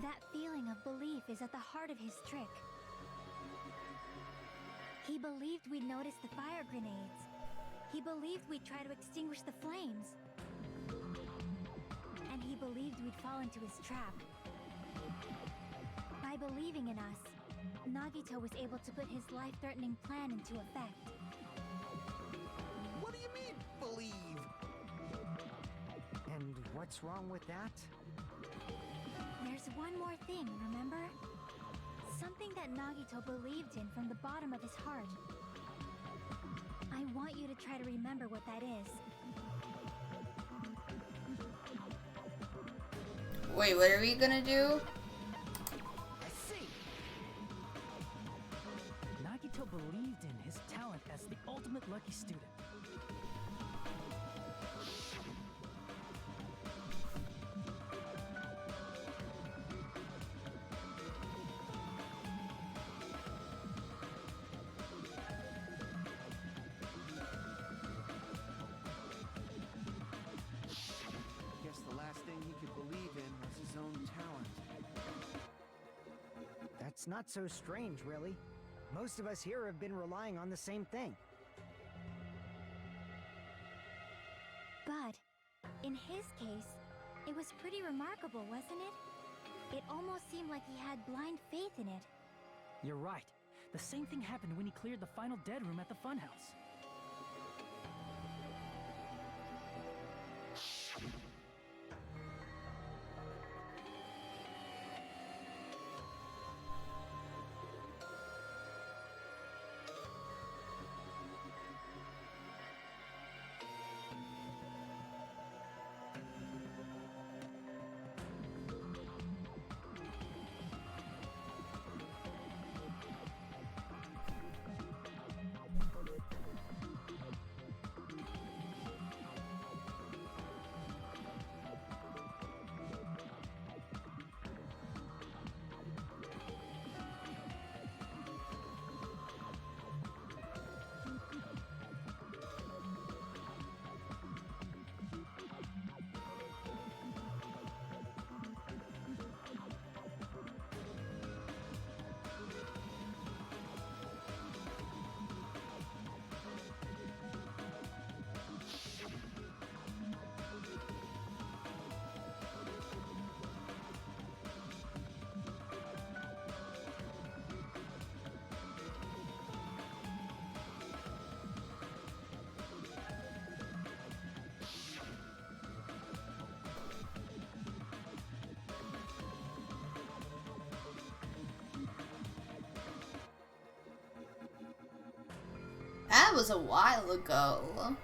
That feeling of belief is at the heart of his trick. He believed we'd notice the fire grenades. He believed we'd try to extinguish the flames. And he believed we'd fall into his trap. By believing in us, Nagito was able to put his life-threatening plan into effect. What do you mean, believe? And what's wrong with that? There's one more thing, remember? Something that Nagito believed in from the bottom of his heart. I want you to try to remember what that is. Wait, what are we gonna do? I see. Nagito believed in his talent as the ultimate lucky student. Guess the last thing he could believe in was his own talent. That's not so strange, really. Most of us here have been relying on the same thing. But, in his case, it was pretty remarkable, wasn't it? It almost seemed like he had blind faith in it. You're right. The same thing happened when he cleared the final dead room at the funhouse. That was a while ago.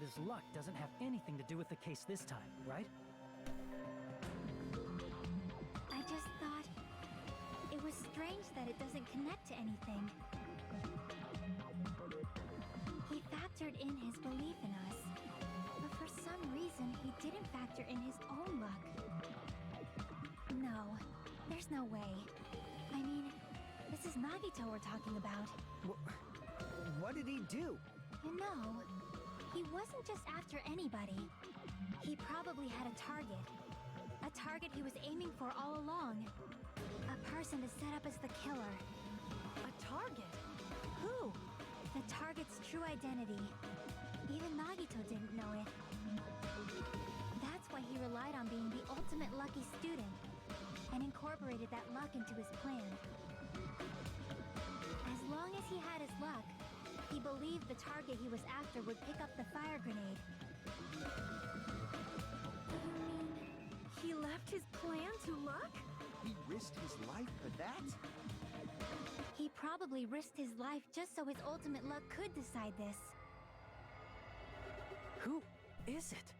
Nagito's luck doesn't have anything to do with the case this time, right? I just thought it was strange that it doesn't connect to anything. He factored in his belief in us, but for some reason he didn't factor in his own luck. No, there's no way. I mean, this is Nagito we're talking about. What did he do? You know, he wasn't just after anybody. He probably had a target. A target he was aiming for all along. A person to set up as the killer. A target? Who? The target's true identity. Even Nagito didn't know it. That's why he relied on being the ultimate lucky student and incorporated that luck into his plan. As long as he had his luck, he believed the target he was after would pick up the fire grenade. You mean he left his plan to luck? He risked his life for that? He probably risked his life just so his ultimate luck could decide this. Who is it?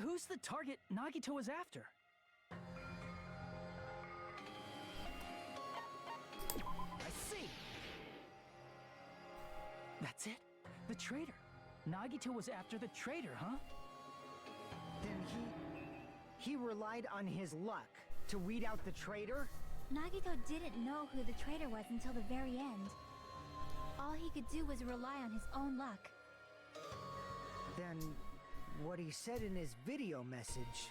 Who's the target Nagito was after? I see! That's it? The traitor. Nagito was after the traitor, huh? Then he relied on his luck to weed out the traitor? Nagito didn't know who the traitor was until the very end. All he could do was rely on his own luck. Then what he said in his video message.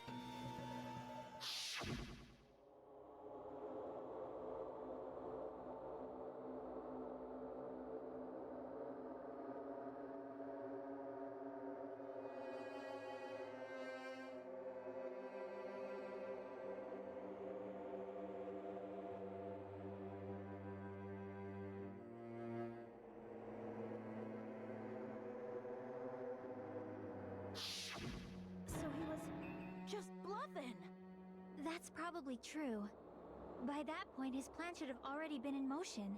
So he was just bluffing. That's probably true. By that point, his plan should have already been in motion.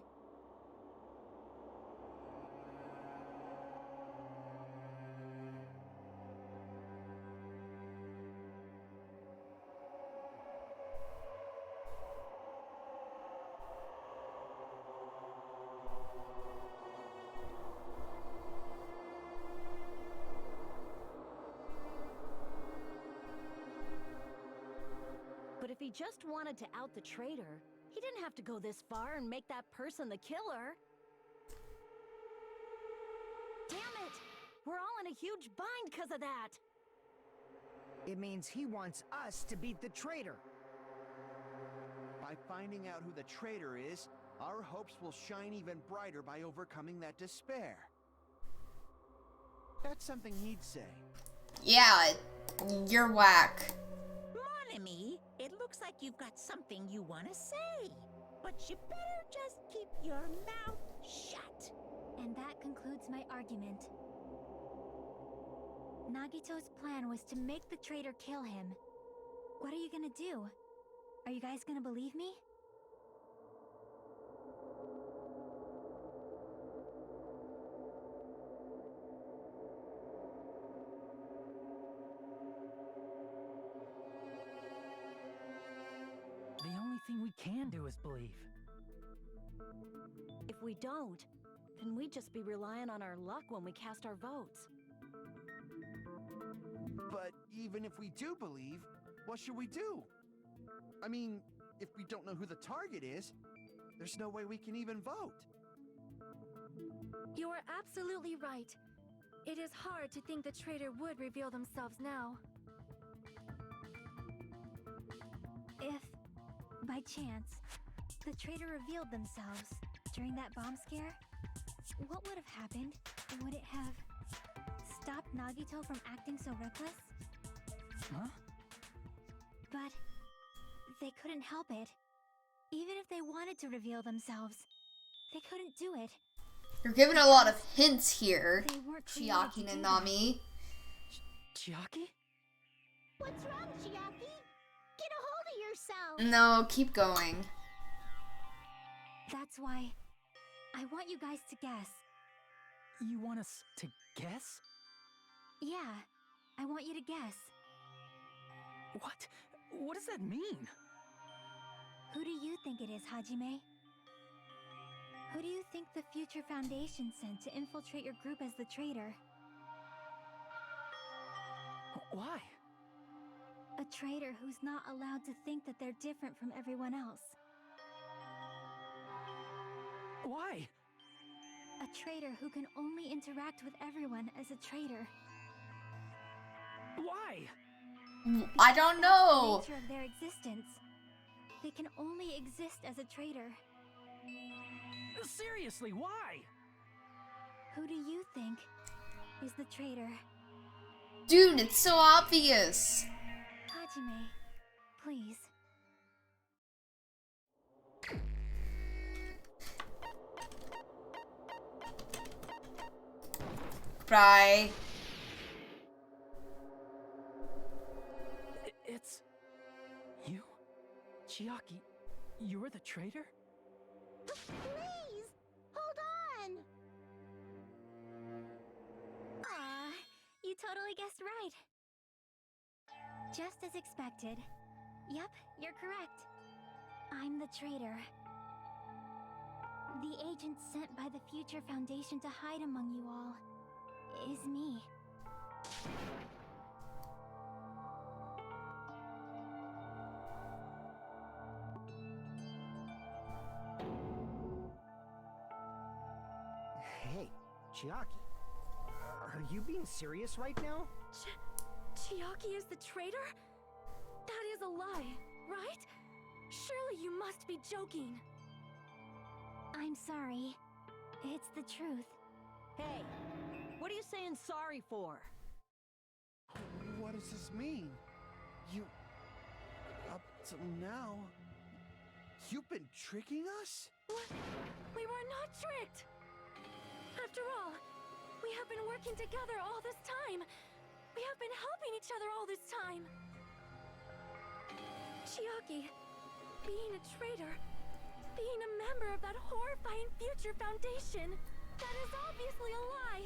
But if he just wanted to out the traitor, he didn't have to go this far and make that person the killer. Damn it! We're all in a huge bind because of that! It means he wants us to beat the traitor. By finding out who the traitor is, our hopes will shine even brighter by overcoming that despair. That's something he'd say. Yeah, you're whack. Mon ami, it looks like you've got something you want to say. But you better just keep your mouth shut. And that concludes my argument. Nagito's plan was to make the traitor kill him. What are you gonna do? Are you guys gonna believe me? The only thing we can do is believe. If we don't, then we'd just be relying on our luck when we cast our votes. But even if we do believe, what should we do? I mean, if we don't know who the target is, there's no way we can even vote. You are absolutely right. It is hard to think the traitor would reveal themselves now. If, by chance, the traitor revealed themselves during that bomb scare, what would have happened? Would it have stopped Nagito from acting so reckless? Huh? But they couldn't help it. Even if they wanted to reveal themselves, they couldn't do it. You're giving a lot of hints here, They weren't created Chiaki to do and that. Nami. Chiaki? What's wrong, Chiaki? Get a hold of yourself! No, keep going. That's why I want you guys to guess. You want us to guess? Yeah, I want you to guess. What? What does that mean? Who do you think it is, Hajime? Who do you think the Future Foundation sent to infiltrate your group as the traitor? Why? A traitor who's not allowed to think that they're different from everyone else. Why? A traitor who can only interact with everyone as a traitor. Why? I don't know. The nature of their existence. They can only exist as a traitor. Seriously, why? Who do you think is the traitor? Dude, it's so obvious. Hajime, please. Right. It's... you? Chiaki, you're the traitor? Please! Hold on! Aw, you totally guessed right. Just as expected. Yep, you're correct. I'm the traitor. The agent sent by the Future Foundation to hide among you all is me. Hey, Chiaki. Are you being serious right now? Chiaki is the traitor? That is a lie, right? Surely you must be joking. I'm sorry. It's the truth. Hey, what are you saying sorry for? What does this mean? You... Up till now... You've been tricking us? What? We were not tricked! After all, we have been working together all this time. We have been helping each other all this time. Chiaki, being a traitor, being a member of that horrifying Future Foundation, that is obviously a lie.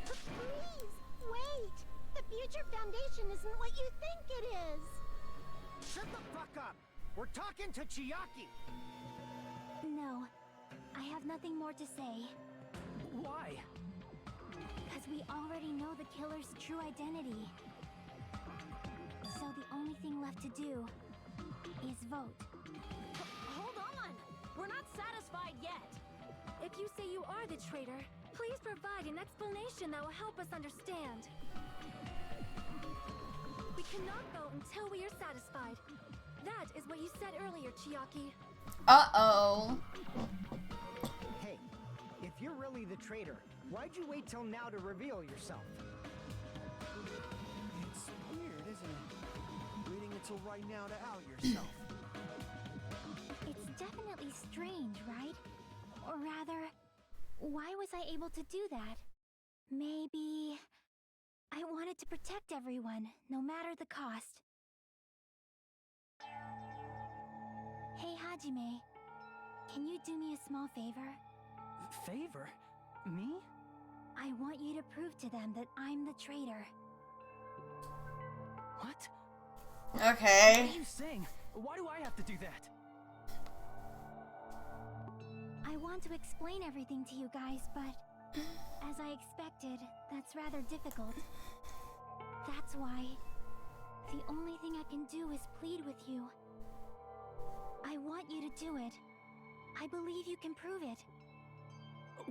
Please, wait! The Future Foundation isn't what you think it is! Shut the fuck up! We're talking to Chiaki! No, I have nothing more to say. Why? Because we already know the killer's true identity. So the only thing left to do is vote. Hold on! We're not satisfied yet! If you say you are the traitor, please provide an explanation that will help us understand. We cannot vote until we are satisfied. That is what you said earlier, Chiaki. Uh-oh. Hey, if you're really the traitor, why'd you wait till now to reveal yourself? It's weird, isn't it? Waiting until right now to out yourself. It's definitely strange, right? Or rather, why was I able to do that? Maybe... I wanted to protect everyone, no matter the cost. Hey, Hajime. Can you do me a small favor? Favor? Me? I want you to prove to them that I'm the traitor. What? Okay. What are you saying? Why do I have to do that? I want to explain everything to you guys, but... as I expected, that's rather difficult. That's why... the only thing I can do is plead with you. I want you to do it. I believe you can prove it.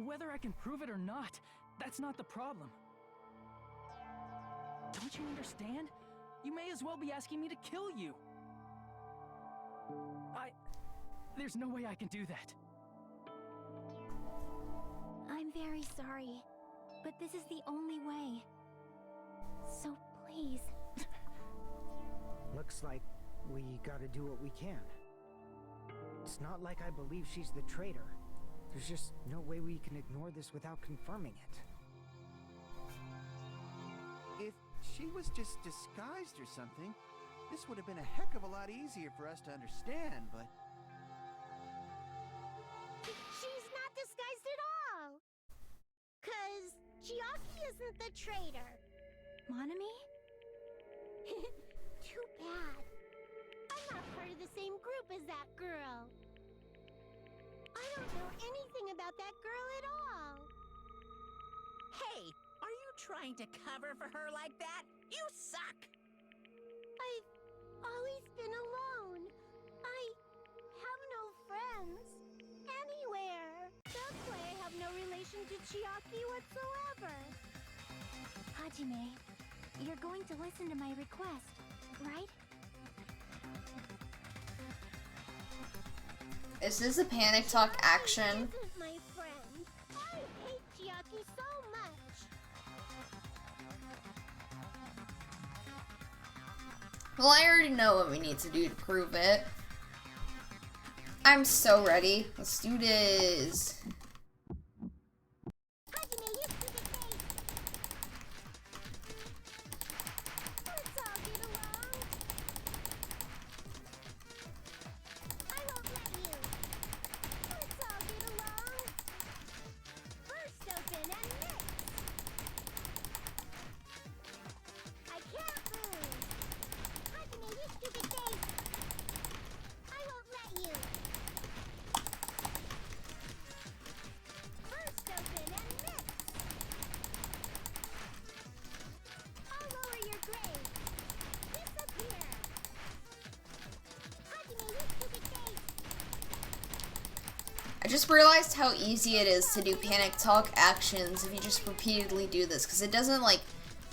Whether I can prove it or not, that's not the problem. Don't you understand? You may as well be asking me to kill you. There's no way I can do that. I'm very sorry, but this is the only way. So please. Looks like we gotta do what we can. It's not like I believe she's the traitor. There's just no way we can ignore this without confirming it. If she was just disguised or something, this would have been a heck of a lot easier for us to understand, but... She's not disguised at all! 'Cause Chiaki is isn't the traitor. Monami? Too bad. I'm not part of the same group as that girl. I don't know anything about that girl at all. Hey, are you trying to cover for her like that? You suck! I've always been alone. I have no friends anywhere. That's why I have no relation to Chiaki whatsoever. Hajime, you're going to listen to my request, right? Is this a Panic Talk action? Isn't my friend. I hate Chiaki so much. Well, I already know what we need to do to prove it. I'm so ready. Let's do this. Hajime, you stupid face. Let's all get along. I won't let you. Let's all get along. First open and mix. I can't lose. Hajime, you stupid face. I won't let you. First open and mix. I'll lower your grade. Disappear. Hajime, you stupid face. I just realized how easy it is to do Panic Talk actions if you just repeatedly do this, because it doesn't like,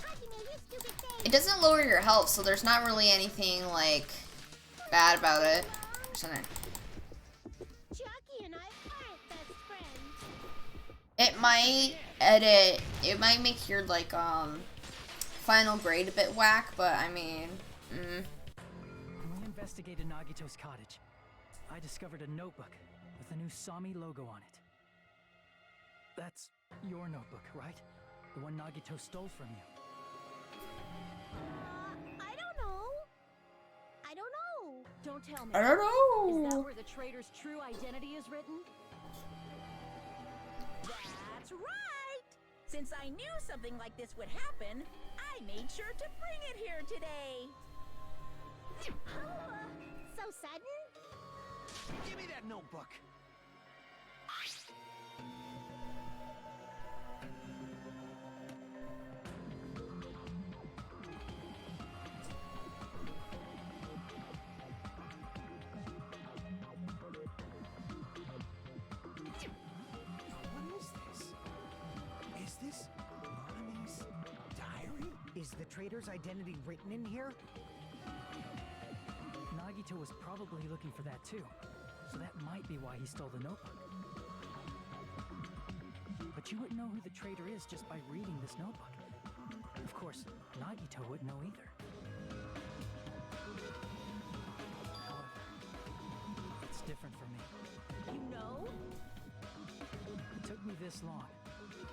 Hajime, you stupid face. it doesn't lower your health, so there's not really anything like bad about it. Or something. Chiaki and I aren't best friends. It might make your like final grade a bit whack, but I mean, When we investigated Nagito's cottage, I discovered a notebook with a new Sami logo on it. That's your notebook, right? The one Nagito stole from you. I don't know. I don't know. Don't tell me. I don't Is that know. where the traitor's true identity is written? That's right! Since I knew something like this would happen, I made sure to bring it here today. So sudden? Give me that notebook. What is this? Is this Monami's diary? Is the traitor's identity written in here? Nagito was probably looking for that too, so that might be why he stole the notebook. But you wouldn't know who the traitor is just by reading this notebook. Of course, Nagito wouldn't know either. However, it's different for me. You know? It took me this long,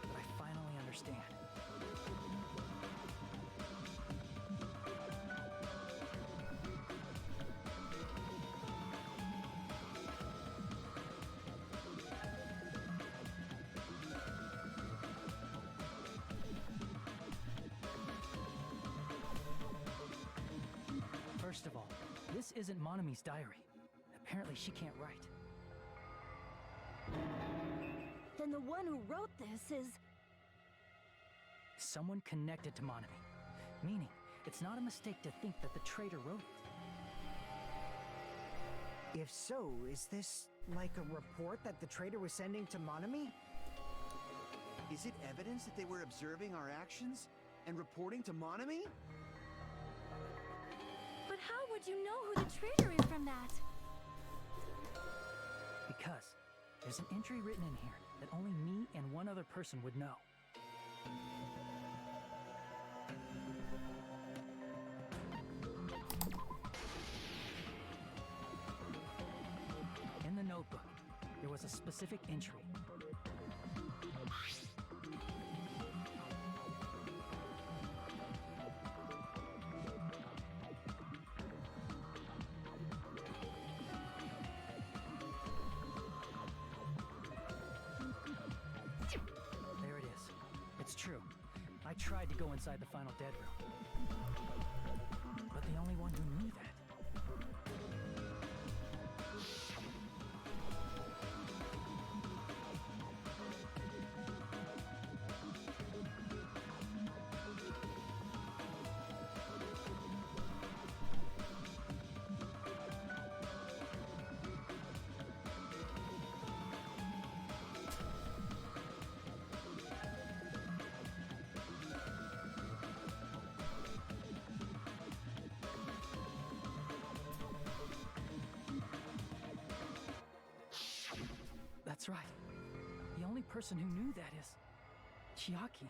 but I finally understand. First of all, this isn't Monami's diary. Apparently she can't write. Then the one who wrote this is... Someone connected to Monami. Meaning, it's not a mistake to think that the traitor wrote it. If so, is this like a report that the traitor was sending to Monami? Is it evidence that they were observing our actions and reporting to Monami? But how would you know who the traitor is from that? Because there's an entry written in here that only me and one other person would know. In the notebook, there was a specific entry. There it is. It's true. I tried to go inside the final dead room. But the only one who knew that. That's right. The only person who knew that is Chiaki.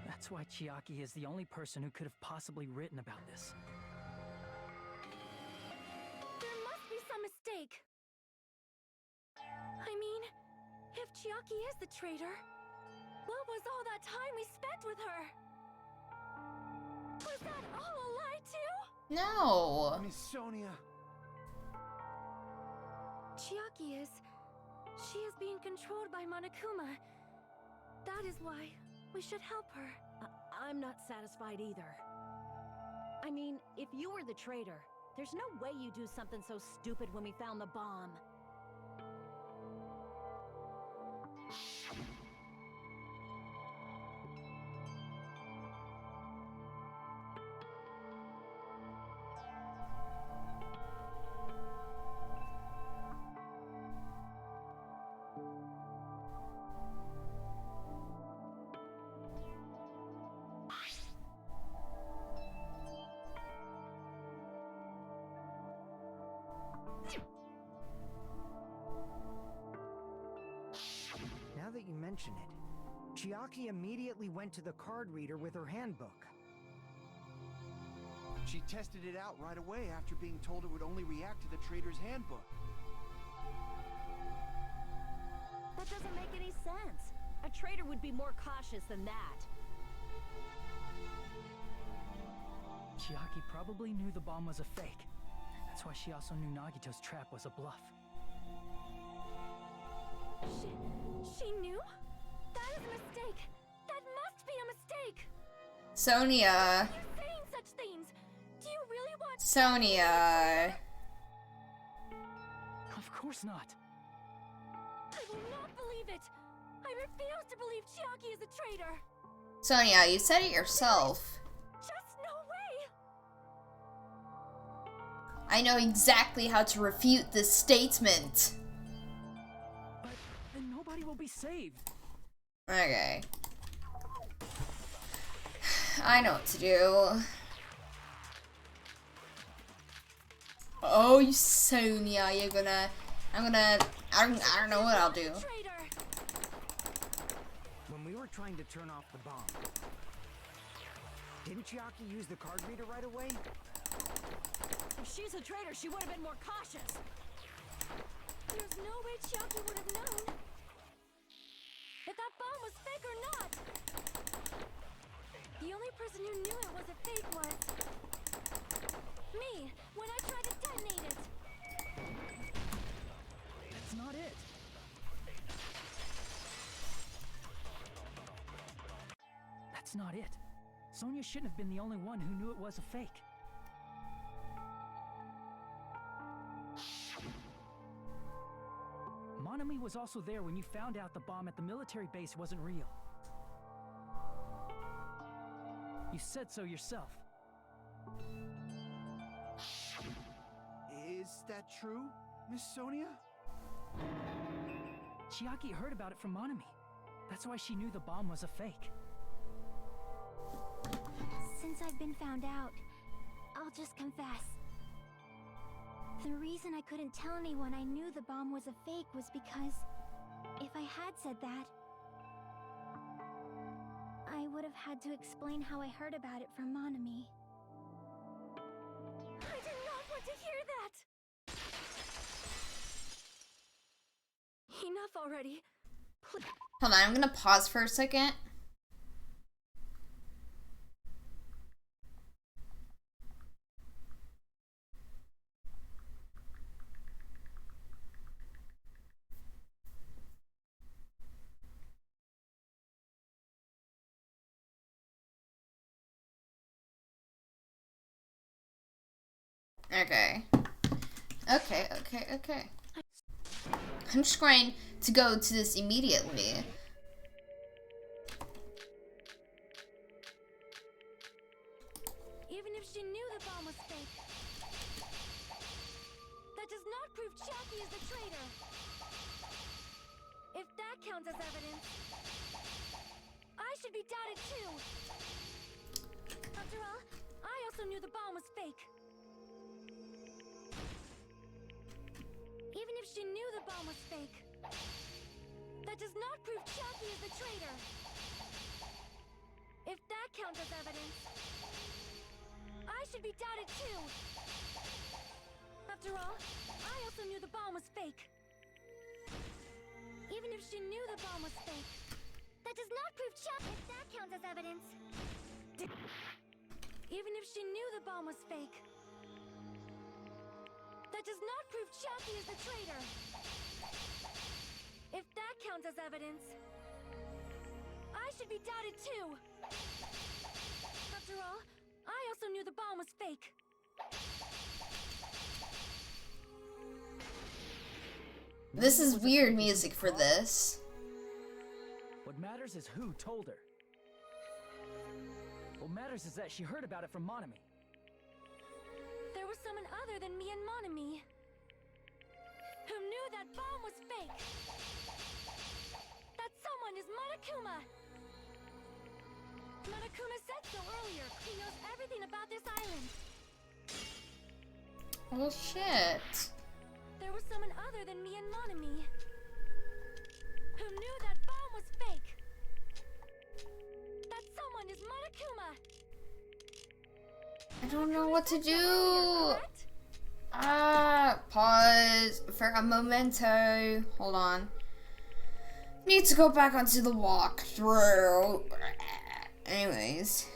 That's why Chiaki is the only person who could have possibly written about this. There must be some mistake. I mean, if Chiaki is the traitor, what was all that time we spent with her? Was that all a lie too? No. Miss Sonia. Chiaki is... She is being controlled by Monokuma. That is why we should help her. I'm not satisfied either. I mean, if you were the traitor, there's no way you'd do something so stupid when we found the bomb. Now that you mention it, Chiaki immediately went to the card reader with her handbook. She tested it out right away after being told it would only react to the traitor's handbook. That doesn't make any sense. A traitor would be more cautious than that. Chiaki probably knew the bomb was a fake. That's why she also knew Nagito's trap was a bluff. She knew? That is a mistake. That must be a mistake. Sonia. You're saying such things. Do you really want... Sonia. Of course not. I will not believe it. I refuse to believe Chiaki is a traitor. Sonia, you said it yourself. Just no way. I know exactly how to refute this statement. But then nobody will be saved. Okay. I know what to do. Oh, you Sonia, I don't know what I'll do. When we were trying to turn off the bomb, didn't Chiaki use the card reader right away? If she's a traitor, she would have been more cautious. There's no way Chiaki would have known if that bomb was fake or not. The only person who knew it was a fake was me, when I tried to detonate it. That's not it. That's not it. Sonia shouldn't have been the only one who knew it was a fake. Monami was also there when you found out the bomb at the military base wasn't real. You said so yourself. Is that true, Miss Sonia? Chiaki heard about it from Monami. That's why she knew the bomb was a fake. Since I've been found out, I'll just confess. The reason I couldn't tell anyone I knew the bomb was a fake was because if I had said that, I would have had to explain how I heard about it from Monami. I did not want to hear that. Enough already. Please. Hold on, I'm gonna pause for a second. Okay. Okay. I'm just going to go to this immediately. Even if she knew the bomb was fake, that does not prove Chiaki is the traitor. If that counts as evidence, I should be doubted too. After all, I also knew the bomb was fake. Even if she knew the bomb was fake, that does not prove Chiaki is the traitor. If that counts as evidence, I should be doubted too. After all, I also knew the bomb was fake. Even if she knew the bomb was fake, that does not prove Chiaki. If that counts as evidence. Even if she knew the bomb was fake, that does not prove Chiaki is the traitor. If that counts as evidence, I should be doubted too. After all, I also knew the bomb was fake. This is weird music for this. What matters is who told her. What matters is that she heard about it from Monami. There was someone other than me and Monami who knew that bomb was fake. That someone is Monokuma. Monokuma said so earlier. He knows everything about this island. Oh shit. There was someone other than me and Monami who knew that bomb was fake. That someone is Monokuma. I don't know what to do. Correct? Pause for a momento. Hold on. Need to go back onto the walkthrough. Anyways.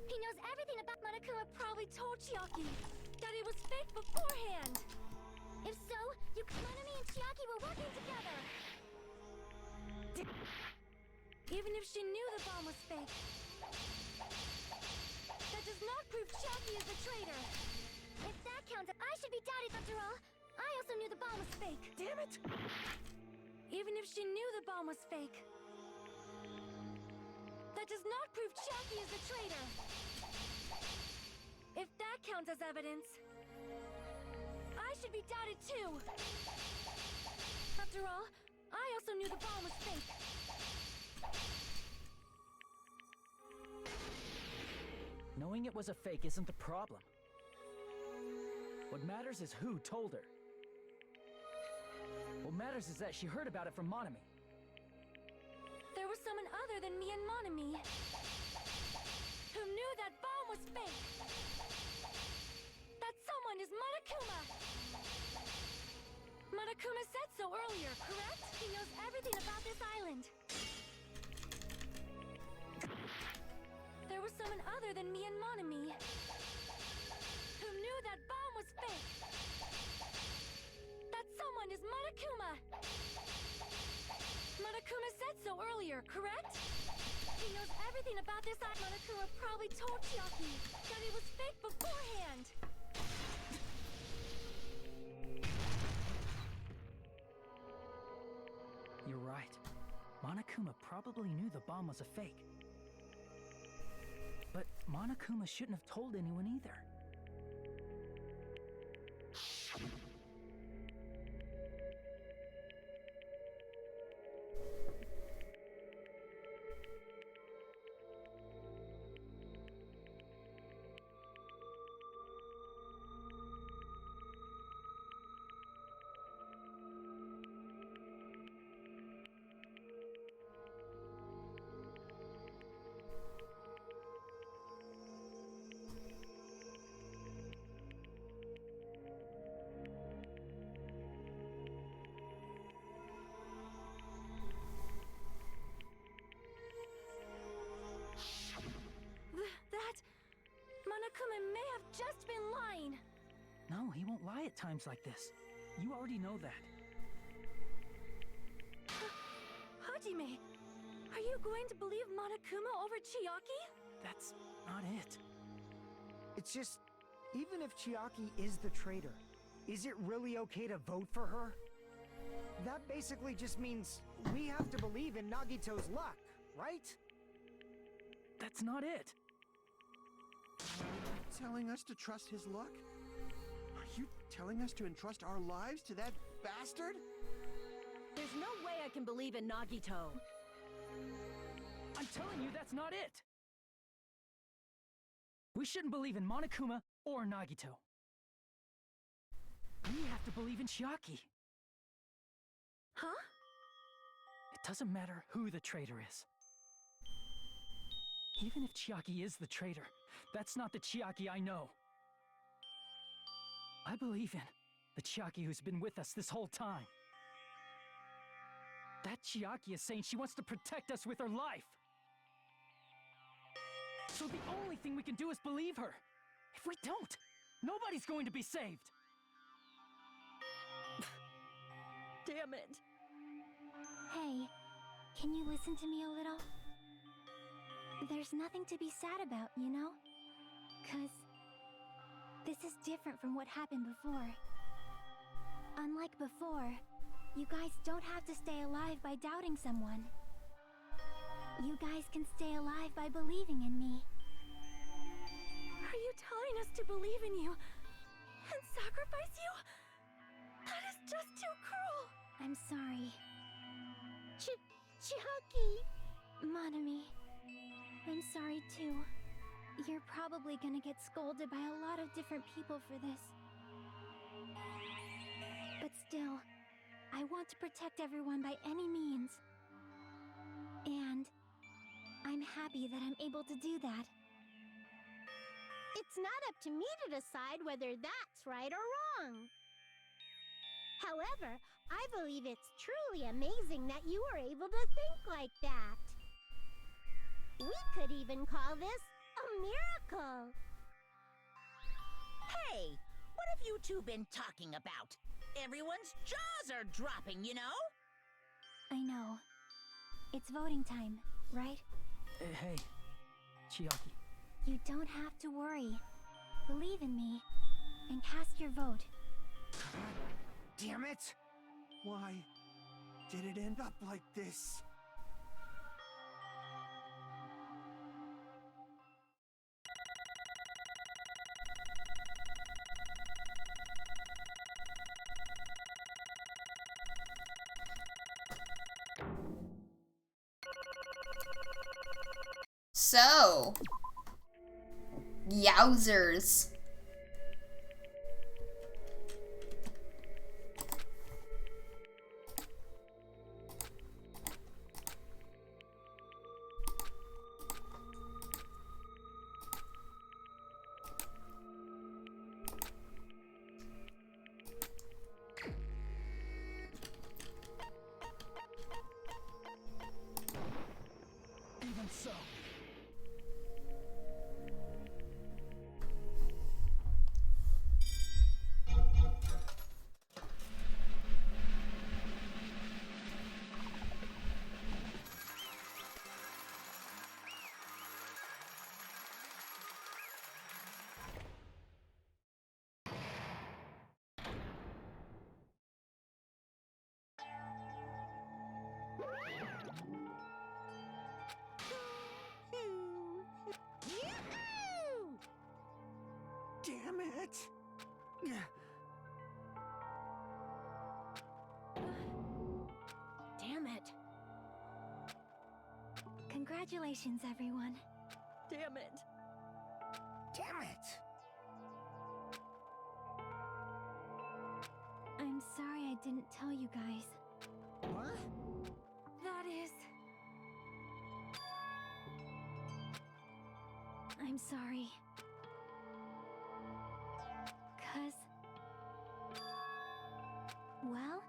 He knows everything about Monokuma. Probably told Chiaki that it was fake beforehand. If so, Monami and Chiaki were working together. Even if she knew the bomb was fake, that does not prove Chiaki is the traitor. If that counts, I should be doubted. After all, I also knew the bomb was fake. Damn it! Even if she knew the bomb was fake, that does not prove Chiaki is the traitor. If that counts as evidence, I should be doubted too. After all, I also knew the bomb was fake. Knowing it was a fake isn't the problem. What matters is who told her. What matters is that she heard about it from Monami. There was someone other than me and Monami who knew that bomb was fake. That someone is Monokuma. Monokuma said so earlier, correct? He knows everything about this island. There was someone other than me and Monami who knew that bomb was fake. That someone is Monokuma. Monokuma said so earlier, correct? He knows everything about this island. Monokuma probably told Chiaki that it was fake beforehand. You're right. Monokuma probably knew the bomb was a fake. But Monokuma shouldn't have told anyone either. lie at times like this. You already know that. Hajime, are you going to believe Monokuma over Chiaki? That's not it. It's just, even if Chiaki is the traitor, is it really okay to vote for her? That basically just means we have to believe in Nagito's luck, right? That's not it. Telling us to trust his luck? Are you telling us to entrust our lives to that bastard? There's no way I can believe in Nagito. I'm telling you, that's not it. We shouldn't believe in Monokuma or Nagito. We have to believe in Chiaki. Huh? It doesn't matter who the traitor is. Even if Chiaki is the traitor, that's not the Chiaki I know. I believe in the Chiaki who's been with us this whole time. That Chiaki is saying she wants to protect us with her life. So the only thing we can do is believe her. If we don't, nobody's going to be saved. Damn it. Hey, can you listen to me a little? There's nothing to be sad about, you know? 'Cause this is different from what happened before. Unlike before, you guys don't have to stay alive by doubting someone. You guys can stay alive by believing in me. Are you telling us to believe in you and sacrifice you? That is just too cruel. I'm sorry. Chiaki! Monami, I'm sorry too. You're probably gonna get scolded by a lot of different people for this. But still, I want to protect everyone by any means. And I'm happy that I'm able to do that. It's not up to me to decide whether that's right or wrong. However, I believe it's truly amazing that you were able to think like that. We could even call this a miracle. Hey, what have you two been talking about? Everyone's jaws are dropping, you know? I know. It's voting time, right? Hey, Chiaki. You don't have to worry. Believe in me, and cast your vote. Damn it! Why did it end up like this? So, yowzers. Even so. Yoo-hoo! Damn it! Damn it. Congratulations, everyone. Damn it. Damn it! I'm sorry I didn't tell you guys. What? That is... I'm sorry. 'Cause... Well...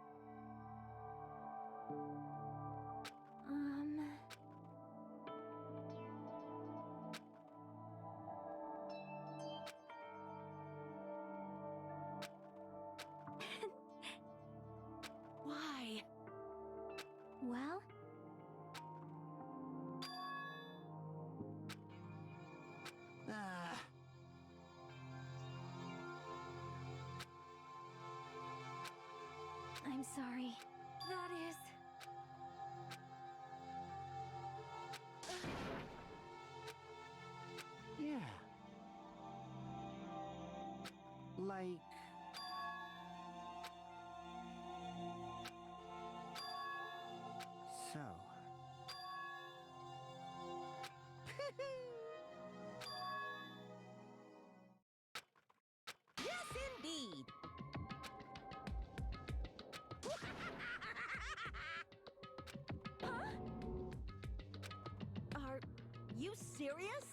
Ah. I'm sorry. That is... Yeah. Like... So... Yes, indeed. Huh? Are you serious?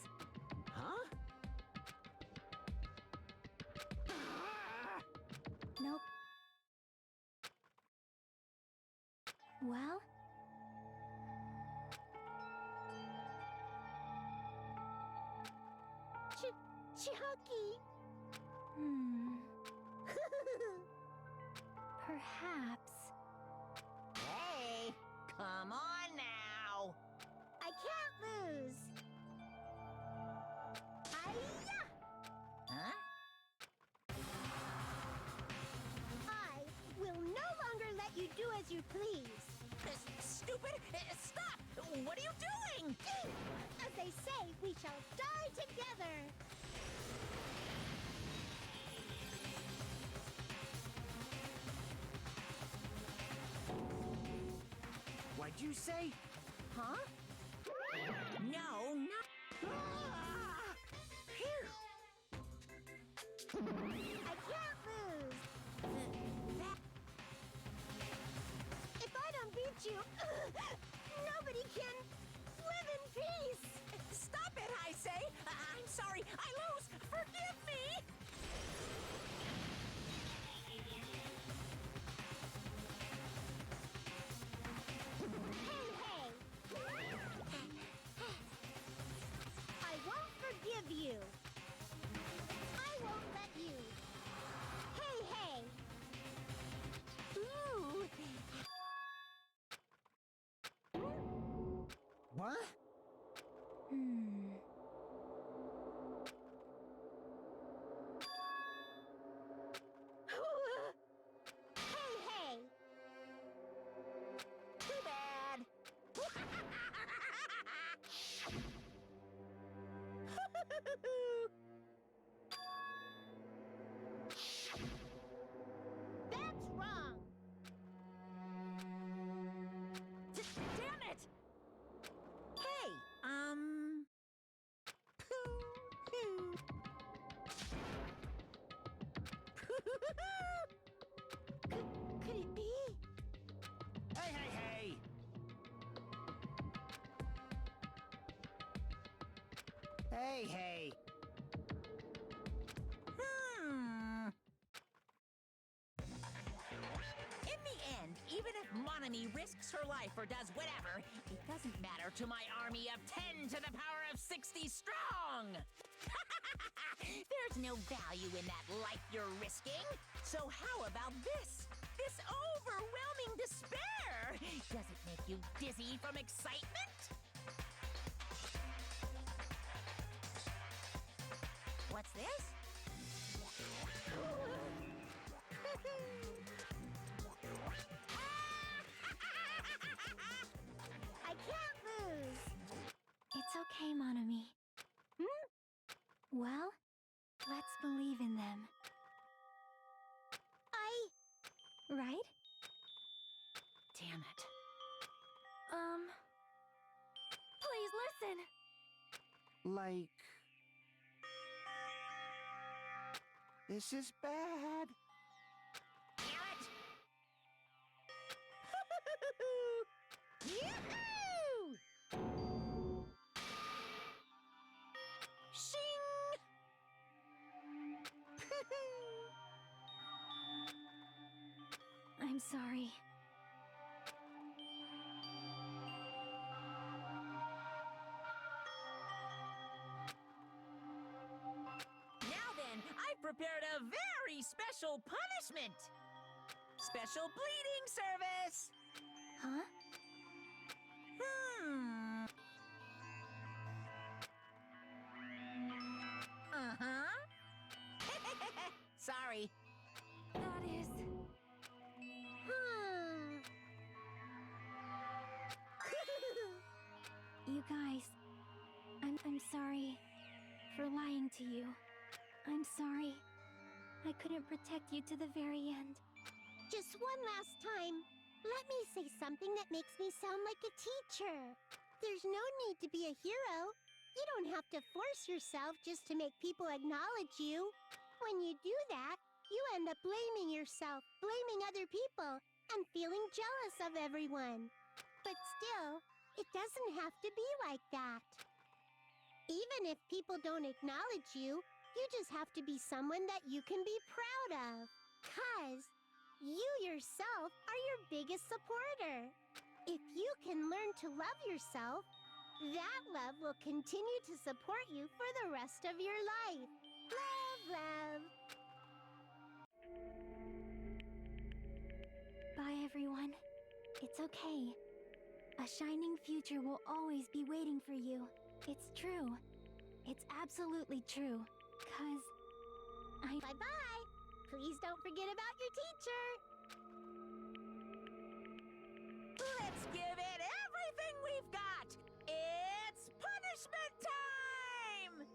Huh? Nope. Well, Chucky! perhaps. Hey, come on now. I can't lose! Hiya! Huh? I will no longer let you do as you please. Stupid! Stop! What are you doing? As they say, we shall die together! What'd you say? Huh? No, not. Ah! Here. I can't lose! That. If I don't beat you, nobody can live in peace! Stop it, I say! I'm sorry. I lose. Forgive me. Hey, hey! I won't forgive you! I won't let you! Hey, hey! Ooh! What? Hey, hey! Too bad. That's wrong! Damn it! Hey, Could it be? Hey, hey, hey! Hey, hey! In the end, even if Monami risks her life or does whatever, it doesn't matter to my army of 10 to the power of 60 strong! There's no value in that life you're risking. So how about this? This overwhelming despair! Does it make you dizzy from excitement? What's this? I can't lose! It's okay, Monami. Well, let's believe in them. Right? Damn it. Please listen. Like... This is bad. Damn it! Yoo-hoo! Shing! I'm sorry. Now then, I've prepared a very special punishment! Special bleeding service! Huh? Sorry. That is... You guys, I'm sorry for lying to you. I'm sorry. I couldn't protect you to the very end. Just one last time, let me say something that makes me sound like a teacher. There's no need to be a hero. You don't have to force yourself just to make people acknowledge you. When you do that, you end up blaming yourself, blaming other people, and feeling jealous of everyone. But still, it doesn't have to be like that. Even if people don't acknowledge you, you just have to be someone that you can be proud of. 'Cause you yourself are your biggest supporter. If you can learn to love yourself, that love will continue to support you for the rest of your life. Love, love. Bye, everyone. It's okay. A shining future will always be waiting for you. It's true. It's absolutely true. 'Cause Bye-bye. Please don't forget about your teacher. Let's give it everything we've got! It's punishment time!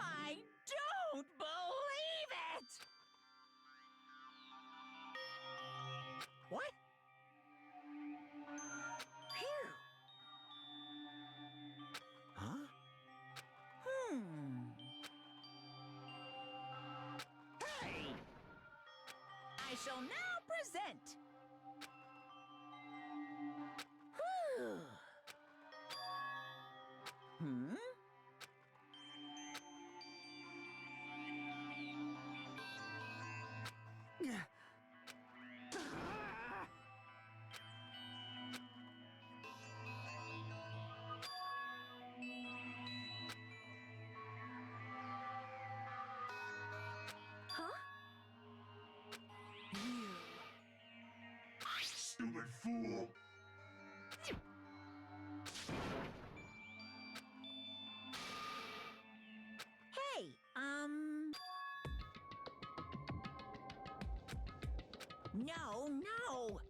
I don't believe it! What? Phew. Huh? Hey! I shall now present. Whew. Hmm? Huh? Stupid fool! Hey, Oh no!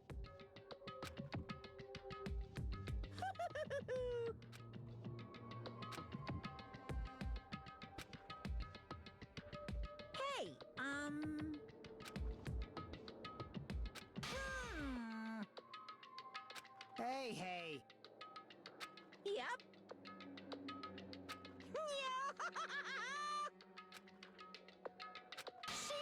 Hey, Hey. Yep. Shing!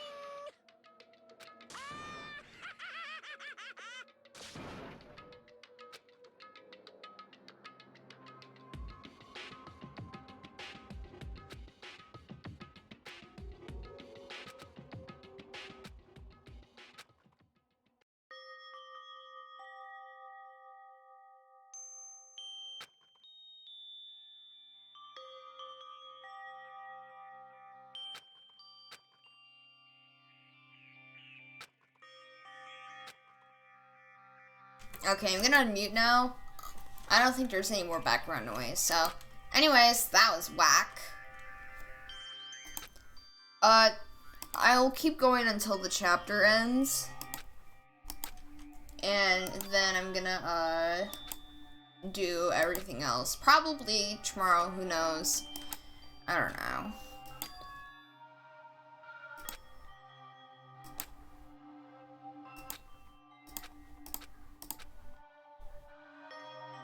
Okay, I'm gonna unmute now. I don't think there's any more background noise, so. Anyways, that was whack. I'll keep going until the chapter ends. And then I'm gonna, do everything else. Probably tomorrow, who knows. I don't know.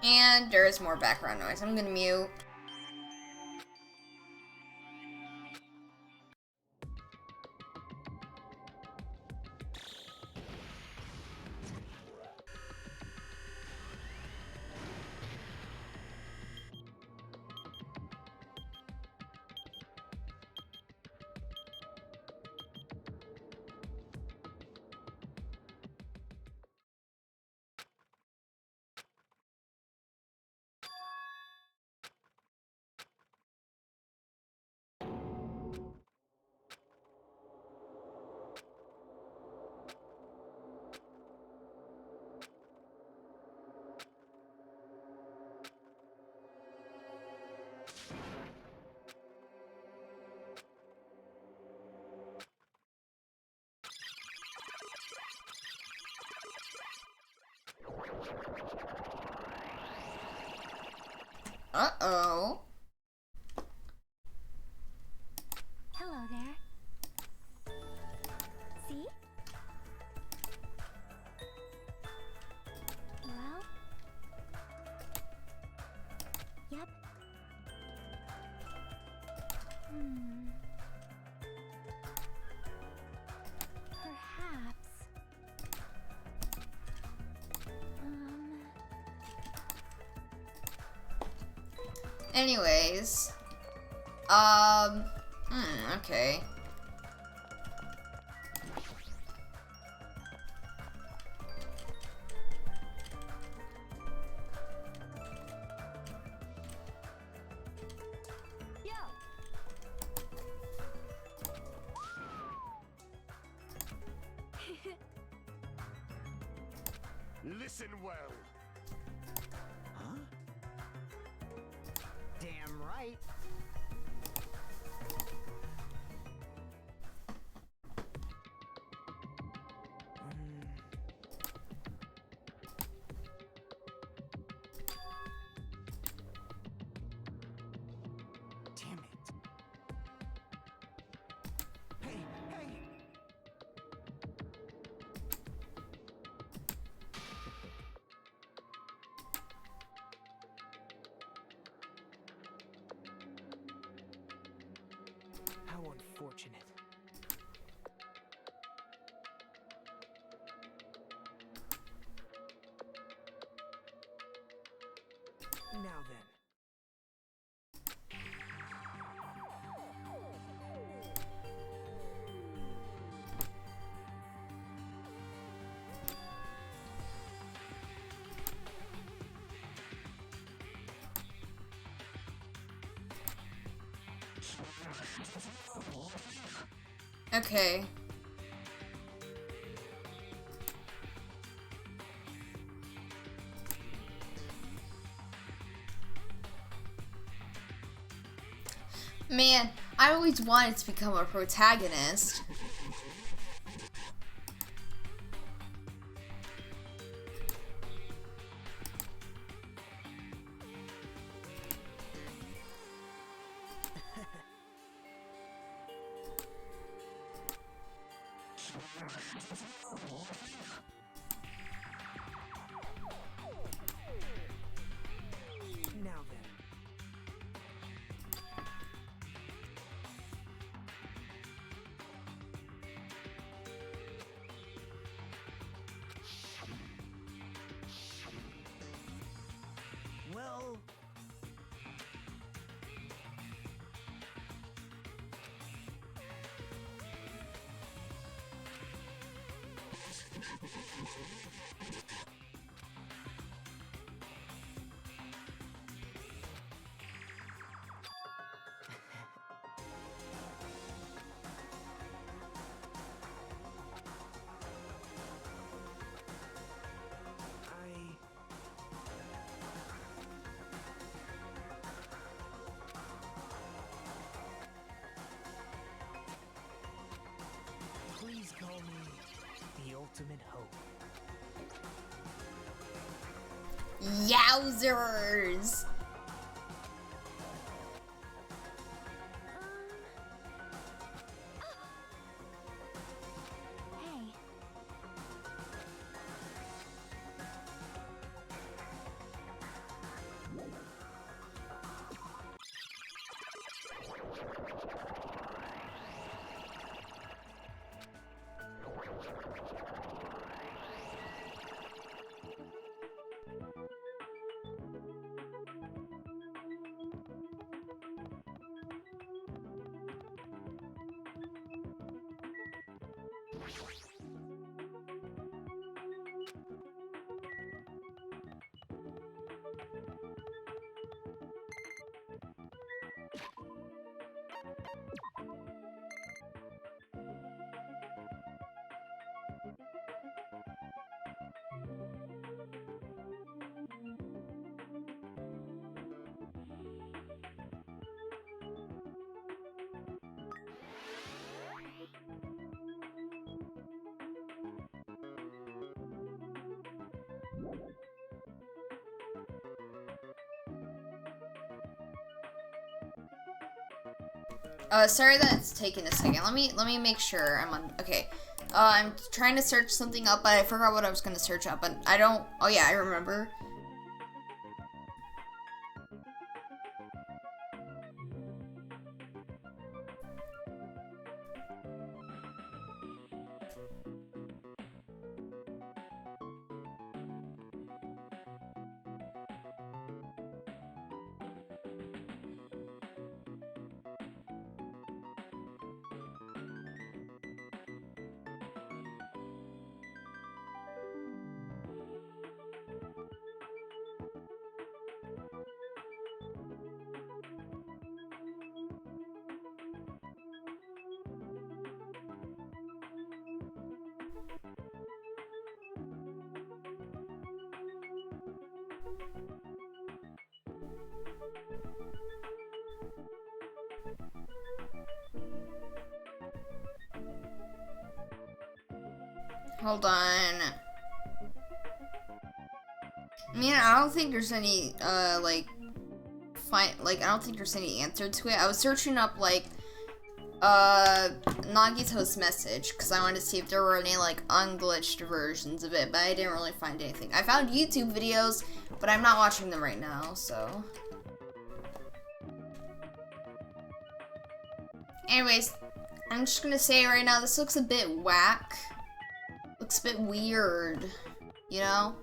And there is more background noise. I'm gonna mute. Uh-oh. Hello there. See? Well? Yep. Perhaps. Anyways. Okay. Listen well. Huh? Damn right. Damn it. Hey. How unfortunate. Now then. Okay. Man, I always wanted to become a protagonist. Now then. Well... Please call me the ultimate hope. Yowzers! Hey. Sorry that it's taking a second. Let me make sure I'm on. Okay. I'm trying to search something up, but I forgot what I was gonna search up, and I don't. Oh yeah, I remember. Hold on. I mean, I don't think there's any, I don't think there's any answer to it. I was searching up, Nagito's message, because I wanted to see if there were any, unglitched versions of it, but I didn't really find anything. I found YouTube videos, but I'm not watching them right now, so. Anyways, I'm just gonna say right now, this looks a bit whack. Looks a bit weird, you know?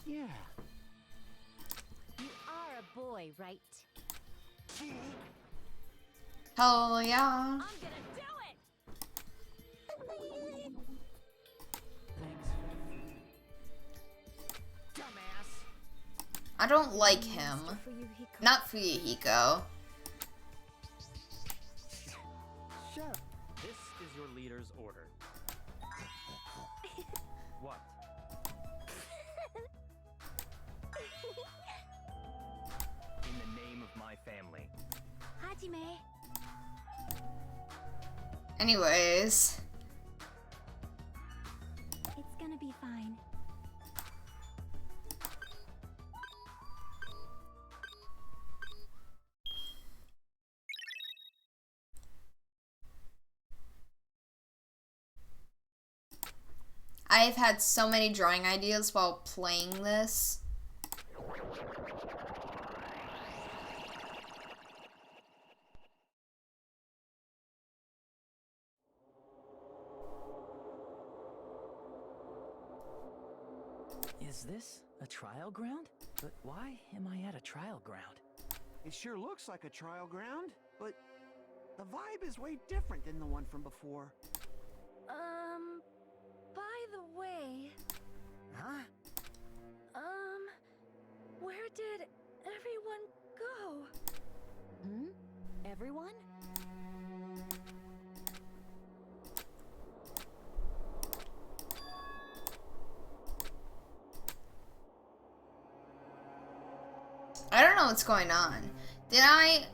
Yeah. You are a boy, right? Hell yeah. I'm gonna do it! Dumbass. I don't like him. Not Fuyuhiko. Chef. This is your leader's order. What? In the name of my family. Hajime. Anyways. It's gonna be fine. I've had so many drawing ideas while playing this. Is this a trial ground? But why am I at a trial ground? It sure looks like a trial ground, but the vibe is way different than the one from before. By the way, Huh? where did everyone go? Everyone? I don't know what's going on. Did I?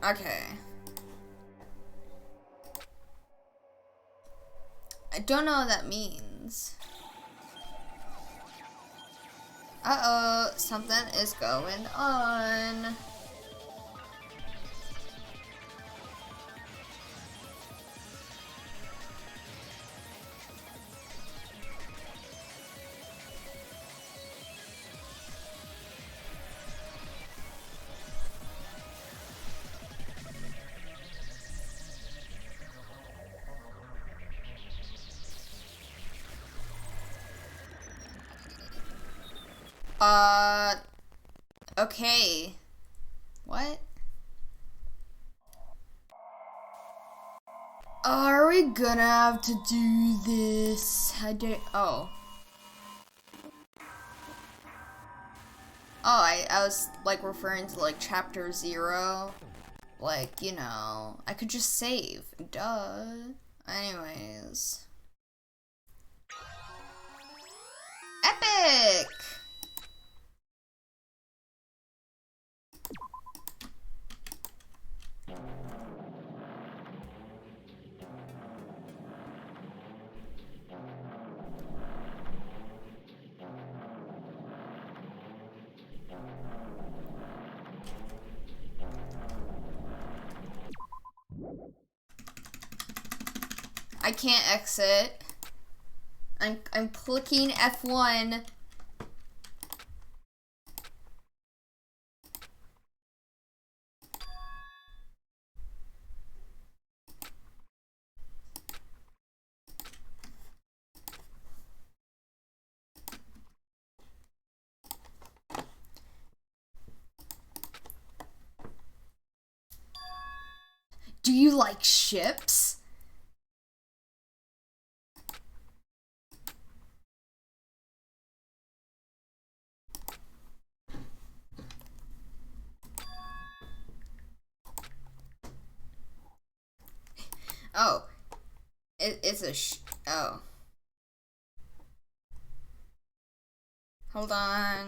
Okay. I don't know what that means. Uh-oh, something is going on. Okay. What? Are we gonna have to do this? Oh. Oh, I was like referring to like chapter 0. Like, you know, I could just save. Duh. Anyways. Epic! I can't exit. I'm clicking F1. Do you like ships? Oh. It's a oh. Hold on.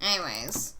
Anyways.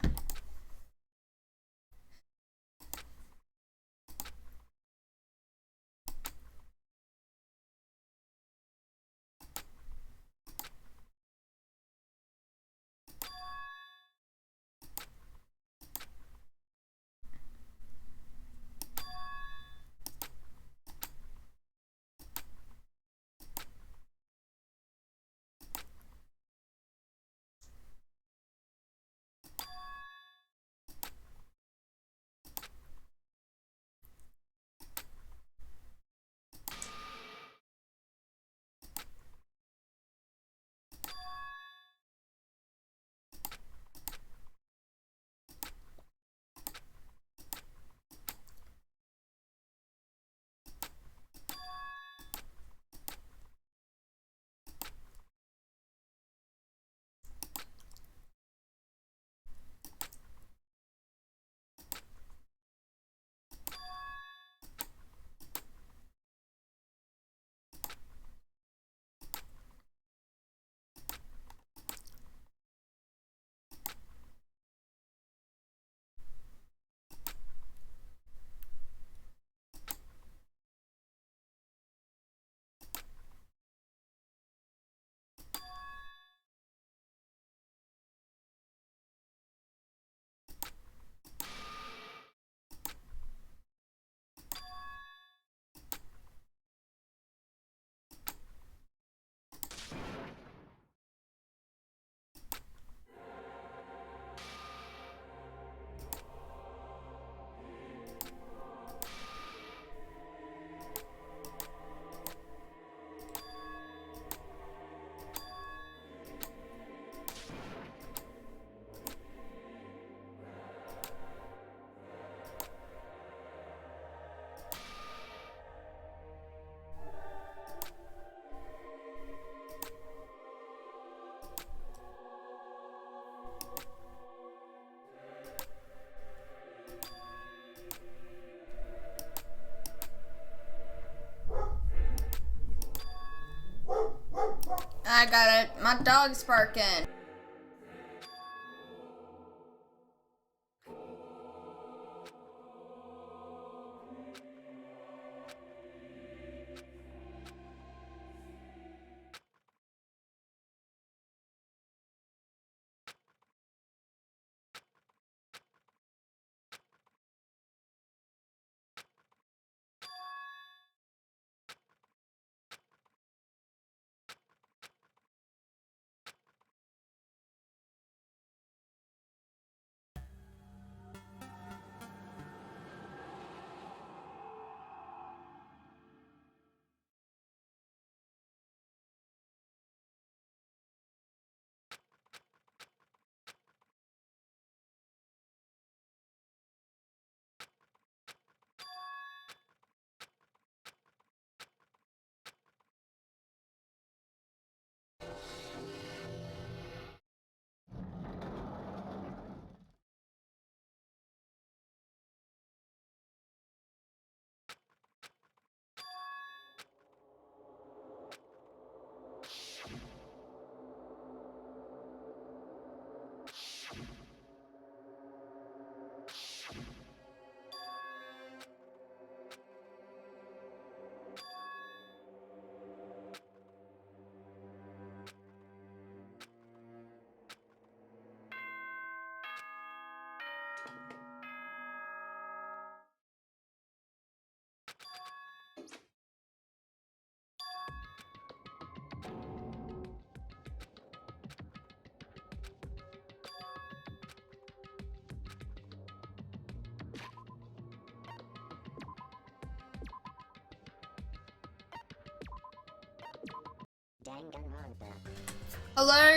I got it. My dog's barking.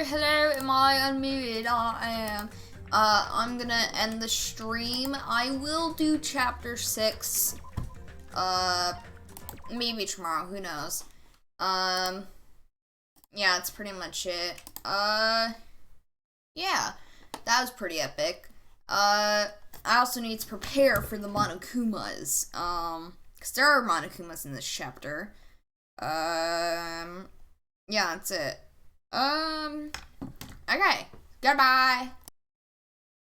Hello, am I unmuted? I am. I'm gonna end the stream. I will do chapter 6. Maybe tomorrow, who knows. Yeah, that's pretty much it. Yeah, that was pretty epic. I also need to prepare for the Monokumas, because there are Monokumas in this chapter. Yeah, that's it. Okay, goodbye.